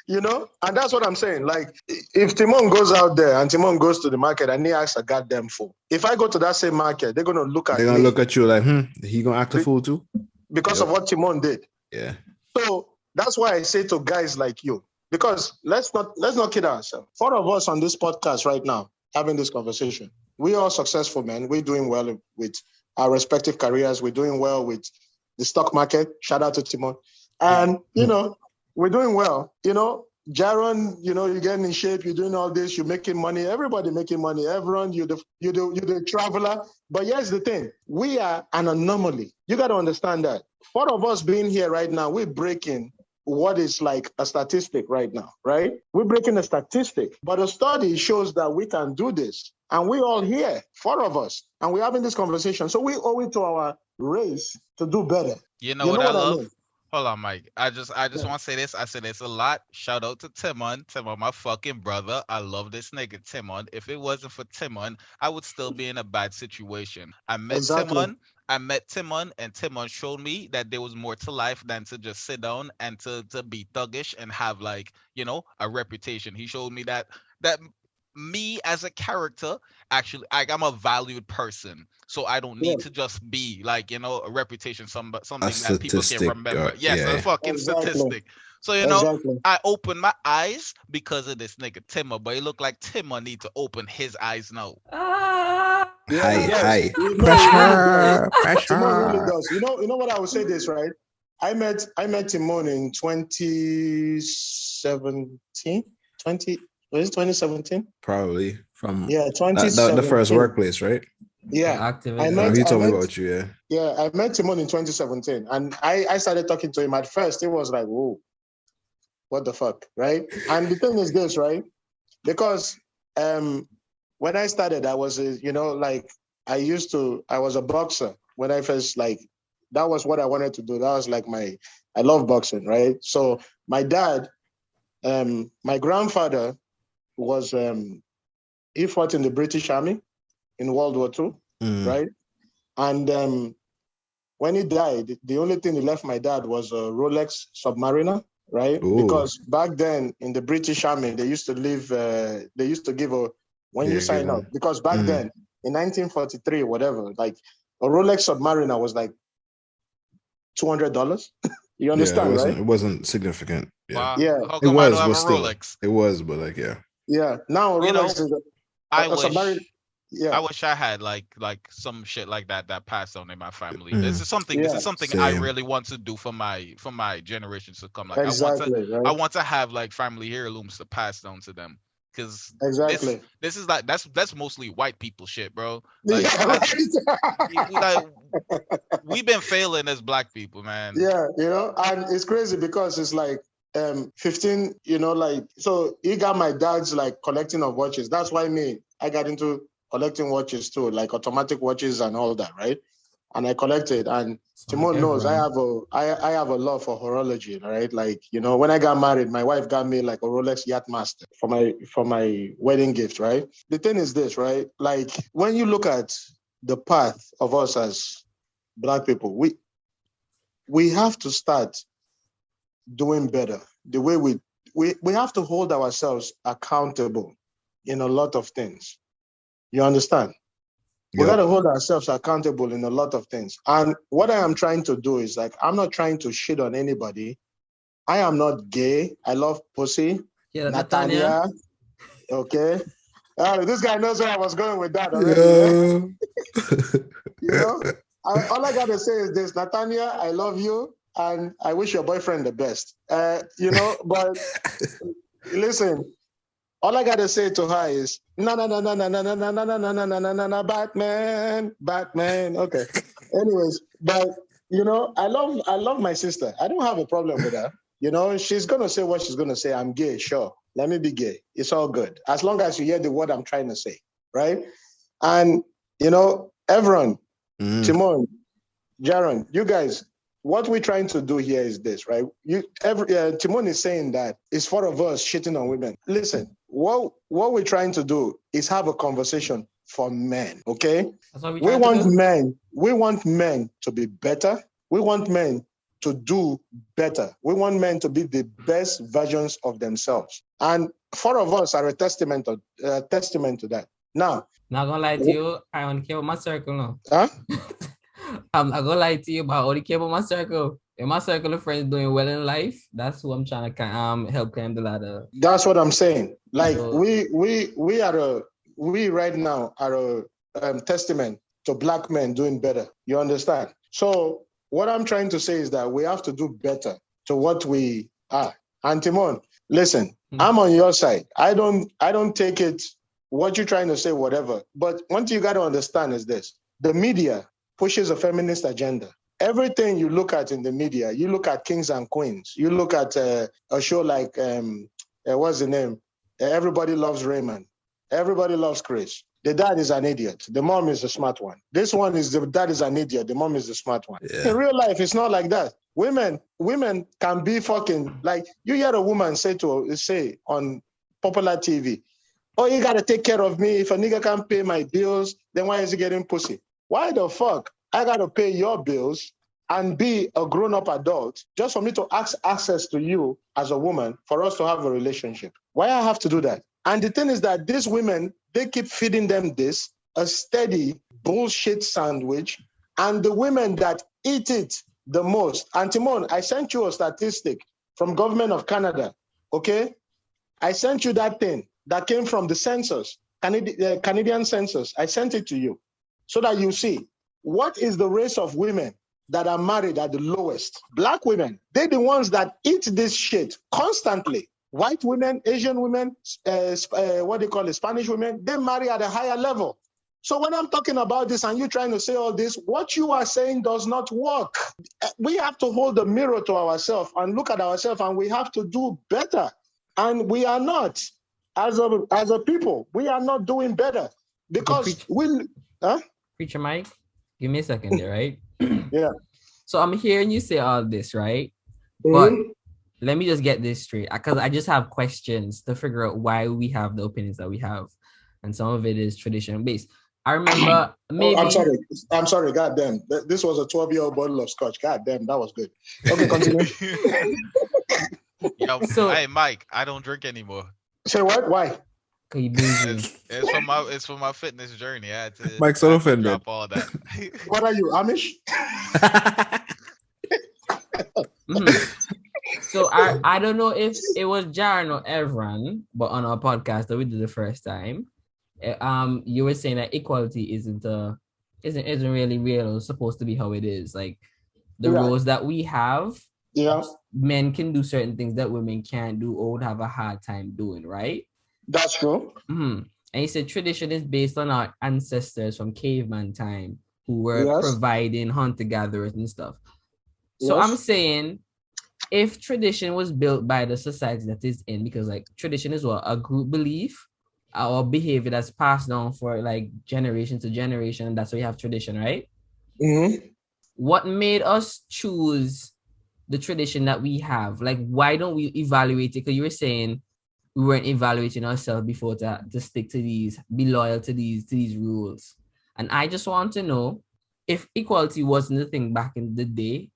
And that's what I'm saying. Like, if Timon goes out there and Timon goes to the market and he asks a goddamn fool, if I go to that same market, they're gonna look at you like, he gonna act a fool too? Because of what Timon did. Yeah. So that's why I say to guys like you, because let's not kid ourselves. 4 of us on this podcast right now having this conversation. We are successful, man. We're doing well with our respective careers. We're doing well with the stock market. Shout out to Timon. And, we're doing well. Jaron, you're getting in shape, you're doing all this, you're making money, everybody making money. Everyone, you're the traveler. But here's the thing, we are an anomaly. You got to understand that. 4 of us being here right now, we're breaking what is like a statistic right now, right? We're breaking a statistic, but a study shows that we can do this. And we're all here, 4 of us, and we're having this conversation. So we owe it to our race to do better. You know what I love? mean? Hold on, Mike. I just want to say this. I said this a lot. Shout out to Timon. Timon, my fucking brother. I love this nigga, Timon. If it wasn't for Timon, I would still be in a bad situation. I met Timon, and Timon showed me that there was more to life than to just sit down and to be thuggish and have like, a reputation. He showed me that me as a character, actually, I'm a valued person. So I don't need to just be like, a reputation, something that people can remember. Yes, a fucking statistic. So, I opened my eyes because of this nigga Timmer, but it looked like Timmer need to open his eyes now. Hi. Pressure. Timon really does. You know what I would say this, right? I met Timon in 2017. Was it 2017? Probably from 2017. The first workplace, right? Yeah, he told me about you. I met Timon in 2017, and I started talking to him. At first, it was like, whoa, what the fuck, right? And the thing is this, right? Because when I started, I was, I was a boxer when I first that was what I wanted to do. That was like I love boxing, right? So my dad, my grandfather was he fought in the British Army in World War II, right? And when he died, the only thing he left my dad was a Rolex Submariner, right? Ooh. Because back then in the British Army, they used to give when you sign up, because back then in 1943, whatever, like a Rolex Submariner was like $200. You understand, right? It wasn't significant. Yeah. Wow. Yeah. How come I don't have a Rolex? It was, but like, yeah. Yeah. Now Rolex is I wish I had like some shit like that passed on in my family. This is something I really want to do for my generations to come. Like I want to have like family heirlooms to pass down to them. Because this is like that's mostly white people shit, bro. Like, we've been failing as black people, man. Yeah, and it's crazy because it's like 15, so he got my dad's like collecting of watches. That's why I got into collecting watches too, like automatic watches and all that, right? And I collected, and Timon knows I have a love for horology, right? Like, when I got married, my wife got me like a Rolex Yachtmaster for my wedding gift, right? The thing is this, right? Like, when you look at the path of us as black people, we have to start doing better. The way we have to hold ourselves accountable in a lot of things. You understand? We got to hold ourselves accountable in a lot of things. And what I am trying to do is like, I'm not trying to shit on anybody. I am not gay. I love pussy. Yeah, Nathania. Okay. This guy knows where I was going with that already. Yeah. All I got to say is this, Nathania, I love you. And I wish your boyfriend the best. But listen, all I gotta say to her is no, Batman. Okay. Anyways, but I love my sister. I don't have a problem with her. She's gonna say what she's gonna say. I'm gay, sure. Let me be gay. It's all good. As long as you hear the word I'm trying to say, right? And everyone, Timon, Jaron, you guys, what we're trying to do here is this, right? Timon is saying that it's 4 of us shitting on women. Listen, what we're trying to do is have a conversation for men, okay? We want men to be better. We want men to do better. We want men to be the best versions of themselves. And 4 of us are a testament to that. Now, not gonna lie to you, I only care about my circle now. Huh? I'm not gonna lie to you, but I only care about my circle. If my circle of friends doing well in life, that's who I'm trying to help climb the ladder. That's what I'm saying. Like, so, we right now are a testament to black men doing better. You understand? So What I'm trying to say is that we have to do better to what we are. And Timon, listen, I'm on your side. I don't take it, what you're trying to say, whatever. But one thing you got to understand is this. The media pushes a feminist agenda. Everything you look at in the media, you look at Kings and Queens, you look at a show like, what's the name? Everybody Loves Raymond. Everybody Loves Chris. The dad is an idiot. The mom is the smart one. This one is the dad is an idiot. The mom is the smart one. Yeah. In real life, it's not like that. Women can be fucking, like, you hear a woman say on popular TV, oh, you gotta take care of me. If a nigga can't pay my bills, then why is he getting pussy? Why the fuck I gotta pay your bills and be a grown-up adult just for me to ask access to you as a woman for us to have a relationship? Why I have to do that? And the thing is that these women, they keep feeding them this, a steady bullshit sandwich, and the women that eat it the most. And Timon, I sent you a statistic from Government of Canada, okay? I sent you that thing that came from the census, Canadian census. I sent it to you so that you see what is the race of women that are married at the lowest. Black women, they're the ones that eat this shit constantly. White women, Asian women, Spanish women, they marry at a higher level. So when I'm talking about this and you trying to say all this, what you are saying does not work. We have to hold the mirror to ourselves and look at ourselves, and we have to do better. And we are not, as a people, we are not doing better because Preacher Mike, give me a second there, right? Yeah. So I'm hearing you say all this, right? But let me just get this straight, because I just have questions to figure out why we have the opinions that we have, and some of it is tradition based. I remember maybe. Oh, I'm sorry. Goddamn, this was a 12-year-old bottle of scotch. Goddamn, that was good. Okay, continue. Yo, hey Mike, I don't drink anymore. Say what? Why? It's for my fitness journey. I had to. Mike's so offended. Drop all that. What are you, Amish? So I don't know if it was Jaron or Evran, but on our podcast that we did the first time, you were saying that equality isn't really real or supposed to be how it is. Like the roles that we have, men can do certain things that women can't do or would have a hard time doing, right? That's true. And he said tradition is based on our ancestors from caveman time who were providing hunter-gatherers and stuff. So I'm saying, if tradition was built by the society that is in, because like tradition is what a group belief or behavior that's passed down for like generation to generation, that's why you have tradition, right? What made us choose the tradition that we have? Like, why don't we evaluate it? Because you were saying we weren't evaluating ourselves before to stick to these, be loyal to these rules. And I just want to know, if equality wasn't the thing back in the day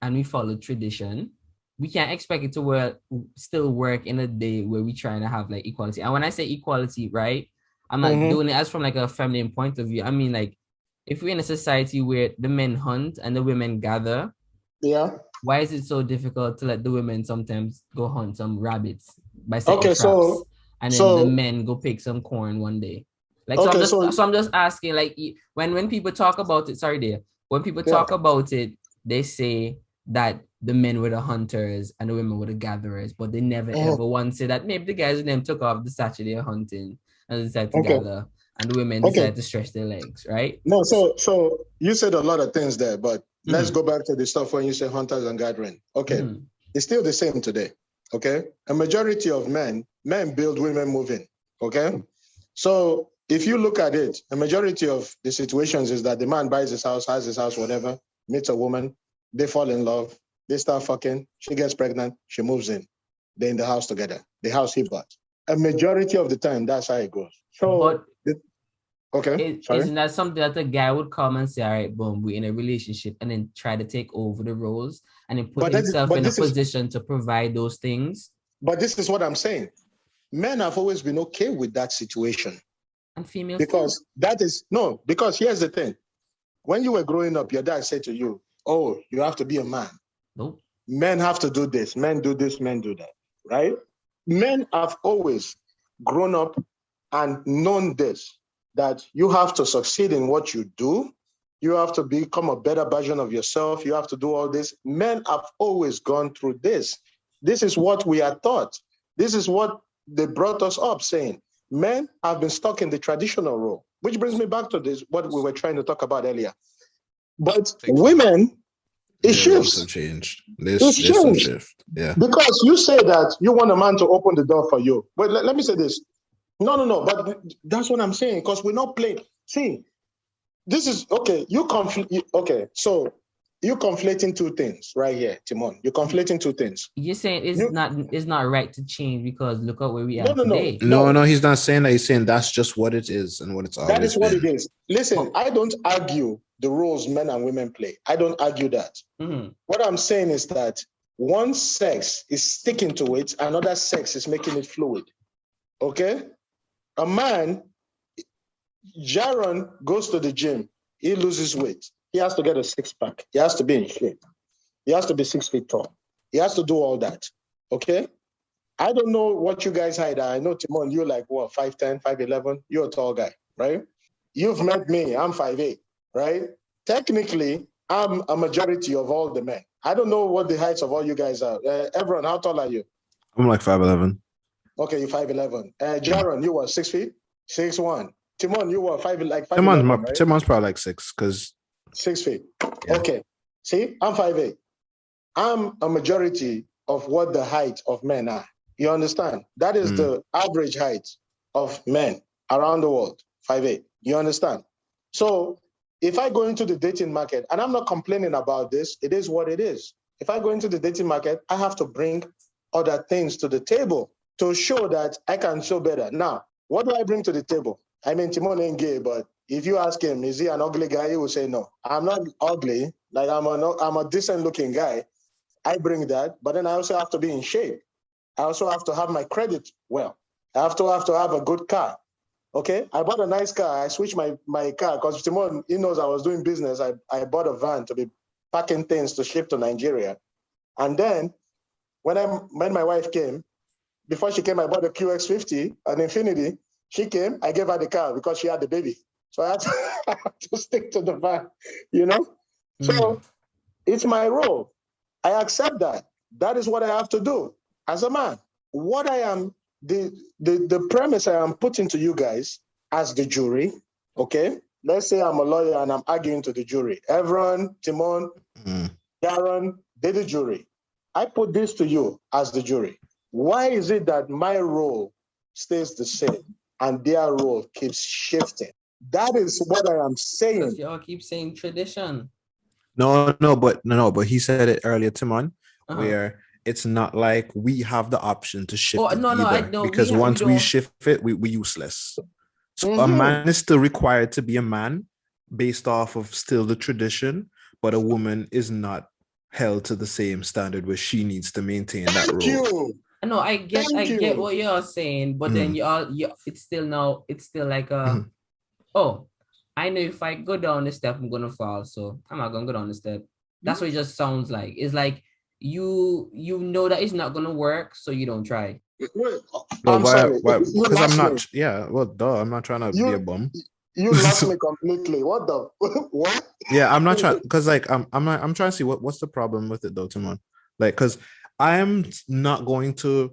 and we followed tradition, we can't expect it to still work in a day where we're trying to have like equality. And when I say equality, right, I'm not doing it as from like a feminine point of view. I mean, like, if we're in a society where the men hunt and the women gather, why is it so difficult to let the women sometimes go hunt some rabbits by setting traps, and then the men go pick some corn one day? Like, so I'm just asking, like, when people talk about it, when people talk about it, they say that the men were the hunters and the women were the gatherers, but they never ever once say that maybe the guys and them took off the Saturday hunting and decided to gather, and the women decided to stretch their legs, right? No, so you said a lot of things there, but let's go back to the stuff when you say hunters and gathering. Okay, it's still the same today. Okay, a majority of men build, women moving. Okay, so if you look at it, a majority of the situations is that the man buys his house, has his house, whatever, meets a woman, they fall in love, they start fucking, she gets pregnant, she moves in. They're in the house together, the house he bought. A majority of the time, that's how it goes. So, isn't that something that a guy would come and say, all right, boom, we're in a relationship, and then try to take over the roles and then put himself in a position to provide those things? But this is what I'm saying. Men have always been okay with that situation. And females because too. Because here's the thing. When you were growing up, your dad said to you, oh, you have to be a man. Nope. Men have to do this, men do this, men do that, right? Men have always grown up and known this, that you have to succeed in what you do. You have to become a better version of yourself. You have to do all this. Men have always gone through this. This is what we are taught. This is what they brought us up saying. Men have been stuck in the traditional role, which brings me back to this, what we were trying to talk about earlier. But women, it shifts. Some change. There's some shift. Yeah. Because you say that you want a man to open the door for you. But let me say this. No. But that's what I'm saying. Because we're not playing. See, this is okay. So you're conflating two things right here, Timon. You're conflating two things. You're saying it's not right to change because look at where we are today. No, he's not saying that. He's saying that's just what it is and what it's always been. That is what it is. Listen, I don't argue the roles men and women play. I don't argue that. Mm-hmm. What I'm saying is that one sex is sticking to it, another sex is making it fluid. Okay? A man, Jaron goes to the gym, he loses weight. He has to get a six-pack. He has to be in shape. He has to be 6 feet tall. He has to do all that. Okay? I don't know what you guys hide. I know, Timon, you're like, what, 5'10", 5'11"? You're a tall guy, right? You've met me. I'm 5'8", right? Technically, I'm a majority of all the men. I don't know what the heights of all you guys are. Everyone, how tall are you? I'm like 5'11". Okay, you're 5'11". Jaron, you were 6 feet? 6'1". Timon, you were 5'11", right? Timon's probably like 6, because 6 feet. Yeah. Okay. See, I'm 5'8". I'm a majority of what the height of men are. You understand? That is the average height of men around the world, 5'8". You understand? So if I go into the dating market, and I'm not complaining about this, it is what it is. If I go into the dating market, I have to bring other things to the table to show that I can show better. Now, what do I bring to the table? I mean, Timon ain't gay, but if you ask him, is he an ugly guy? He will say no. I'm not ugly. Like I'm a decent looking guy. I bring that, but then I also have to be in shape. I also have to have my credit well. I have to have a good car. Okay, I bought a nice car. I switched my car because Timon, he knows I was doing business. I bought a van to be packing things to ship to Nigeria. And then when my wife came, before she came, I bought a QX50, an Infinity. She came, I gave her the car because she had the baby. So I had to stick to the van, you know? So it's my role. I accept that. That is what I have to do as a man. What I am, the premise I am putting to you guys as the jury, okay? Let's say I'm a lawyer and I'm arguing to the jury. Everyone, Timon, Darren, they're the jury. I put this to you as the jury. Why is it that my role stays the same and their role keeps shifting? That is what I am saying. Because y'all keep saying tradition. But he said it earlier, Timon, where it's not like we have the option to shift it either, because once we shift it, we useless. So a man is still required to be a man based off of still the tradition, but a woman is not held to the same standard where she needs to maintain that role. No, I get what you're saying, but then it's still like oh, I know if I go down the step, I'm gonna fall, so I'm not gonna go down the step. That's what it just sounds like. It's like you know that it's not gonna work, so you don't try. Wait, why? Because I'm not. Me. Yeah, well, duh. I'm not trying to be a bum. You lost me completely. What the what? Yeah, I'm not trying, because like I'm trying to see what's the problem with it though, Timon. Like, because I am not going to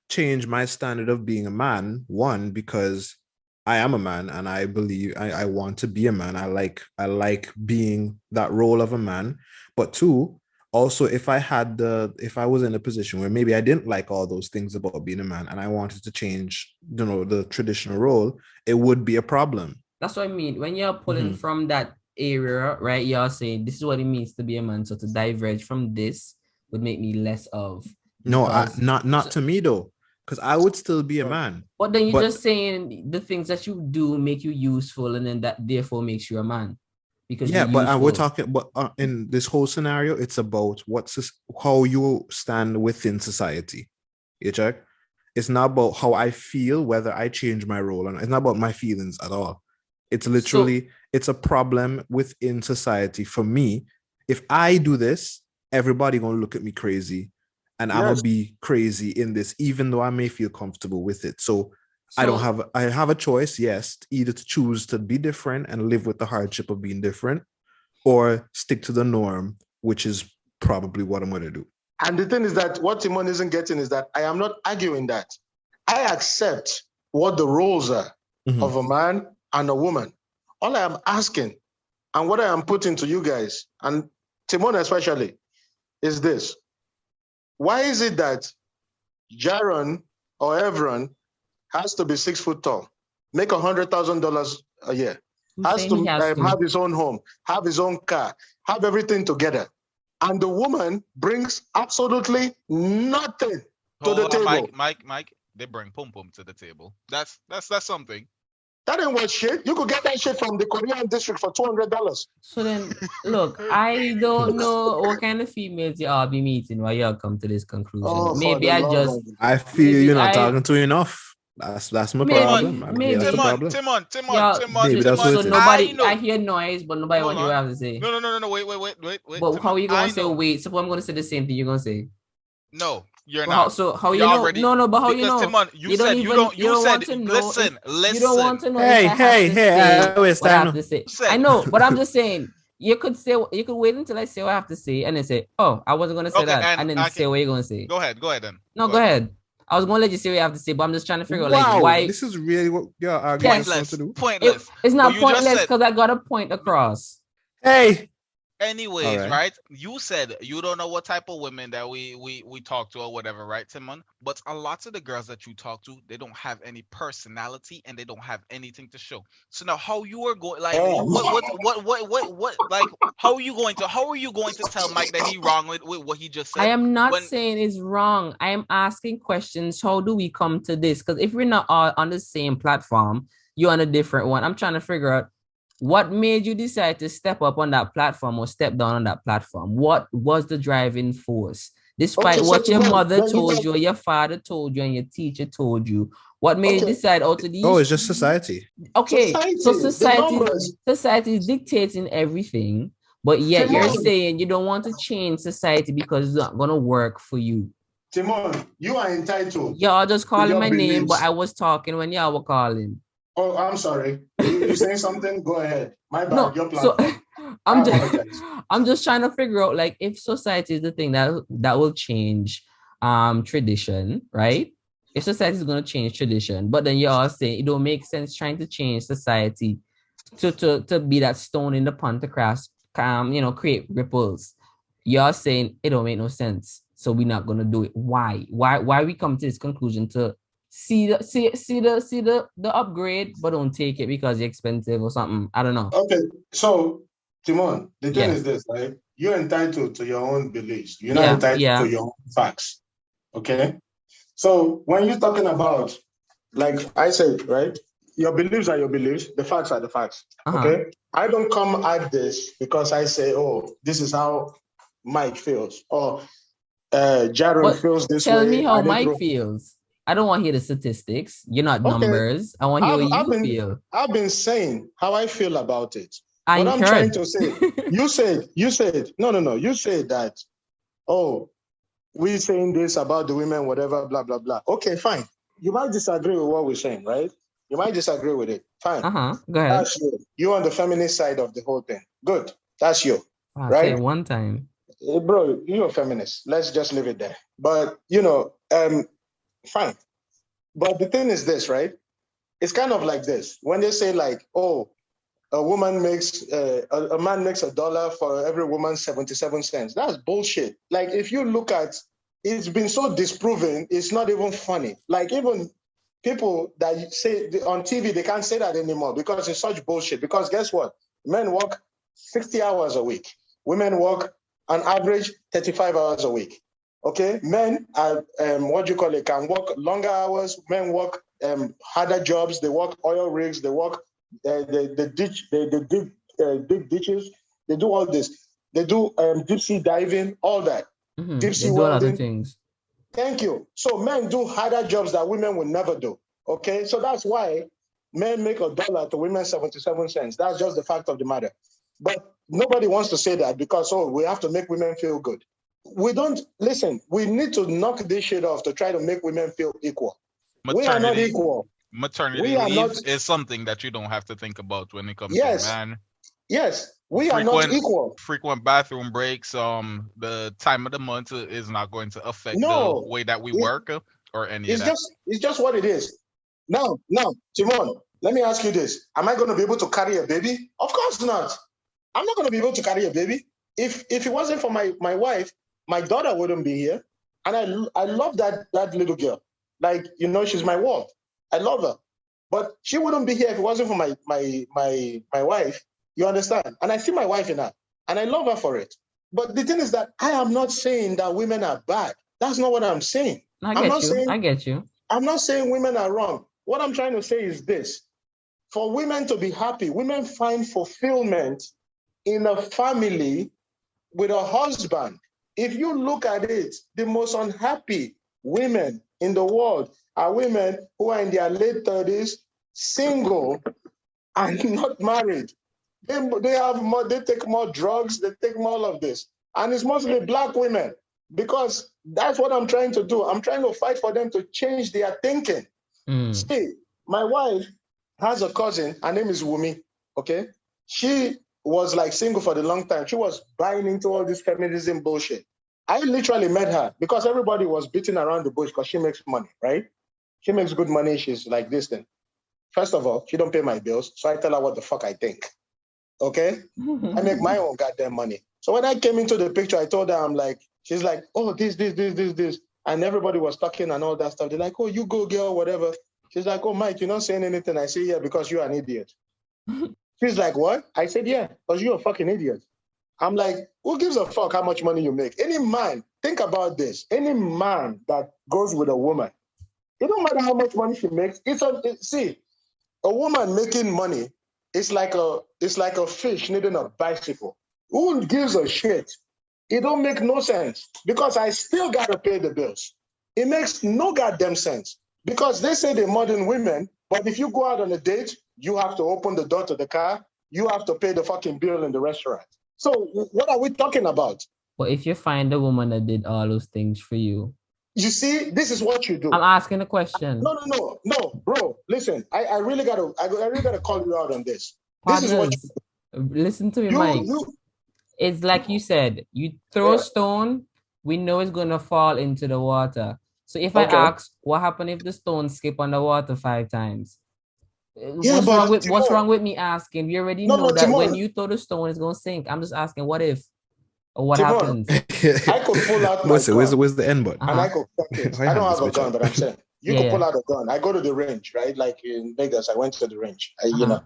change my standard of being a man. One, because I am a man and I believe I want to be a man. I like being that role of a man. But two, also, if I was in a position where maybe I didn't like all those things about being a man and I wanted to change, the traditional role, it would be a problem. That's what I mean. When you're pulling from that area, right? You're saying this is what it means to be a man. So to diverge from this would make me less of. No, not to me though. Because I would still be a man. But then you're just saying the things that you do make you useful, and then that therefore makes you a man. Because we're talking. But in this whole scenario, it's about how you stand within society. You check. It's not about how I feel, whether I change my role, and it's not about my feelings at all. It's literally it's a problem within society. For me, if I do this, everybody gonna look at me crazy. And I'm gonna be crazy in this, even though I may feel comfortable with it. So I have a choice, yes, either to choose to be different and live with the hardship of being different, or stick to the norm, which is probably what I'm going to do. And the thing is that what Timon isn't getting is that I am not arguing that. I accept what the roles are of a man and a woman. All I am asking, and what I am putting to you guys, and Timon especially, is this. Why is it that Jaron or Evron has to be 6 foot tall, make $100,000 a year, has to have his own home, have his own car, have everything together, and the woman brings absolutely nothing to the table? Mike, they bring pum pum to the table. That's something. That ain't what shit. You could get that shit from the Korean district for $200. So then, look, I don't know what kind of females you all be meeting while y'all come to this conclusion. Maybe I feel you're not talking to enough. That's my problem. Maybe that's the problem. Timon. Maybe that's what it is. Nobody, I hear noise, but nobody wants to have to say. No, wait. But Timon, how are you going to say wait? So I'm going to say the same thing you're going to say. No, you're not. So how you know? Already, no, but how you know? Timon, you said you don't want to know. Listen. You don't want to know. Hey, what I have to say. I know, but I'm just saying. You could wait until I say what I have to say, and then say, "Oh, I wasn't going to say that," and then say what you're going to say. Go ahead then. No, go ahead. I was going to let you say what you have to say, but I'm just trying to figure out why. This is really what you're arguing to do. Pointless. It's not pointless because I got a point across. Hey. Anyways, right? You said you don't know what type of women that we talk to or whatever, right, Timon? But a lot of the girls that you talk to, they don't have any personality and they don't have anything to show. So now, how you are going? Like, what? Like, how are you going to tell Mike that he wrong with what he just said? I am not saying it's wrong. I am asking questions. How do we come to this? Because if we're not all on the same platform, you're on a different one. I'm trying to figure out. What made you decide to step up on that platform or step down on that platform? What was the driving force? Despite what your mother told you, or your father told you, and your teacher told you, what made you decide to these? Oh, it's just society. Okay, so society is dictating everything, but yet you're saying you don't want to change society because it's not going to work for you. Timon, you are entitled. Y'all just calling my name, but I was talking when y'all were calling. Oh, I'm sorry. You saying something? Go ahead. My bad. No, your platform. So I'm just trying to figure out, like, if society is the thing that will change tradition, right? If society is going to change tradition, but then you're saying it don't make sense trying to change society to be that stone in the pond to create ripples. You're saying it don't make no sense, so we're not going to do it. Why we come to this conclusion to see the upgrade, but don't take it because it's expensive or something. I don't know. Okay, so Timon, the thing is this, right? You're entitled to your own beliefs. You're not entitled to your own facts. Okay? So when you're talking about, like I said, right? Your beliefs are your beliefs, the facts are the facts. Okay? I don't come at this because I say, oh, this is how Mike feels, or Jaron feels this way. Tell me how Mike feels. I don't want to hear the statistics. You're not numbers. I want to hear what you feel. I've been saying how I feel about it. What I'm trying to say, you said, you said that, oh, we're saying this about the women, whatever, blah, blah, blah. Okay, fine. You might disagree with what we're saying, right? You might disagree with it. Fine. Go ahead. That's you. You're on the feminist side of the whole thing. Good. That's you. Right? Say one time. Bro, you're a feminist. Let's just leave it there. But, fine. But the thing is this, right? It's kind of like this. When they say like, oh, a man makes $1 for every woman 77 cents. That's bullshit. Like, if you look at, it's been so disproven, it's not even funny. Like, even people that say on TV, they can't say that anymore because it's such bullshit. Because guess what? Men work 60 hours a week. Women work on average 35 hours a week. Okay, men are can work longer hours. Men work harder jobs. They work oil rigs. They work they dig ditches. They do all this. They do deep sea diving, all that. Deep sea welding. Other things. Thank you. So men do harder jobs that women will never do. Okay, so that's why men make $1 to women 77 cents. That's just the fact of the matter. But nobody wants to say that because we have to make women feel good. We don't listen. We need to knock this shit off to try to make women feel equal. We are not equal. maternity leave is something that you don't have to think about when it comes to a man. Yes, we are not equal. Frequent bathroom breaks, the time of the month is not going to affect the way that we work or any of that. It's just what it is. Now, Timon, let me ask you this. Am I going to be able to carry a baby? Of course not. I'm not going to be able to carry a baby. If it wasn't for my wife, my daughter wouldn't be here. And I love that little girl. Like, she's my world. I love her. But she wouldn't be here if it wasn't for my wife. You understand? And I see my wife in her. And I love her for it. But the thing is that I am not saying that women are bad. That's not what I'm saying. I get you. I'm not saying women are wrong. What I'm trying to say is this. For women to be happy, women find fulfillment in a family with a husband. If you look at it, the most unhappy women in the world are women who are in their late 30s, single, and not married. They take more drugs, they take more of this. And it's mostly Black women, because that's what I'm trying to do. I'm trying to fight for them to change their thinking. See, my wife has a cousin, her name is Wumi, okay? She was like single for the long time. She was buying into all this feminism bullshit. I literally met her because everybody was beating around the bush because she makes money, right? She makes good money. She's like this thing. First of all, she don't pay my bills, so I tell her what the fuck I think, okay? I make my own goddamn money. So when I came into the picture, I told her, she's like, oh, this. And everybody was talking and all that stuff. They're like, oh, you go, girl, whatever. She's like, oh, Mike, you're not saying anything. I say, yeah, because you're an idiot. She's like, what? I said, yeah, because you're a fucking idiot. I'm like, who gives a fuck how much money you make? Any man, think about this. Any man that goes with a woman, it don't matter how much money she makes. See, a woman making money is like a fish needing a bicycle. Who gives a shit? It don't make no sense because I still got to pay the bills. It makes no goddamn sense because they say they're modern women, but if you go out on a date, you have to open the door to the car. You have to pay the fucking bill in the restaurant. So what are we talking about? Well, if you find a woman that did all those things for you. You see, this is what you do. I'm asking a question. No, bro. Listen, I really gotta call you out on this. Partners, this is what you do. Listen to me, Mike. It's like you said, you throw a stone, we know it's going to fall into the water. So if I ask, what happened if the stone skip on the water 5 times? What's wrong with me asking? We already know that when you throw the stone, it's going to sink. I'm just asking, what if? Or what happens? I could pull out my gun. Where's the end button? And I could fuck it. I don't have a gun, but I'm saying. You could pull out a gun. I go to the range, right? Like in Vegas, I went to the range, you know.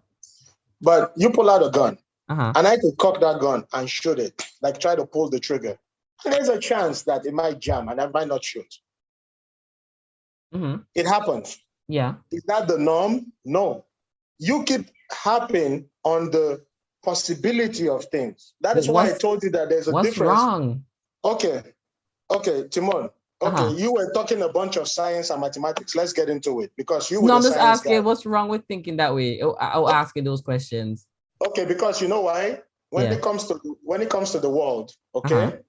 But you pull out a gun. And I could cock that gun and shoot it, like try to pull the trigger. And there's a chance that it might jam and I might not shoot. It happens. Yeah. Is that the norm? No. You keep harping on the possibility of things. That is why I told you that there's a difference. What's wrong? Okay, Timon. Okay, you were talking a bunch of science and mathematics. Let's get into it because you were I'm just asking what's wrong with thinking that way. I'll ask you those questions. Okay, because you know why? When it comes to the world, okay,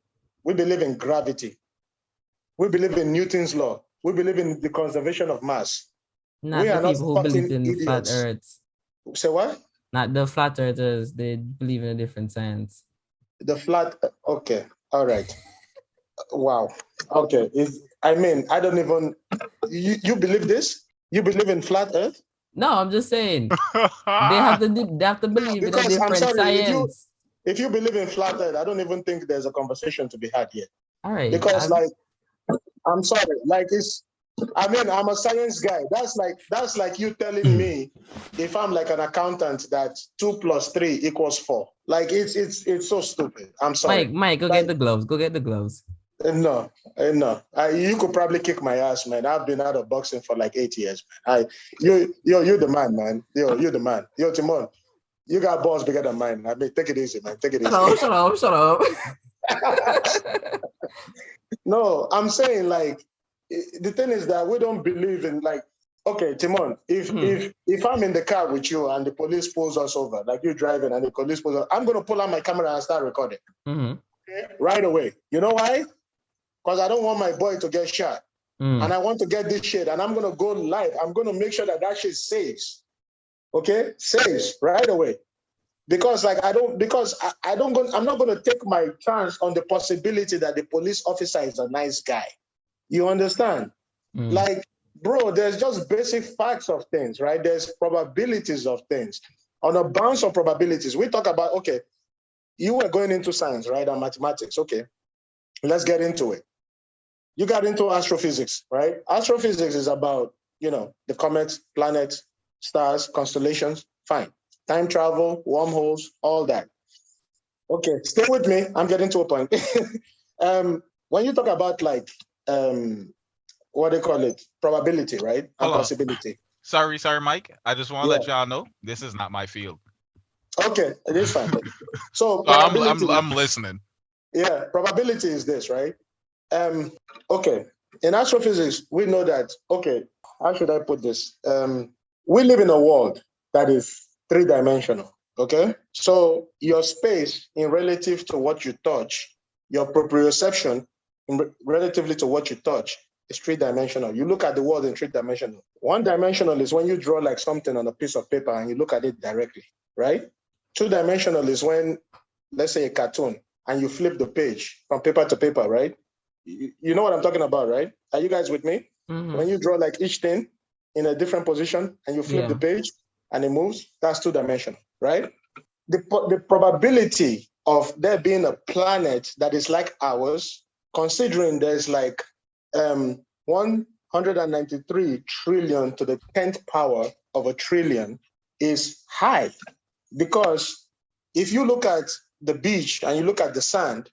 we believe in gravity. We believe in Newton's law. We believe in the conservation of mass. Not the people who believe in the flat earths. Say what? Not the flat earthers. They believe in a different science. Okay, all right. Wow. Okay. I don't even. You believe this? You believe in flat earth? No, I'm just saying they have to believe in a different science. If you believe in flat earth, I don't even think there's a conversation to be had yet. All right. Because I'm sorry, I'm a science guy. That's like you telling me if I'm like an accountant that 2 + 3 = 4. Like it's so stupid. I'm sorry. Mike, get the gloves. Go get the gloves. No. You could probably kick my ass, man. I've been out of boxing for like 8 years, man. You're the man, man. You're the man. Yo, Timon, you got balls bigger than mine. Take it easy, man. Take it easy. Shut up. No, I'm saying like the thing is that we don't believe in like. Okay, Timon, if I'm in the car with you and the police pulls us over, like you're driving and the police pulls us, I'm gonna pull out my camera and start recording. Right away. You know why? Because I don't want my boy to get shot. and I want to get this shit, and I'm gonna go live. I'm gonna make sure that shit saves. Okay, saves right away. Because I'm not gonna take my chance on the possibility that the police officer is a nice guy. You understand? Like, bro, there's just basic facts of things, right? There's probabilities of things. On a bounce of probabilities, we talk about, okay, you were going into science, right? And mathematics. Okay, let's get into it. You got into astrophysics, right? Astrophysics is about, the comets, planets, stars, constellations. Fine. Time travel, wormholes, all that. Okay, stay with me. I'm getting to a point. When you talk about what they call it, probability, right? And possibility. Sorry, Mike. I just want to let y'all know this is not my field. Okay, it is fine. So I'm listening. Yeah, probability is this, right? Okay. In astrophysics, we know that, okay, how should I put this? We live in a world that is three-dimensional, okay? So your space in relative to what you touch, your proprioception relatively to what you touch is three-dimensional. You look at the world in three-dimensional. One-dimensional is when you draw like something on a piece of paper and you look at it directly, right? Two-dimensional is when, let's say a cartoon, and you flip the page from paper to paper, right? You know what I'm talking about, right? Are you guys with me? When you draw like each thing in a different position and you flip the page and it moves, that's two-dimensional, right? The probability of there being a planet that is like ours, considering there's like 193 trillion to the 10th power of a trillion, is high. Because if you look at the beach and you look at the sand,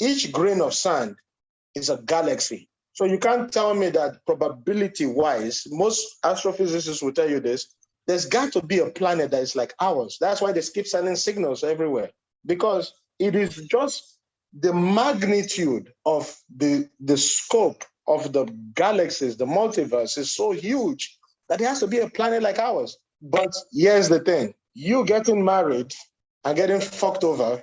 each grain of sand is a galaxy. So you can't tell me that probability-wise, most astrophysicists will tell you this, there's got to be a planet that is like ours. That's why they keep sending signals everywhere, because it is just the magnitude of the scope of the galaxies, the multiverse is so huge that there has to be a planet like ours. But here's the thing, you getting married and getting fucked over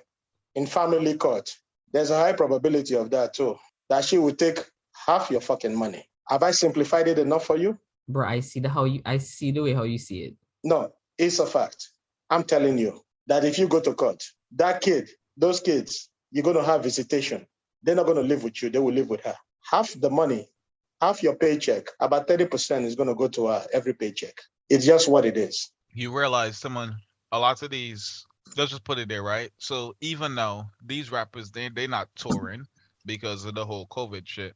in family court, there's a high probability of that too, that she would take half your fucking money. Have I simplified it enough for you? Bro, I see the way how you see it. No, it's a fact. I'm telling you that if you go to court, those kids, you're going to have visitation. They're not going to live with you. They will live with her. Half the money, half your paycheck, about 30% is going to go to her every paycheck. It's just what it is. You realize a lot of these, let's just put it there, right? So even though these rappers, they're not touring because of the whole COVID shit,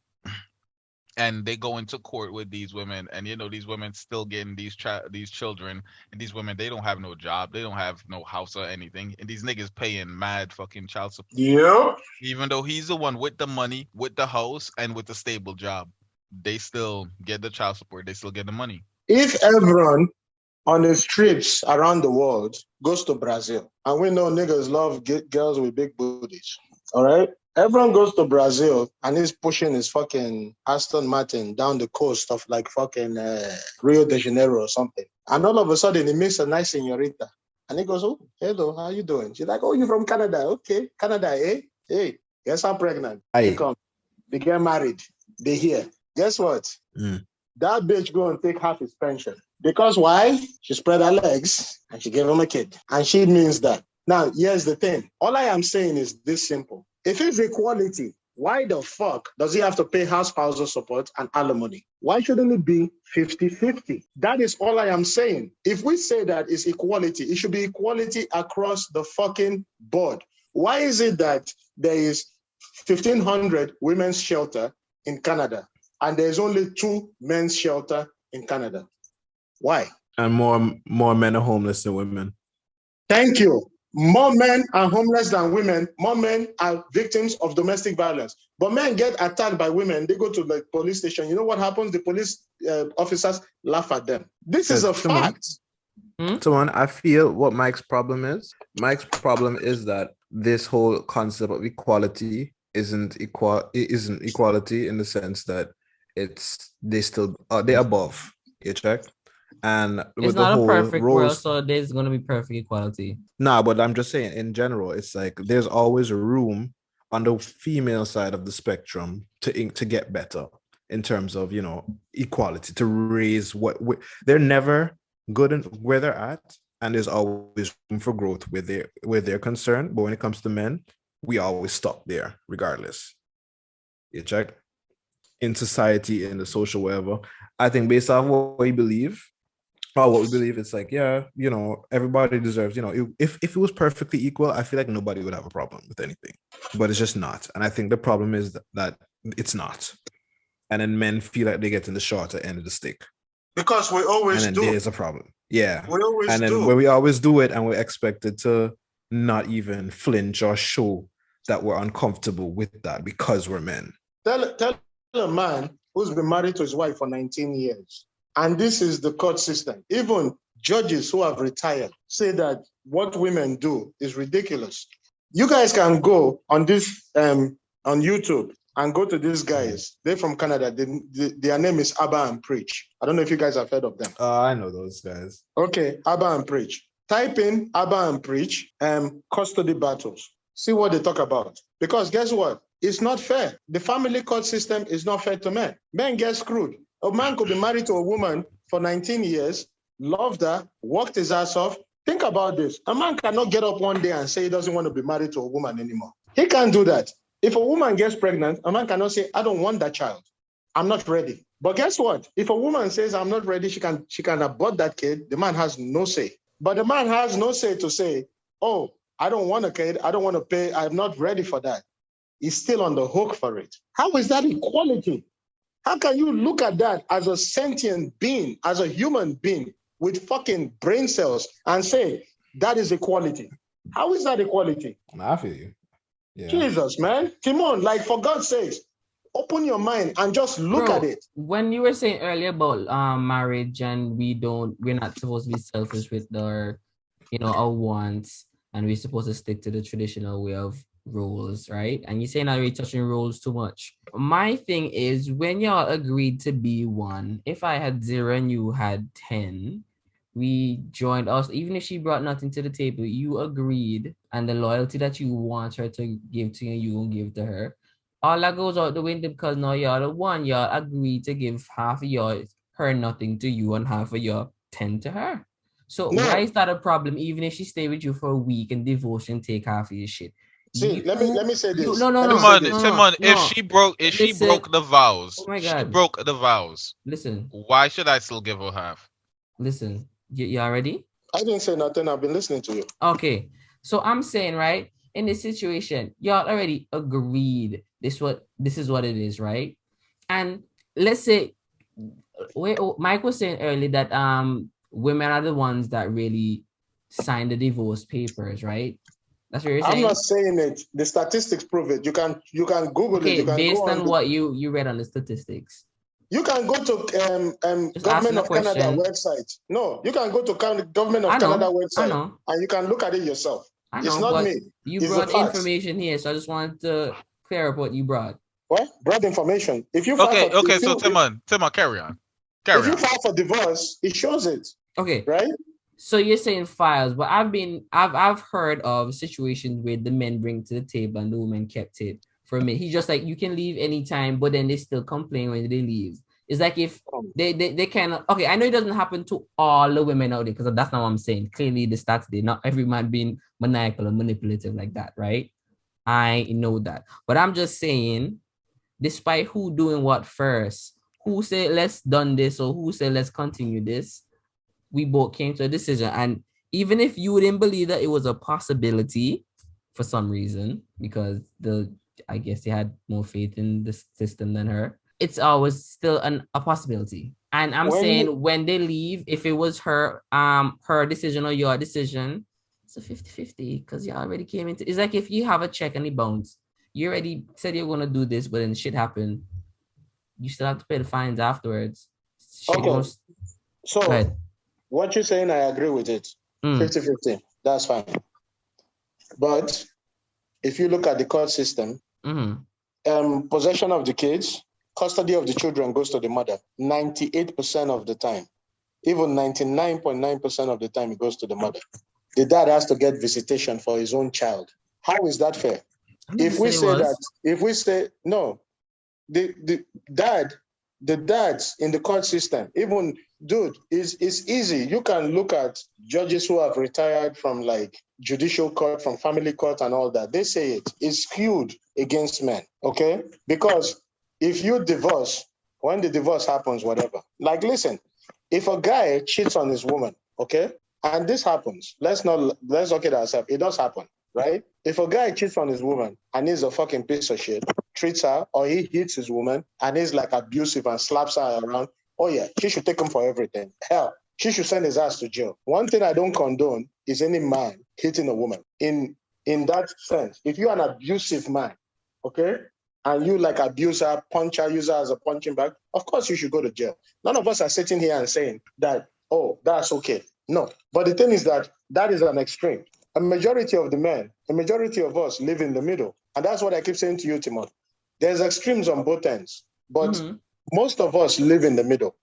and they go into court with these women, and these women still getting these children, and these women, they don't have no job, they don't have no house or anything, and these niggas paying mad fucking child support. Yep. Even though he's the one with the money, with the house, and with the stable job, they still get the child support, they still get the money. If everyone on his trips around the world goes to Brazil, and we know niggas love girls with big booties, all right? Everyone goes to Brazil and he's pushing his fucking Aston Martin down the coast of like fucking Rio de Janeiro or something. And all of a sudden he meets a nice senorita. And he goes, oh, hello, how you doing? She's like, oh, you're from Canada. Okay, Canada, eh? Hey, guess I'm pregnant. They come. They get married. They here. Guess what? That bitch go and take half his pension. Because why? She spread her legs and she gave him a kid. And she means that. Now, here's the thing. All I am saying is this simple. If it's equality, why the fuck does he have to pay house spousal support and alimony? Why shouldn't it be 50-50? That is all I am saying. If we say that it's equality, it should be equality across the fucking board. Why is it that there is 1,500 women's shelter in Canada and there's only 2 men's shelter in Canada? Why? And more men are homeless than women. Thank you. More men are homeless than women. More men are victims of domestic violence. But men get attacked by women. They go to the police station. You know what happens? The police officers laugh at them. This is a fact. Someone, I feel what Mike's problem is. Mike's problem is that this whole concept of equality isn't equality in the sense that they're above. You check? And it's not a perfect world, so there's going to be perfect equality. Nah, but I'm just saying, in general, it's like there's always a room on the female side of the spectrum to get better. in terms of, equality, to raise they're never good in where they're at, and there's always room for growth where they're concerned. But when it comes to men, we always stop there regardless. You check? In society, in the social, whatever. I think based off what we believe, it's like, everybody deserves, if it was perfectly equal, I feel like nobody would have a problem with anything. But it's just not. And I think the problem is that it's not. And then men feel like they're getting the shorter end of the stick. Because we always do. And then there's a problem. Yeah. We always do. And then when we always do it and we're expected to not even flinch or show that we're uncomfortable with that because we're men. Tell a man who's been married to his wife for 19 years, and this is the court system. Even judges who have retired say that what women do is ridiculous. You guys can go on this on YouTube and go to these guys. They're from Canada. Their name is Abba and Preach. I don't know if you guys have heard of them. I know those guys. Okay, Abba and Preach. Type in Abba and Preach, custody battles. See what they talk about. Because guess what? It's not fair. The family court system is not fair to men. Men get screwed. A man could be married to a woman for 19 years, loved her, worked his ass off. Think about this. A man cannot get up one day and say he doesn't want to be married to a woman anymore. He can't do that. If a woman gets pregnant, a man cannot say, I don't want that child. I'm not ready. But guess what? If a woman says, I'm not ready, she can abort that kid. The man has no say. But the man has no say to say, oh, I don't want a kid. I don't want to pay. I'm not ready for that. He's still on the hook for it. How is that equality? How can you look at that as a sentient being, as a human being with fucking brain cells and say that is equality? How is that equality? I feel you. Yeah. Jesus, man. Come on, like for God's sake, open your mind and just look at it. When you were saying earlier about marriage and we're not supposed to be selfish with our wants, and we're supposed to stick to the traditional way of roles, right? And you're saying that we're touching roles too much. My thing is, when y'all agreed to be one, if I had 0 and you had 10, we joined us. Even if she brought nothing to the table, you agreed, and the loyalty that you want her to give to you, you won't give to her. All that goes out the window because now y'all the one. Y'all agreed to give half of her nothing to you and half of your 10 to her. So why is that a problem? Even if she stay with you for a week and divorce and take half of your shit. See, let me say this. Timon, if she broke the vows, oh my God. she broke the vows. Listen. Why should I still give her half? Listen, you ready? I didn't say nothing. I've been listening to you. Okay. So I'm saying, right, in this situation, y'all already agreed this is what it is, right? And let's say Mike was saying earlier that women are the ones that really sign the divorce papers, right? That's what you're saying. I'm not saying it. The statistics prove it. You can Google it. You can based on what you read on the statistics. You can go to Government of Canada website. No, you can go to Government of Canada website and you can look at it yourself. I know, it's not me. You brought information here, so I just wanted to clear up what you brought. What? Brought information. If you so Timon, carry on. If you file for divorce, it shows it. Okay. Right? So you're saying files, but I've heard of situations where the men bring to the table and the woman kept it for a minute. He's just like, you can leave anytime, but then they still complain when they leave. It's like if they cannot. Okay, I know it doesn't happen to all the women out there because that's not what I'm saying. Clearly, the stats there, not every man being maniacal or manipulative like that, right? I know that, but I'm just saying, despite who doing what first, who said let's done this or who said let's continue this, we both came to a decision. And even if you didn't believe that it was a possibility for some reason, because I guess they had more faith in the system than her, it's always still a possibility. And I'm saying when they leave, if it was her decision or your decision, it's a 50-50 because you already came into. It's like if you have a check and it bounced, you already said you're gonna do this, but then shit happened. You still have to pay the fines afterwards. Okay. So what you're saying, I agree with it. 50-50. That's fine. But if you look at the court system, possession of the kids, custody of the children goes to the mother 98% of the time. Even 99.9% of the time it goes to the mother. The dad has to get visitation for his own child. How is that fair? If we say no, the dad the dads in the court system, even, dude, it's easy. You can look at judges who have retired from like judicial court, from family court and all that. They say it's skewed against men, okay? Because if you divorce, when the divorce happens, whatever, like, listen, if a guy cheats on his woman, okay, and this happens, let's look at ourselves. It does happen, right? If a guy cheats on his woman and he's a fucking piece of shit, treats her, or he hits his woman and he's like abusive and slaps her around, oh yeah, she should take him for everything. Hell, she should send his ass to jail. One thing I don't condone is any man hitting a woman. In that sense, if you're an abusive man, okay, and you like abuse her, punch her, use her as a punching bag, of course you should go to jail. None of us are sitting here and saying that, oh, that's okay. No. But the thing is that is an extreme. A majority of the men, a majority of us live in the middle. And that's what I keep saying to you, Timon. There's extremes on both ends, but most of us live in the middle.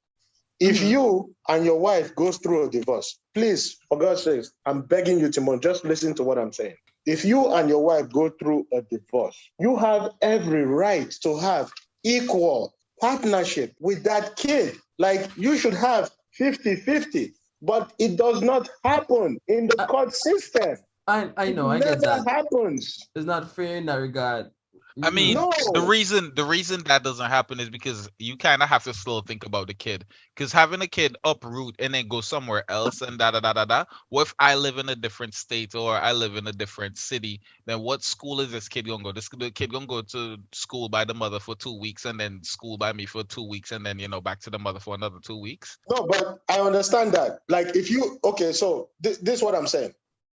If you and your wife goes through a divorce, please, for God's sake, I'm begging you, Timon, just listen to what I'm saying. If you and your wife go through a divorce, you have every right to have equal partnership with that kid. Like, you should have 50-50. But it does not happen in the court system. I know, I get that. It never happens. It's not fair in that regard. I mean, No. the reason that doesn't happen is because you kind of have to still think about the kid. Because having a kid uproot and then go somewhere else and da. What if I live in a different state or I live in a different city? Then what school is this kid gonna go? The kid gonna go to school by the mother for 2 weeks and then school by me for 2 weeks and then back to the mother for another 2 weeks. No, but I understand that. Like, if you so this is what I'm saying.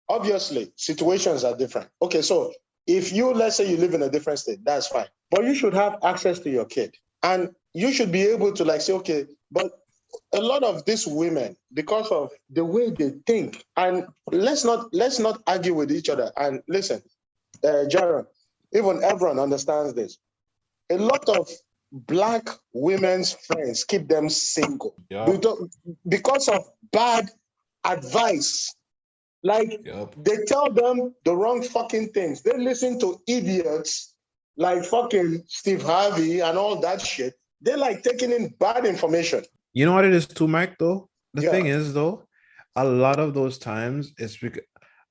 Obviously, situations are different. Okay, so if you, let's say you live in a different state, that's fine. But you should have access to your kid. And you should be able to like say, okay, but a lot of these women, because of the way they think, and let's not argue with each other. And listen, Jaron, even everyone understands this. A lot of Black women's friends keep them single because of bad advice. Like, they tell them the wrong fucking things. They listen to idiots like fucking Steve Harvey and all that shit. They're like taking in bad information. You know what it is too, Mike, though? The thing is, though, a lot of those times, it's because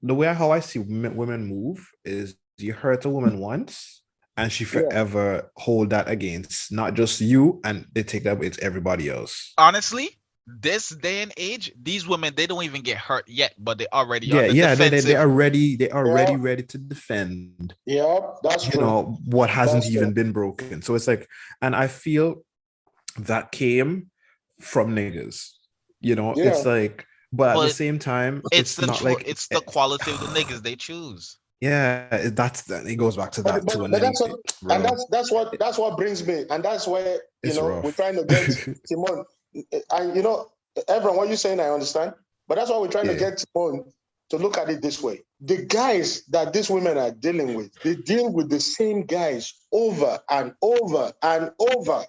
the way how I see women move is you hurt a woman once and she forever hold that against not just you, and they take that with everybody else. Honestly, this day and age, these women, they don't even get hurt yet, but they already on the defensive. They already ready to defend. Yeah, that's true. What hasn't even been broken. So it's like, and I feel that came from niggas. It's like, but at the same time, it's not like it's the quality of the niggas they choose. Yeah, it goes back to that too. That's what brings me, and that's where we're trying to get Timon. And everyone, what you're saying, I understand, but that's why we're trying to get Timon to look at it this way. The guys that these women are dealing with, they deal with the same guys over and over and over,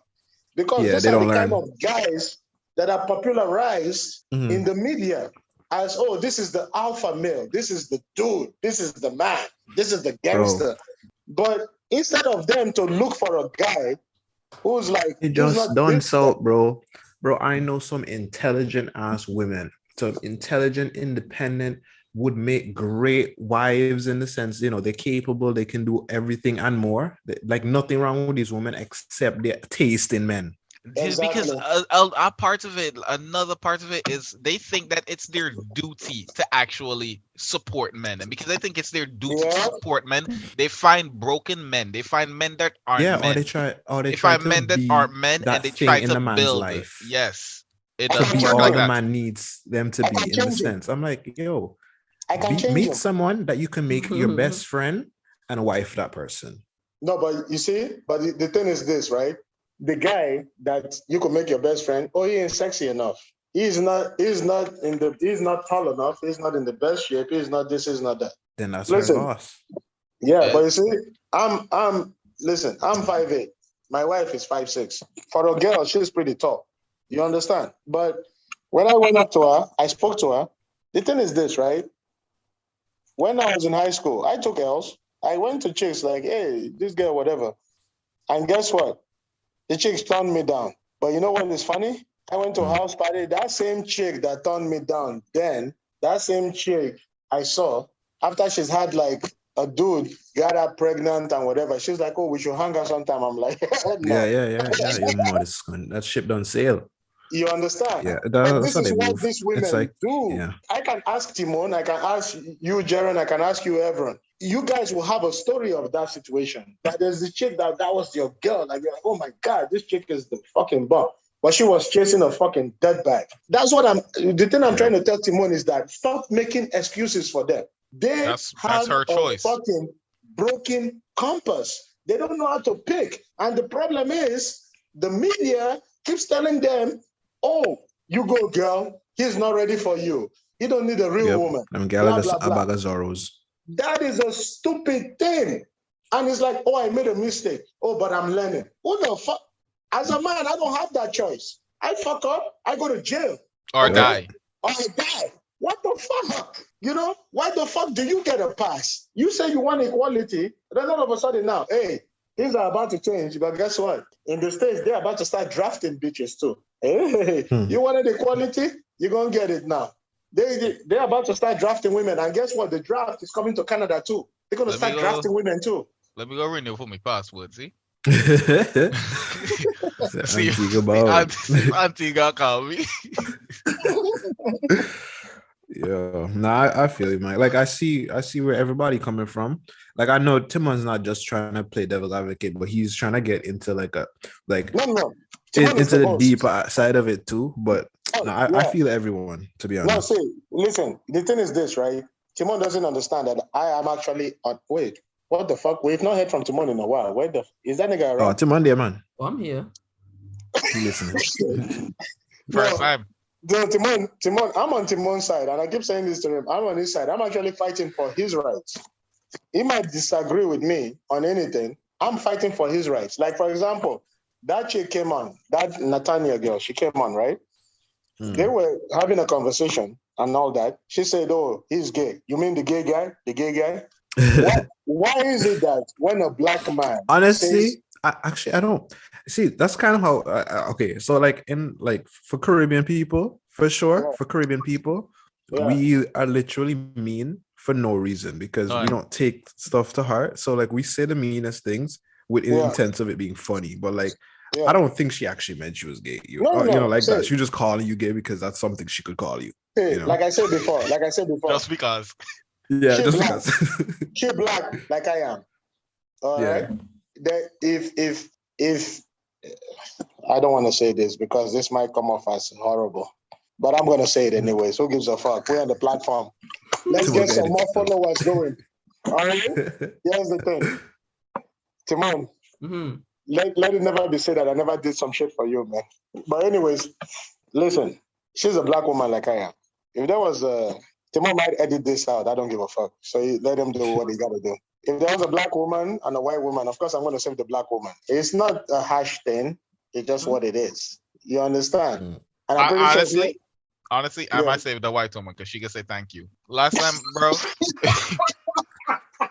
because these are the kind of guys that are popularized in the media as, oh, this is the alpha male, this is the dude, this is the man, this is the gangster. But instead of them to look for a guy who's like, it just done so, bro. Bro, I know some intelligent ass women, some intelligent, independent, would make great wives in the sense, they're capable, they can do everything and more. Like, nothing wrong with these women except their taste in men. Exactly. Because another part of it is they think that it's their duty to actually support men, and because they think it's their duty to support men, they find broken men. They find men that aren't men. Or they find men that aren't men, and they try to build life. Yes, it doesn't work like that. Man needs them to be in the sense. I'm like, meet someone that you can make your best friend and wife that person. No, but you see, the thing is this, right? The guy that you could make your best friend, he ain't sexy enough. He's not tall enough. He's not in the best shape. He's not this, he's not that. Then that's her loss. Yeah, but you see, I'm 5'8". My wife is 5'6". For a girl, she's pretty tall. You understand? But when I went up to her, I spoke to her. The thing is this, right? When I was in high school, I took L's. I went to chicks like, hey, this girl, whatever. And guess what? The chicks turned me down. But you know what is funny? I went to a house party. That same chick that turned me down then, that same chick I saw, after she's had like a dude got her pregnant and whatever, she's like, oh, we should hang out sometime. I'm like, no. Yeah. Your modest. That ship don't sail. You understand? Yeah, But that's this how is they what move. these women do. Yeah. I can ask Timon, I can ask you, Jaron, I can ask you, Everon. You guys will have a story of that situation. That there's the chick that was your girl. Like, you're like, oh my God, this chick is the fucking bomb. But she was chasing a fucking dead bag. That's what the thing I'm trying to tell Timon is that stop making excuses for them. That's her choice. Fucking broken compass. They don't know how to pick. And the problem is the media keeps telling them, oh, you go, girl. He's not ready for you. You don't need a real woman. Blah, blah, blah. That is a stupid thing. And it's like, oh, I made a mistake. Oh, but I'm learning. Who the fuck? As a man, I don't have that choice. I fuck up, I go to jail. Or die. Or I die. What the fuck? You know, why the fuck do you get a pass? You say you want equality, then all of a sudden now, hey, things are about to change, but guess what? In the States, they're about to start drafting bitches too. Hey, you wanted equality? You're going to get it now. They're about to start drafting women. And guess what? The draft is coming to Canada too. They're going to start drafting women too. Let me go renew for my passport, see? See, Antigua call me. Yeah, I feel it, man. Like I see where everybody coming from. Like I know Timon's not just trying to play devil's advocate, but he's trying to get into into the deeper side of it too. But I feel everyone, to be honest. No, see, listen. The thing is this, right? Timon doesn't understand that I am actually on. Wait, what the fuck? We've not heard from Timon in a while. Where is that nigga around? Oh, Timon there, man. Oh, I'm here. You listening? First time. No, Timon, I'm on Timon's side, and I keep saying this to him. I'm on his side. I'm actually fighting for his rights. He might disagree with me on anything. I'm fighting for his rights. Like, for example, that chick came on, that Nathania girl, she came on, right? They were having a conversation and all that. She said, oh, he's gay. You mean the gay guy? The gay guy? Why is it that when a black man honestly I don't see, that's kind of how okay, so like for Caribbean people, for sure, for Caribbean people, we are literally mean for no reason because we don't take stuff to heart. So like we say the meanest things with intent of it being funny, but like I don't think she actually meant she was gay. You know, like that. She was just calling you gay because that's something she could call you. You know? Like I said before. Just because. Yeah, she just black. because. She black like I am. All right. That if I don't want to say this because this might come off as horrible, but I'm gonna say it anyways. Who gives a fuck? We're on the platform. Let's get some more followers going. All right. Here's the thing, Timon. Let it never be said that I never did some shit for you, man. But anyways, listen. She's a black woman like I am. If there was Timon might edit this out. I don't give a fuck. So let him do what he got to do. If there was a black woman and a white woman, of course I'm going to save the black woman. It's not a hash thing. It's just what it is. You understand? And I'm pretty honestly, I might save the white woman because she can say thank you. Last time, bro.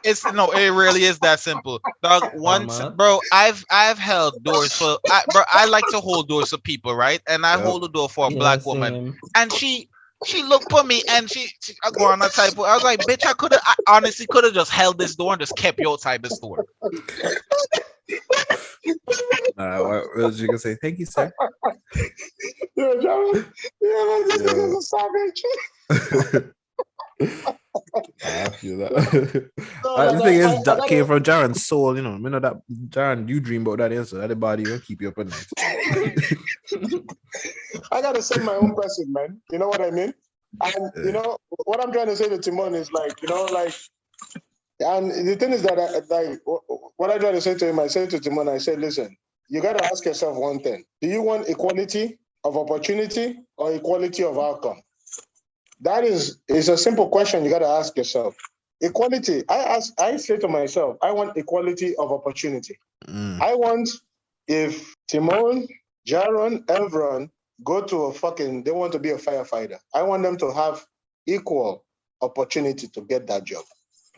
It really is that simple. Dog, bro, I've held doors for I like to hold doors for people, right? And I hold the door for a black woman. And she looked for me and she go on a type. I was like, bitch, I honestly could have just held this door and just kept you outside this door. What was you gonna say? Thank you, sir. This is a savage. I feel that. The thing is, that came from Jaron's soul, you know. I know that Jaron, you dream about that answer. That body will keep you up at night. I gotta set my own precedent, man. You know what I mean? And you know what I'm trying to say to Timon is like, you know, like, and the thing is that what I try to say to him, I said to Timon, I said, listen, you gotta ask yourself one thing: do you want equality of opportunity or equality of outcome? That is a simple question you got to ask yourself. Equality, I say to myself, I want equality of opportunity. I want, if Timon, Jaron, Evron go to they want to be a firefighter, I want them to have equal opportunity to get that job.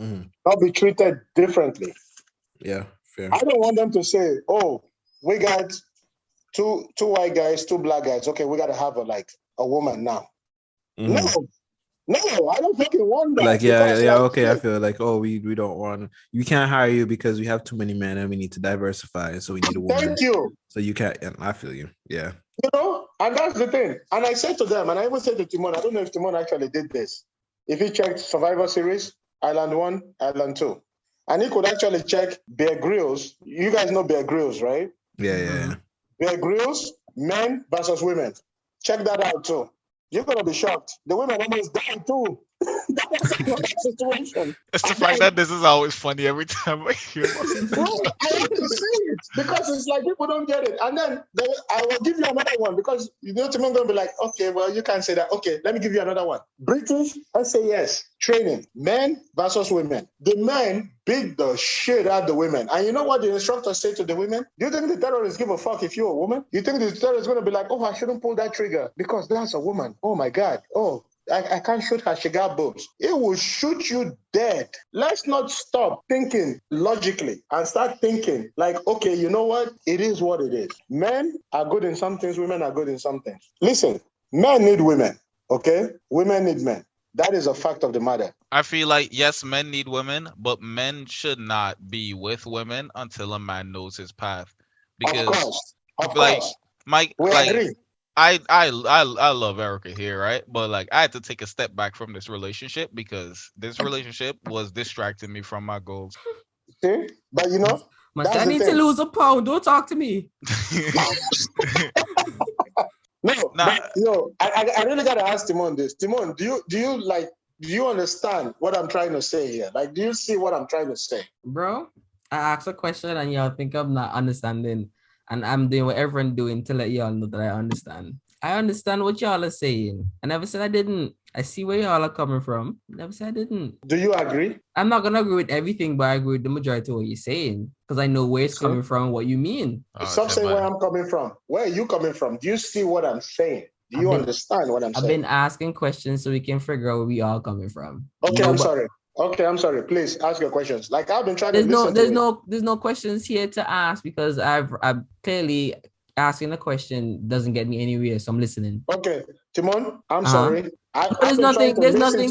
Not be treated differently. Yeah, fair. I don't want them to say, oh, we got two white guys, two black guys. Okay, we gotta have a woman now. Mm-hmm. No, I don't fucking want that. Like, okay. I feel like, we don't want. You can't hire you because we have too many men and we need to diversify, so we need a woman. Thank you. So you can't. I feel you. Yeah. You know, and that's the thing. And I said to them, and I even said to Timon, I don't know if Timon actually did this. If he checked Survivor Series, Island 1, Island 2, and he could actually check Bear Grylls. You guys know Bear Grylls, right? Yeah. Bear Grylls, men versus women. Check that out too. You're gonna be shocked. The women almost died too. That's a situation. It's the fact that this is always funny every time I hear it. Bro, I want to say it because it's like people don't get it. And then I will give you another one because Timon gonna be like, okay, well, you can't say that. Okay, let me give you another one. British SAS training, men versus women. The men beat the shit out of the women. And you know what the instructors say to the women? Do you think the terrorists give a fuck if you're a woman? You think the terrorists gonna be like, oh, I shouldn't pull that trigger because that's a woman. Oh my God. Oh, I can't shoot her, she got boobs. It will shoot you dead. Let's not stop thinking logically and start thinking like, okay, you know what? It is what it is. Men are good in some things, women are good in some things. Listen, men need women, okay? Women need men. That is a fact of the matter. I feel like, yes, men need women, but men should not be with women until a man knows his path. Because, of course. Mike, we agree. I love Erica here, right? But like I had to take a step back from this relationship because this relationship was distracting me from my goals. See? But you know, I need to lose a pound. Don't talk to me. I really gotta ask Timon this. Timon, do you understand what I'm trying to say here? Like, do you see what I'm trying to say? Bro, I asked a question and y'all think I'm not understanding. And I'm doing what everyone's doing to let y'all know that I understand. I understand what y'all are saying. I never said I didn't. I see where y'all are coming from. Never said I didn't. Do you agree? I'm not going to agree with everything, but I agree with the majority of what you're saying. Because I know where it's coming from, what you mean. Stop saying where I'm coming from. Where are you coming from? Do you see what I'm saying? Do you understand what I'm saying? I've been asking questions so we can figure out where we all coming from. Okay, I'm sorry. Okay, I'm sorry. Please ask your questions. Like I've been trying to listen. There's no questions here to ask because I'm clearly asking a question doesn't get me anywhere. So I'm listening. Okay, Timon, I'm sorry. There's nothing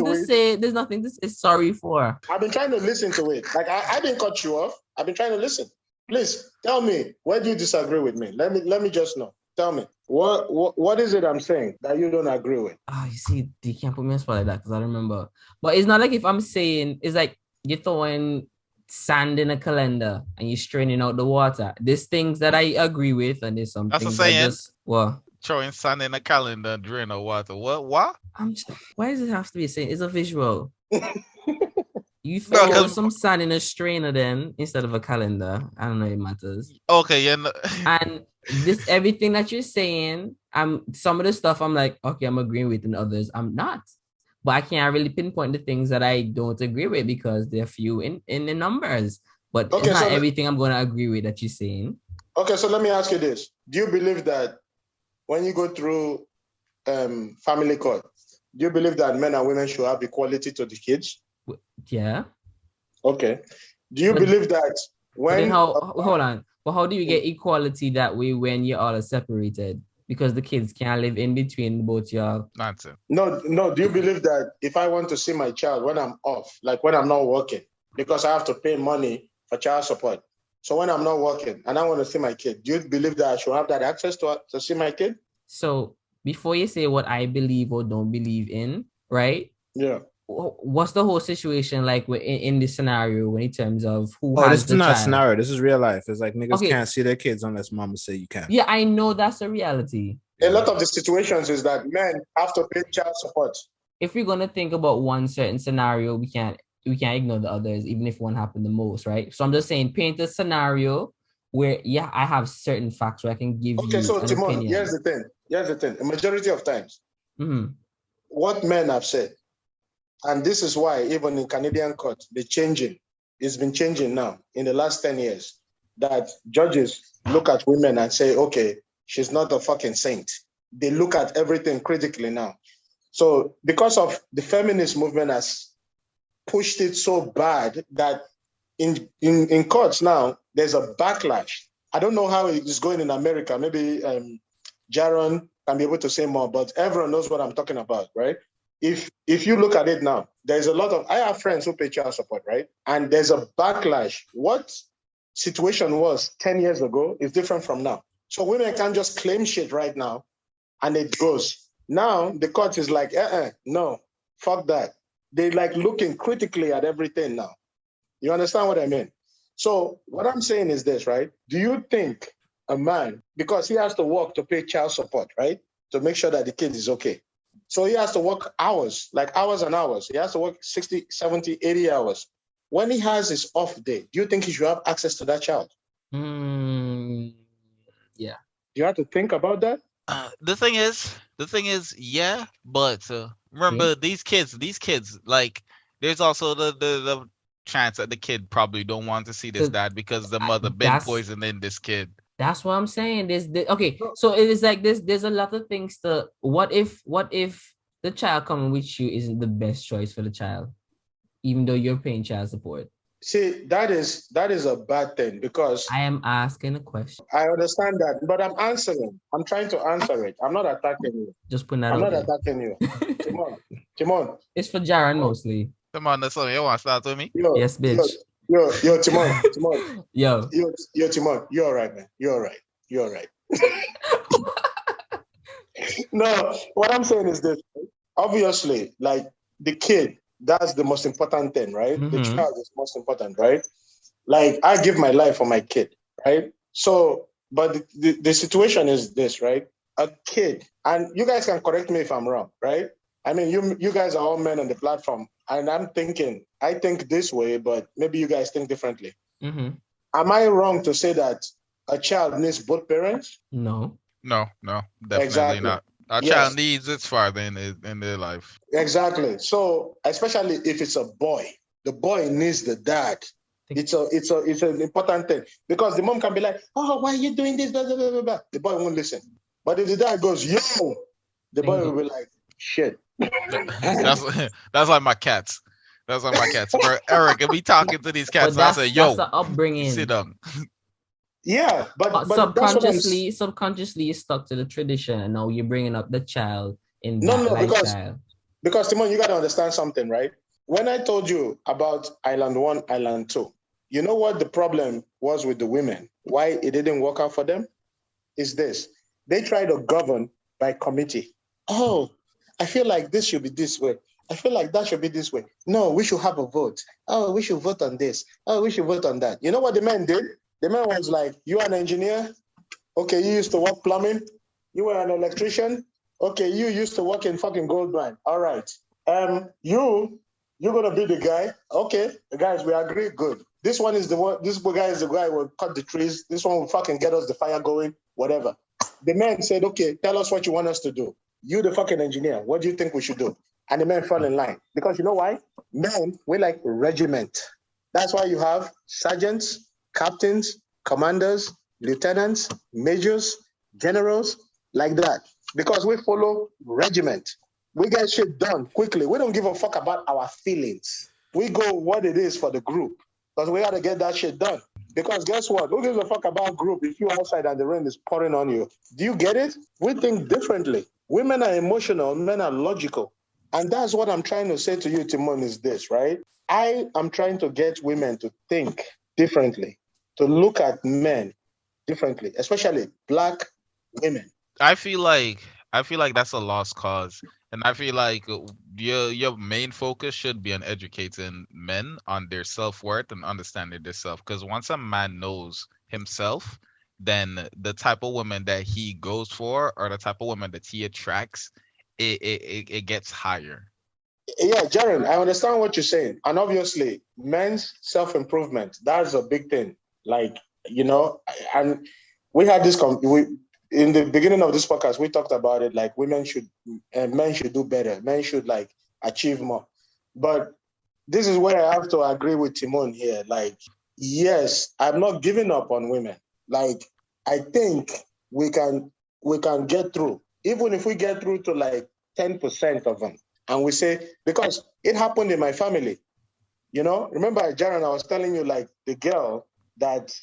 to say. There's nothing to say sorry for. I've been trying to listen to it. Like I didn't cut you off. I've been trying to listen. Please tell me where do you disagree with me? Let me just know. Tell me what is it I'm saying that you don't agree with? You see, you can't put me on spot like that because I don't remember. But it's not like if I'm saying it's like you're throwing sand in a calendar and you're straining out the water. There's things that I agree with, and there's some things that just throwing sand in a calendar, drain of water. What? Why does it have to be a saying? It's a visual. You throw some sand in a strainer then instead of a calendar. I don't know, it matters. Okay, yeah. No. And this everything that you're saying, some of the stuff I'm like, okay, I'm agreeing with, and others I'm not. But I can't really pinpoint the things that I don't agree with because they're few in the numbers. But it's not everything I'm going to agree with that you're saying. Okay, so let me ask you this. Do you believe that when you go through family court, do you believe that men and women should have equality to the kids? Yeah. Okay. Do you believe that when... hold on. But how do you get equality that way when you all are separated? Because the kids can't live in between both y'all. Nonsense. No. Do you believe that if I want to see my child when I'm off, like when I'm not working, because I have to pay money for child support, so when I'm not working and I want to see my kid, do you believe that I should have that access to see my kid? So before you say what I believe or don't believe in, right? Yeah. What's the whole situation like in this scenario in terms of who has this is not a scenario. This is real life. It's like niggas can't see their kids unless mama say you can. Yeah, I know that's a reality. A lot of the situations is that men have to pay child support. If we're gonna think about one certain scenario, we can't ignore the others, even if one happened the most, right? So I'm just saying, paint a scenario where I have certain facts where I can give you an Timon, opinion. Here's the thing. The majority of times, what men have said. And this is why even in Canadian court, it's been changing now in the last 10 years, that judges look at women and say, okay, she's not a fucking saint. They look at everything critically now. So because of the feminist movement has pushed it so bad that in courts now, there's a backlash I don't know how it is going in America. Maybe Jaron can be able to say more, but everyone knows what I'm talking about, right? If you look at it now, there's a lot of, I have friends who pay child support, right? And there's a backlash. What situation was 10 years ago is different from now. So women can't just claim shit right now and it goes. Now the court is like, no, fuck that. They like looking critically at everything now. You understand what I mean? So what I'm saying is this, right? Do you think a man, because he has to work to pay child support, right? To make sure that the kid is okay. So he has to work hours, like hours and hours. He has to work 60, 70, 80 hours. When he has his off day, do you think he should have access to that child? Yeah. You have to think about that. The thing is, yeah, but remember these kids, like there's also the chance that the kid probably don't want to see this dad because the mother been poisoning this kid. That's what I'm saying. Okay, so it is like this. There's a lot of things to what if the child coming with you isn't the best choice for the child, even though you're paying child support. See, that is a bad thing because I am asking a question. I understand that, but I'm answering. I'm trying to answer it. I'm not attacking you. Just putting that I'm out not there. attacking you. Timon. It's for Jaron mostly. Come on, that's something you want to start with me? Yes, bitch. Yo, Timon. Yo, Timon. You're all right, man. You're all right. No, what I'm saying is this. Obviously, like the kid, that's the most important thing, right? Mm-hmm. The child is most important, right? Like I give my life for my kid, right? So, but the situation is this, right? A kid, and you guys can correct me if I'm wrong, right? I mean, you guys are all men on the platform, and I think this way, but maybe you guys think differently. Mm-hmm. Am I wrong to say that a child needs both parents? No, definitely exactly. not. A child needs its father in their life. Exactly. So, especially if it's a boy, the boy needs the dad. It's an important thing because the mom can be like, "Oh, why are you doing this?" Blah, blah, blah, blah, blah. The boy won't listen. But if the dad goes, "Yo," the boy will be like, "Shit." That's like my cats. That's like my cats. Bro, Eric, if we talking to these cats, I say, "Yo, that's the upbringing." Sit down. Yeah, but subconsciously you're stuck to the tradition, and now you're bringing up the child in that lifestyle. Because Timon, you got to understand something, right? When I told you about Island 1, Island 2, you know what the problem was with the women? Why it didn't work out for them? Is this. They try to govern by committee. Oh, I feel like this should be this way. I feel like that should be this way. No, we should have a vote. Oh, we should vote on this. Oh, we should vote on that. You know what the men did? The man was like, you are an engineer? Okay, you used to work plumbing? You were an electrician? Okay, you used to work in fucking gold mine. All right. You're gonna be the guy. Okay, guys, we agree. Good. This one is the one. This guy is the guy who will cut the trees. This one will fucking get us the fire going. Whatever. The man said, okay, tell us what you want us to do. You, the fucking engineer, what do you think we should do? And the men fell in line because you know why? Men, we like regiment. That's why you have sergeants, captains, commanders, lieutenants, majors, generals, like that. Because we follow regiment. We get shit done quickly. We don't give a fuck about our feelings. We go what it is for the group. Because we got to get that shit done. Because guess what? Who gives a fuck about group if you're outside and the rain is pouring on you? Do you get it? We think differently. Women are emotional, men are logical. And that's what I'm trying to say to you, Timon, is this, right? I am trying to get women to think differently, to look at men differently, especially Black women. I feel like that's a lost cause. And I feel like your main focus should be on educating men on their self-worth and understanding their self. Because once a man knows himself, then the type of woman that he goes for or the type of woman that he attracts, it gets higher. Yeah, Jaren, I understand what you're saying. And obviously, men's self-improvement, that's a big thing. Like, you know, and we had this, in the beginning of this podcast, we talked about it, like men should do better. Men should like achieve more. But this is where I have to agree with Timon here. Like, yes, I'm not giving up on women. Like, I think we can get through. Even if we get through to like 10% of them. And we say, because it happened in my family. You know, remember, Jaron, I was telling you, like, the girl that,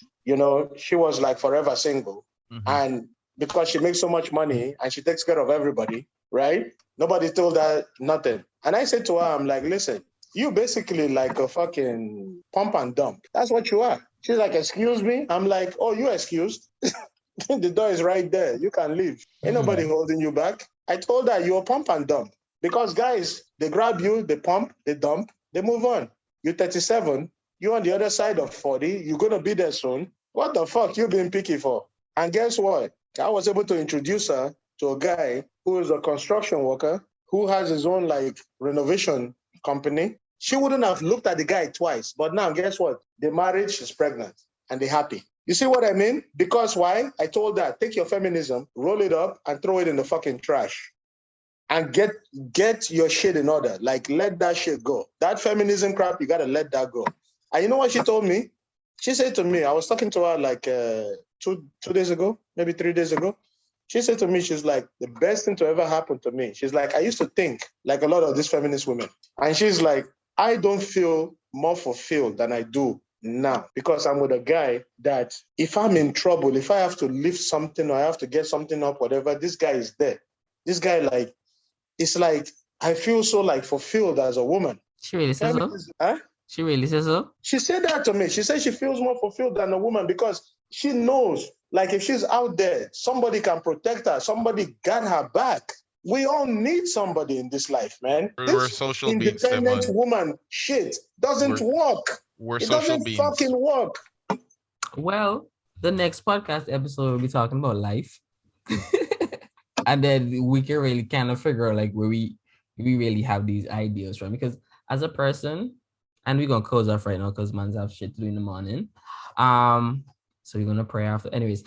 she was like forever single. And because she makes so much money and she takes care of everybody, right? Nobody told her nothing. And I said to her, I'm like, listen, you basically like a fucking pump and dump. That's what you are. She's like, excuse me? I'm like, oh, you excused? The door is right there. You can leave. Ain't nobody holding you back. I told her you're a pump and dump. Because guys, they grab you, they pump, they dump, they move on. You're 37, you're on the other side of 40, you're going to be there soon. What the fuck you being picky for? And guess what? I was able to introduce her to a guy who is a construction worker, who has his own like renovation company. She wouldn't have looked at the guy twice. But now, guess what? They married, she's pregnant, and they're happy. You see what I mean? Because why? I told her, take your feminism, roll it up, and throw it in the fucking trash. And get your shit in order. Like, let that shit go. That feminism crap, you got to let that go. And you know what she told me? She said to me, I was talking to her like 2 days ago, maybe 3 days ago. She said to me, she's like, the best thing to ever happen to me. She's like, I used to think like a lot of these feminist women. And she's like, I don't feel more fulfilled than I do now because I'm with a guy that if I'm in trouble, if I have to lift something or I have to get something up, whatever, this guy is there. This guy, like, it's like, I feel so like fulfilled as a woman. She really says so? Huh? She really says so? She said that to me. She said she feels more fulfilled than a woman because she knows, like, if she's out there, somebody can protect her. Somebody got her back. We all need somebody in this life, man. We're social beings. Independent woman shit doesn't work. It doesn't fucking work. Well, the next podcast episode will be talking about life. And then we can really kind of figure out like where we really have these ideas from. Because as a person, and we're gonna close off right now because man's have shit to do in the morning. So we're gonna pray after. Anyways,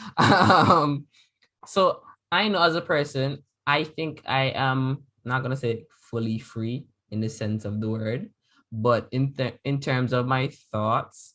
so I know as a person, I think I am not gonna say fully free in the sense of the word, but in terms of my thoughts,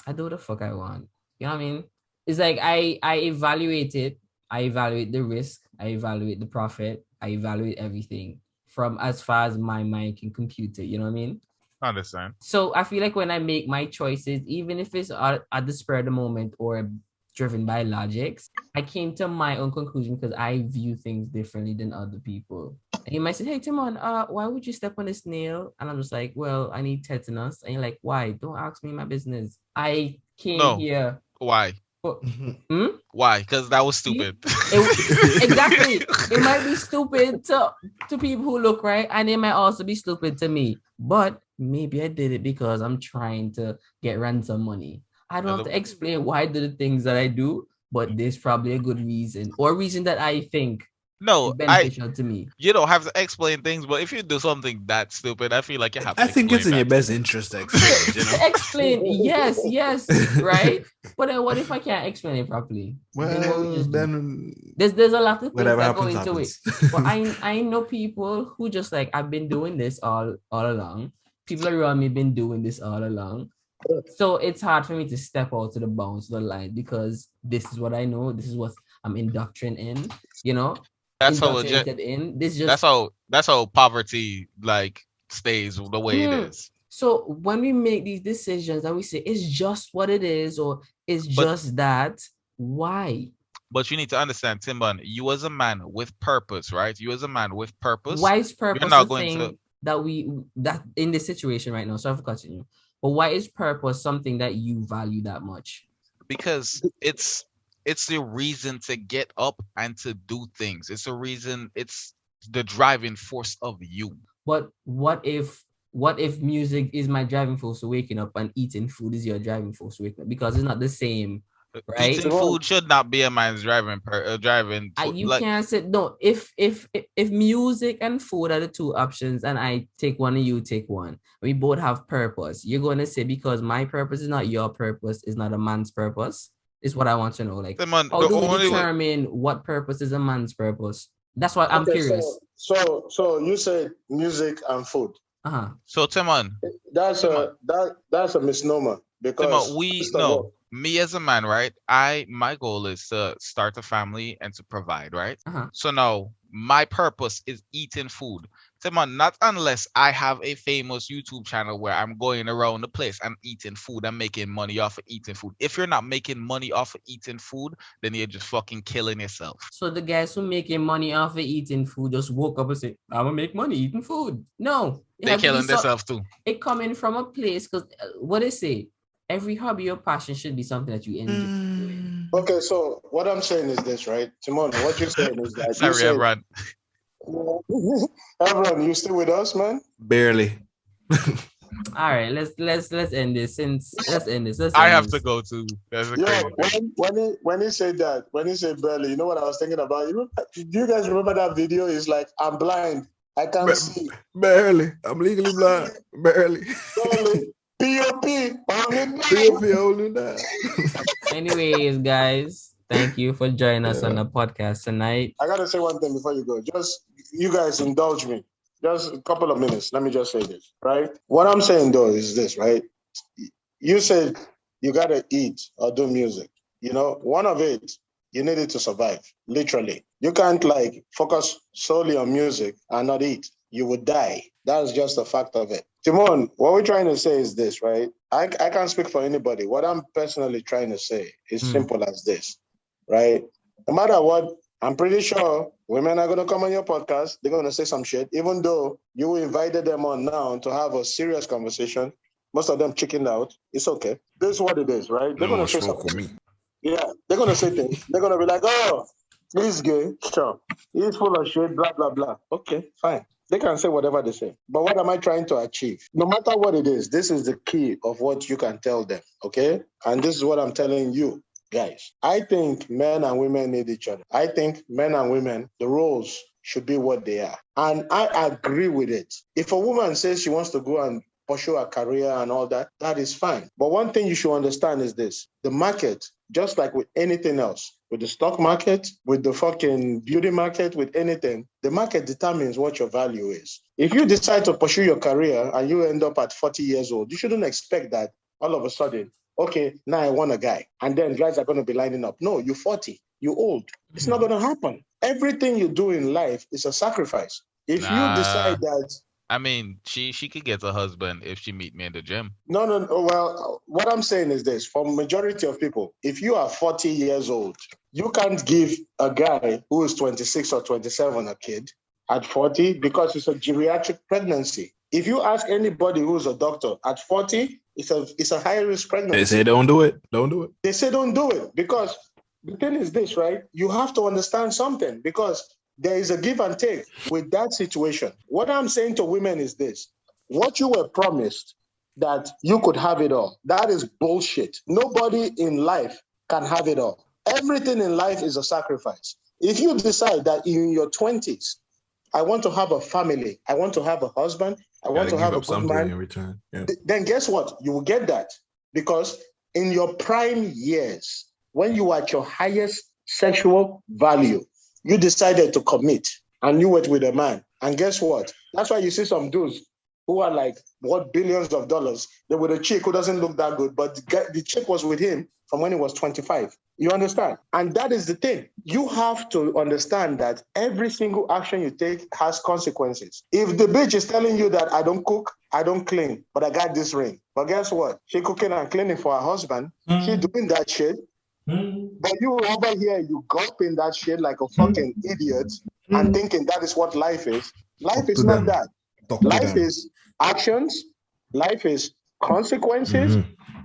I do what the fuck I want. You know what I mean? It's like I evaluate it. I evaluate the risk. I evaluate the profit. I evaluate everything from as far as my mind can compute it. You know what I mean? I understand. So I feel like when I make my choices, even if it's at the spur of the moment or driven by logics, I came to my own conclusion because I view things differently than other people. And you might say, hey, Timon, why would you step on a snail? And I'm just like, well, I need tetanus. And you're like, why? Don't ask me my business. I came here. Why? Why? Because that was stupid. Exactly. It might be stupid to people who look right, and it might also be stupid to me. But maybe I did it because I'm trying to get ransom money. I don't have to explain why I do the things that I do, but there's probably a good reason or reason that I think is beneficial to me. You don't have to explain things, but if you do something that stupid, I feel like you have to. I think it's in your best interest to explain. You know? Explain, yes, right. But then what if I can't explain it properly? Well, then there's a lot of things that go into it. But I know people who just like, I've been doing this all along. People around me been doing this all along. So it's hard for me to step out to the bounds of the line because this is what I know. This is what I'm indoctrinated in. You know. That's how that's how poverty like stays the way it is. So when we make these decisions and we say it's just what it is or it's just that, why? But you need to understand, Timon, you as a man with purpose, right? You as a man with purpose. Why is purpose you're not going to that in this situation right now? Sorry for cutting you. But why is purpose something that you value that much? Because it's the reason to get up and to do things. It's a reason. It's the driving force of you. But what if music is my driving force to waking up and eating food is your driving force to waking up? Because it's not the same, right? Eating food should not be a man's driving. You can't say no. If music and food are the two options, and I take one and you take one, we both have purpose. You're going to say because my purpose is not your purpose, is not a man's purpose. Is what I want to know. Like, how do we determine what purpose is a man's purpose? That's why I'm curious. So you said music and food. So Timon, that's a misnomer because Timon, me as a man, right? My goal is to start a family and to provide, right? So now my purpose is eating food Timon, not unless I have a famous YouTube channel where I'm going around the place and eating food and making money off of eating food. If you're not making money off of eating food, then you're just fucking killing yourself. So the guys who making money off of eating food just woke up and say, "I'm gonna make money eating food." No, they're killing themselves too. It coming from a place because what they say, every hobby or passion should be something that you enjoy. Okay, so what I'm saying is this, right, Timon? What you're saying is that sorry, everyone. Everyone, you still with us, man? Barely. All right, let's end this. I have to go too. That's when he said that, when he said barely, you know what I was thinking about? Do you guys remember that video? It's like, I'm blind, I can't see. Barely. I'm legally blind. Barely. POP only that. Anyways, guys, thank you for joining us on the podcast tonight. I gotta say one thing before you go. Just you guys indulge me. Just a couple of minutes. Let me just say this, right? What I'm saying though is this, right? You said you gotta eat or do music. You know, one of it, you need it to survive, literally. You can't like focus solely on music and not eat. You would die. That's just a fact of it. Timon, what we're trying to say is this, right? I can't speak for anybody. What I'm personally trying to say is simple as this, right? No matter what, I'm pretty sure women are going to come on your podcast. They're going to say some shit, even though you invited them on now to have a serious conversation. Most of them chickened out. It's okay. This is what it is, right? They're going to say something. Yeah, they're going to say things. They're going to be like, oh, he's gay. Sure. He's full of shit, blah, blah, blah. Okay, fine. They can say whatever they say. But what am I trying to achieve? No matter what it is, this is the key of what you can tell them, okay? And this is what I'm telling you. Guys, I think men and women need each other. I think men and women, the roles should be what they are. And I agree with it. If a woman says she wants to go and pursue a career and all that, that is fine. But one thing you should understand is this. The market, just like with anything else, with the stock market, with the fucking beauty market, with anything, the market determines what your value is. If you decide to pursue your career and you end up at 40 years old, you shouldn't expect that all of a sudden, okay, now I want a guy. And then guys are going to be lining up. No, you're 40. You're old. It's not going to happen. Everything you do in life is a sacrifice. If you decide that... I mean, she could get a husband if she meet me in the gym. No. Well, what I'm saying is this. For majority of people, if you are 40 years old, you can't give a guy who is 26 or 27 a kid at 40 because it's a geriatric pregnancy. If you ask anybody who's a doctor at 40, it's a high risk pregnancy. They say don't do it. Don't do it. They say don't do it because the thing is this, right? You have to understand something because there is a give and take with that situation. What I'm saying to women is this. What you were promised that you could have it all, that is bullshit. Nobody in life can have it all. Everything in life is a sacrifice. If you decide that in your 20s, I want to have a family, I want to have a husband, I want to have a good man, in return. Yeah. Then guess what? You will get that. Because in your prime years, when you are at your highest sexual value, you decided to commit and you went with a man. And guess what? That's why you see some dudes who are like, what, billions of dollars. They're with a chick who doesn't look that good, but the chick was with him from when he was 25. You understand? And that is the thing. You have to understand that every single action you take has consequences. If the bitch is telling you that I don't cook, I don't clean, but I got this ring. But guess what? She cooking and cleaning for her husband. She doing that shit. But you over here, you gulping that shit like a fucking idiot and thinking that is what life is. Life is not that. Life is actions. Life is consequences.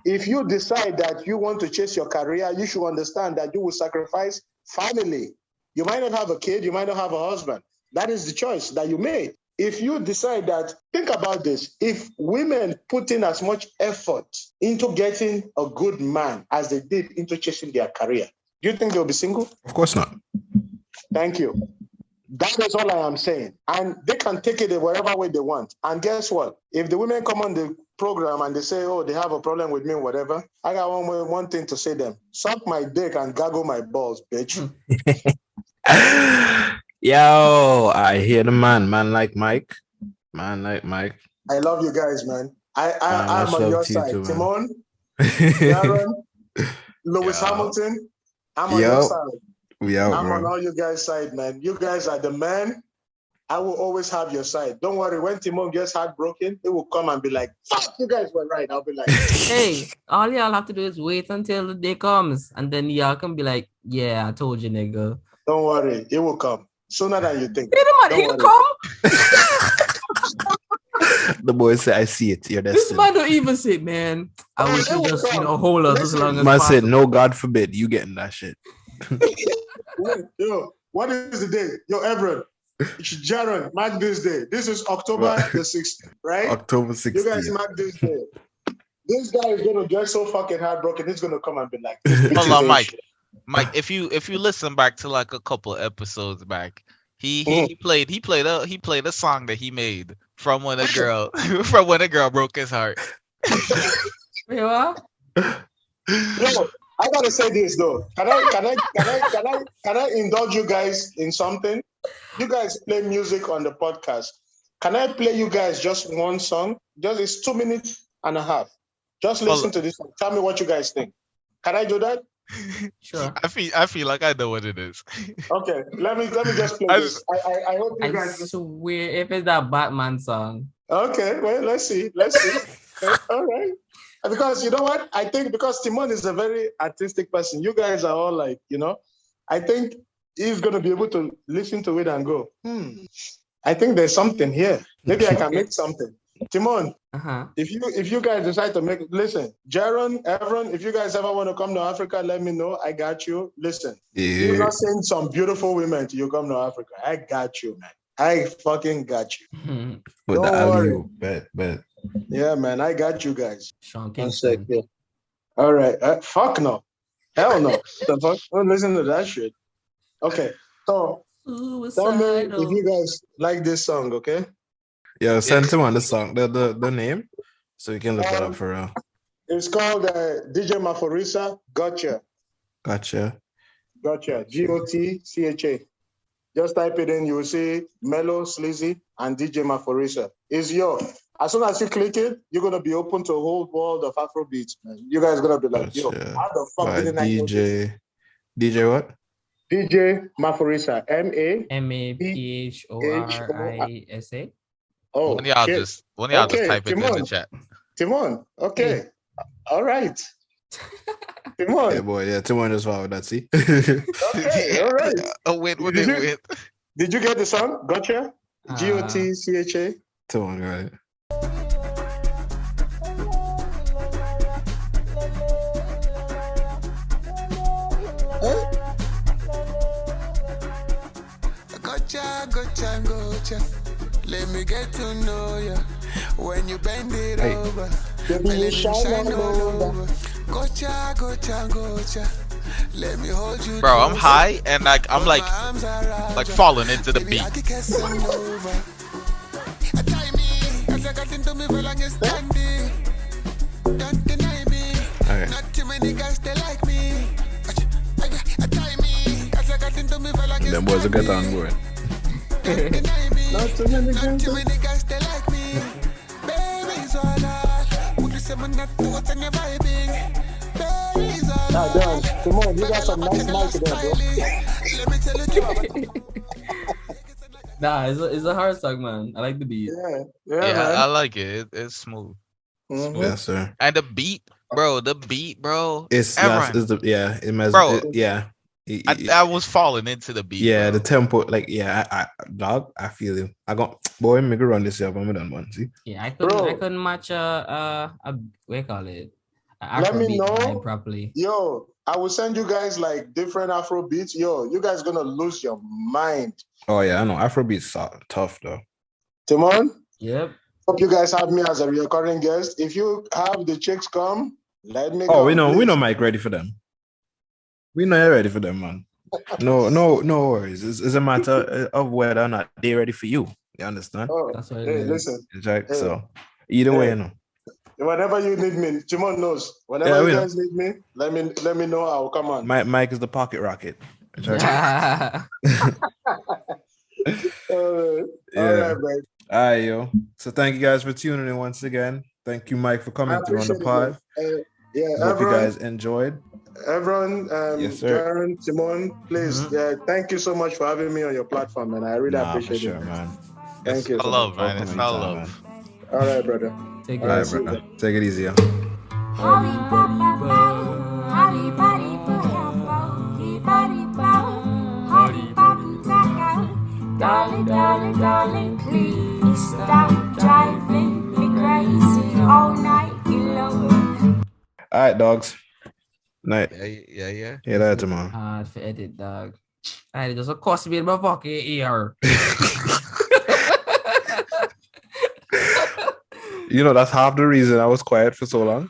If you decide that you want to chase your career, you should understand that you will sacrifice family. You might not have a kid, you might not have a husband. That is the choice that you made. If you decide that, think about this. If women put in as much effort into getting a good man as they did into chasing their career, do you think they'll be single? Of course not. Thank you. That is all I am saying. And they can take it wherever way they want. And guess what? If the women come on the program and they say, oh, they have a problem with me, whatever, I got one thing to say to them. Suck my dick and gargle my balls, bitch. Yo, I hear the man like Mike. I love you guys, man. I'm on your side. Too, Timon, Darren, Lewis Hamilton, I'm on your side. We out, I'm bro. on all you guys' side, man. You guys are the man. I will always have your side. Don't worry. When Timon gets heartbroken, he will come and be like, "Fuck, you guys were right." I'll be like, "Hey, all y'all have to do is wait until the day comes, and then y'all can be like, yeah, I told you, nigga." "Don't worry, it will come sooner than you think." He'll come. The boy said, "I see it. You're This destined." man don't even say, "Man, I wish you just hold us as long as man possible." said, "No, God forbid you getting that shit." Wait, yo, what is the day? Yo, Everett, Jaron, mark this day. This is October the 16th, right? October 16th. You guys mark this day. This guy is gonna get so fucking heartbroken. He's gonna come and be like, "Hold on, Mike. Mike, if you listen back to like a couple episodes back, he played a song that he made from when a girl broke his heart." Wait, what? Yo, I gotta say this though. Can I indulge you guys in something? You guys play music on the podcast. Can I play you guys just one song? It's 2.5 minutes. Just listen to this song. Tell me what you guys think. Can I do that? Sure. I feel like I know what it is. Okay, let me just play this. I hope you guys. I swear, if it's that Batman song. Okay, well, let's see. All right. Because you know what? I think because Timon is a very artistic person, you guys are all like, I think he's going to be able to listen to it and go, I think there's something here. Maybe I can make something. Timon, if you guys decide to listen, Jaron, Evron, if you guys ever want to come to Africa, let me know. I got you. Listen, you're not saying some beautiful women till you come to Africa. I got you, man. I fucking got you. With the alley, bet. Yeah, man, I got you guys. Sean Kingston. All right. Fuck no. Hell no. The fuck? Don't listen to that shit. Okay. So, tell me if you guys like this song, okay? Yeah, send him on the song, the name, so you can look that up for real. It's called DJ Maforisa, Gotcha. Gotcha. Gotcha. Just type it in, you will see Mellow, Sleazy, and DJ Maforisa. It's yours. As soon as you click it, you're going to be open to a whole world of Afrobeats, man. You guys going to be like, yo, how the fuck didn't I know this? DJ what? DJ Maforisa. Maphorisa. Oh, one of y'all just type it in the chat. Timon, okay. All right. Timon. Yeah, boy. Yeah, Timon is wow. That's it. Okay, all right. Wait. Did you get the song? Gotcha? Gotcha. Timon, right. Gotcha. Let me get to know you. When you bend it over, let me shine all over. Gotcha. Let me hold you. Bro, I'm high and I'm like falling into the beat. Okay. Not too many guys they like me. Them boys will get on board. Not too many guys they like me. Baby's all right. Would you say I'm not what I'm vibing? Baby's all right. Damn. Come on, you got some nice mic there, bro. Let me tell you. Nah, it's a hard song, man. I like the beat. Yeah, I like it. It's smooth. Mm-hmm. Yes, sir. And the beat, bro. It's I was falling into the beat. Yeah, bro. the tempo, like, I feel you. I got boy, make a run this up. I'm done one. See? Yeah, I couldn't match what do you call it? Let me know properly. Yo, I will send you guys like different Afro beats. Yo, you guys gonna lose your mind. Oh yeah, I know. Afrobeats are tough though. Timon? Yep. Hope you guys have me as a recurring guest. If you have the chicks come, let me go. Oh, we know Mike ready for them. We know you're ready for them, man. No worries. It's a matter of whether or not they're ready for you. You understand? Oh, that's what it hey, is. listen. Exactly. So either way, you know. Whenever you need me, Timon knows. Whenever you guys need me, let me know. I'll come on. Mike is the pocket rocket. Yeah. All right, man. All right, yo. So thank you guys for tuning in once again. Thank you, Mike, for coming through on the pod. Yeah, Hope you guys enjoyed. Everyone, Yes, sir. Jaron, Simone, please, thank you so much for having me on your platform, and I really appreciate for sure, it. man. Thank you All so love, much. man. It's all love. All right, brother. Take All care. right, see you. Brother. Take it easy. Darling, darling, darling, please stop driving me crazy all night long. All right, dogs. Night. Yeah. Yeah, that tomorrow. Hard for edit, dog. It doesn't cost me in my pocket here. You know, that's half the reason I was quiet for so long.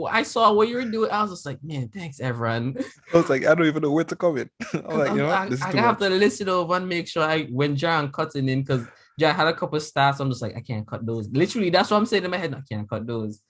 I saw what you were doing. I was just like, man, thanks, everyone. I was like, I don't even know where to comment. I'm like, you know what? This is I too have much. to listen over and make sure when John cutting in, because John had a couple of stats. I'm just like, I can't cut those. Literally, that's what I'm saying in my head. I can't cut those.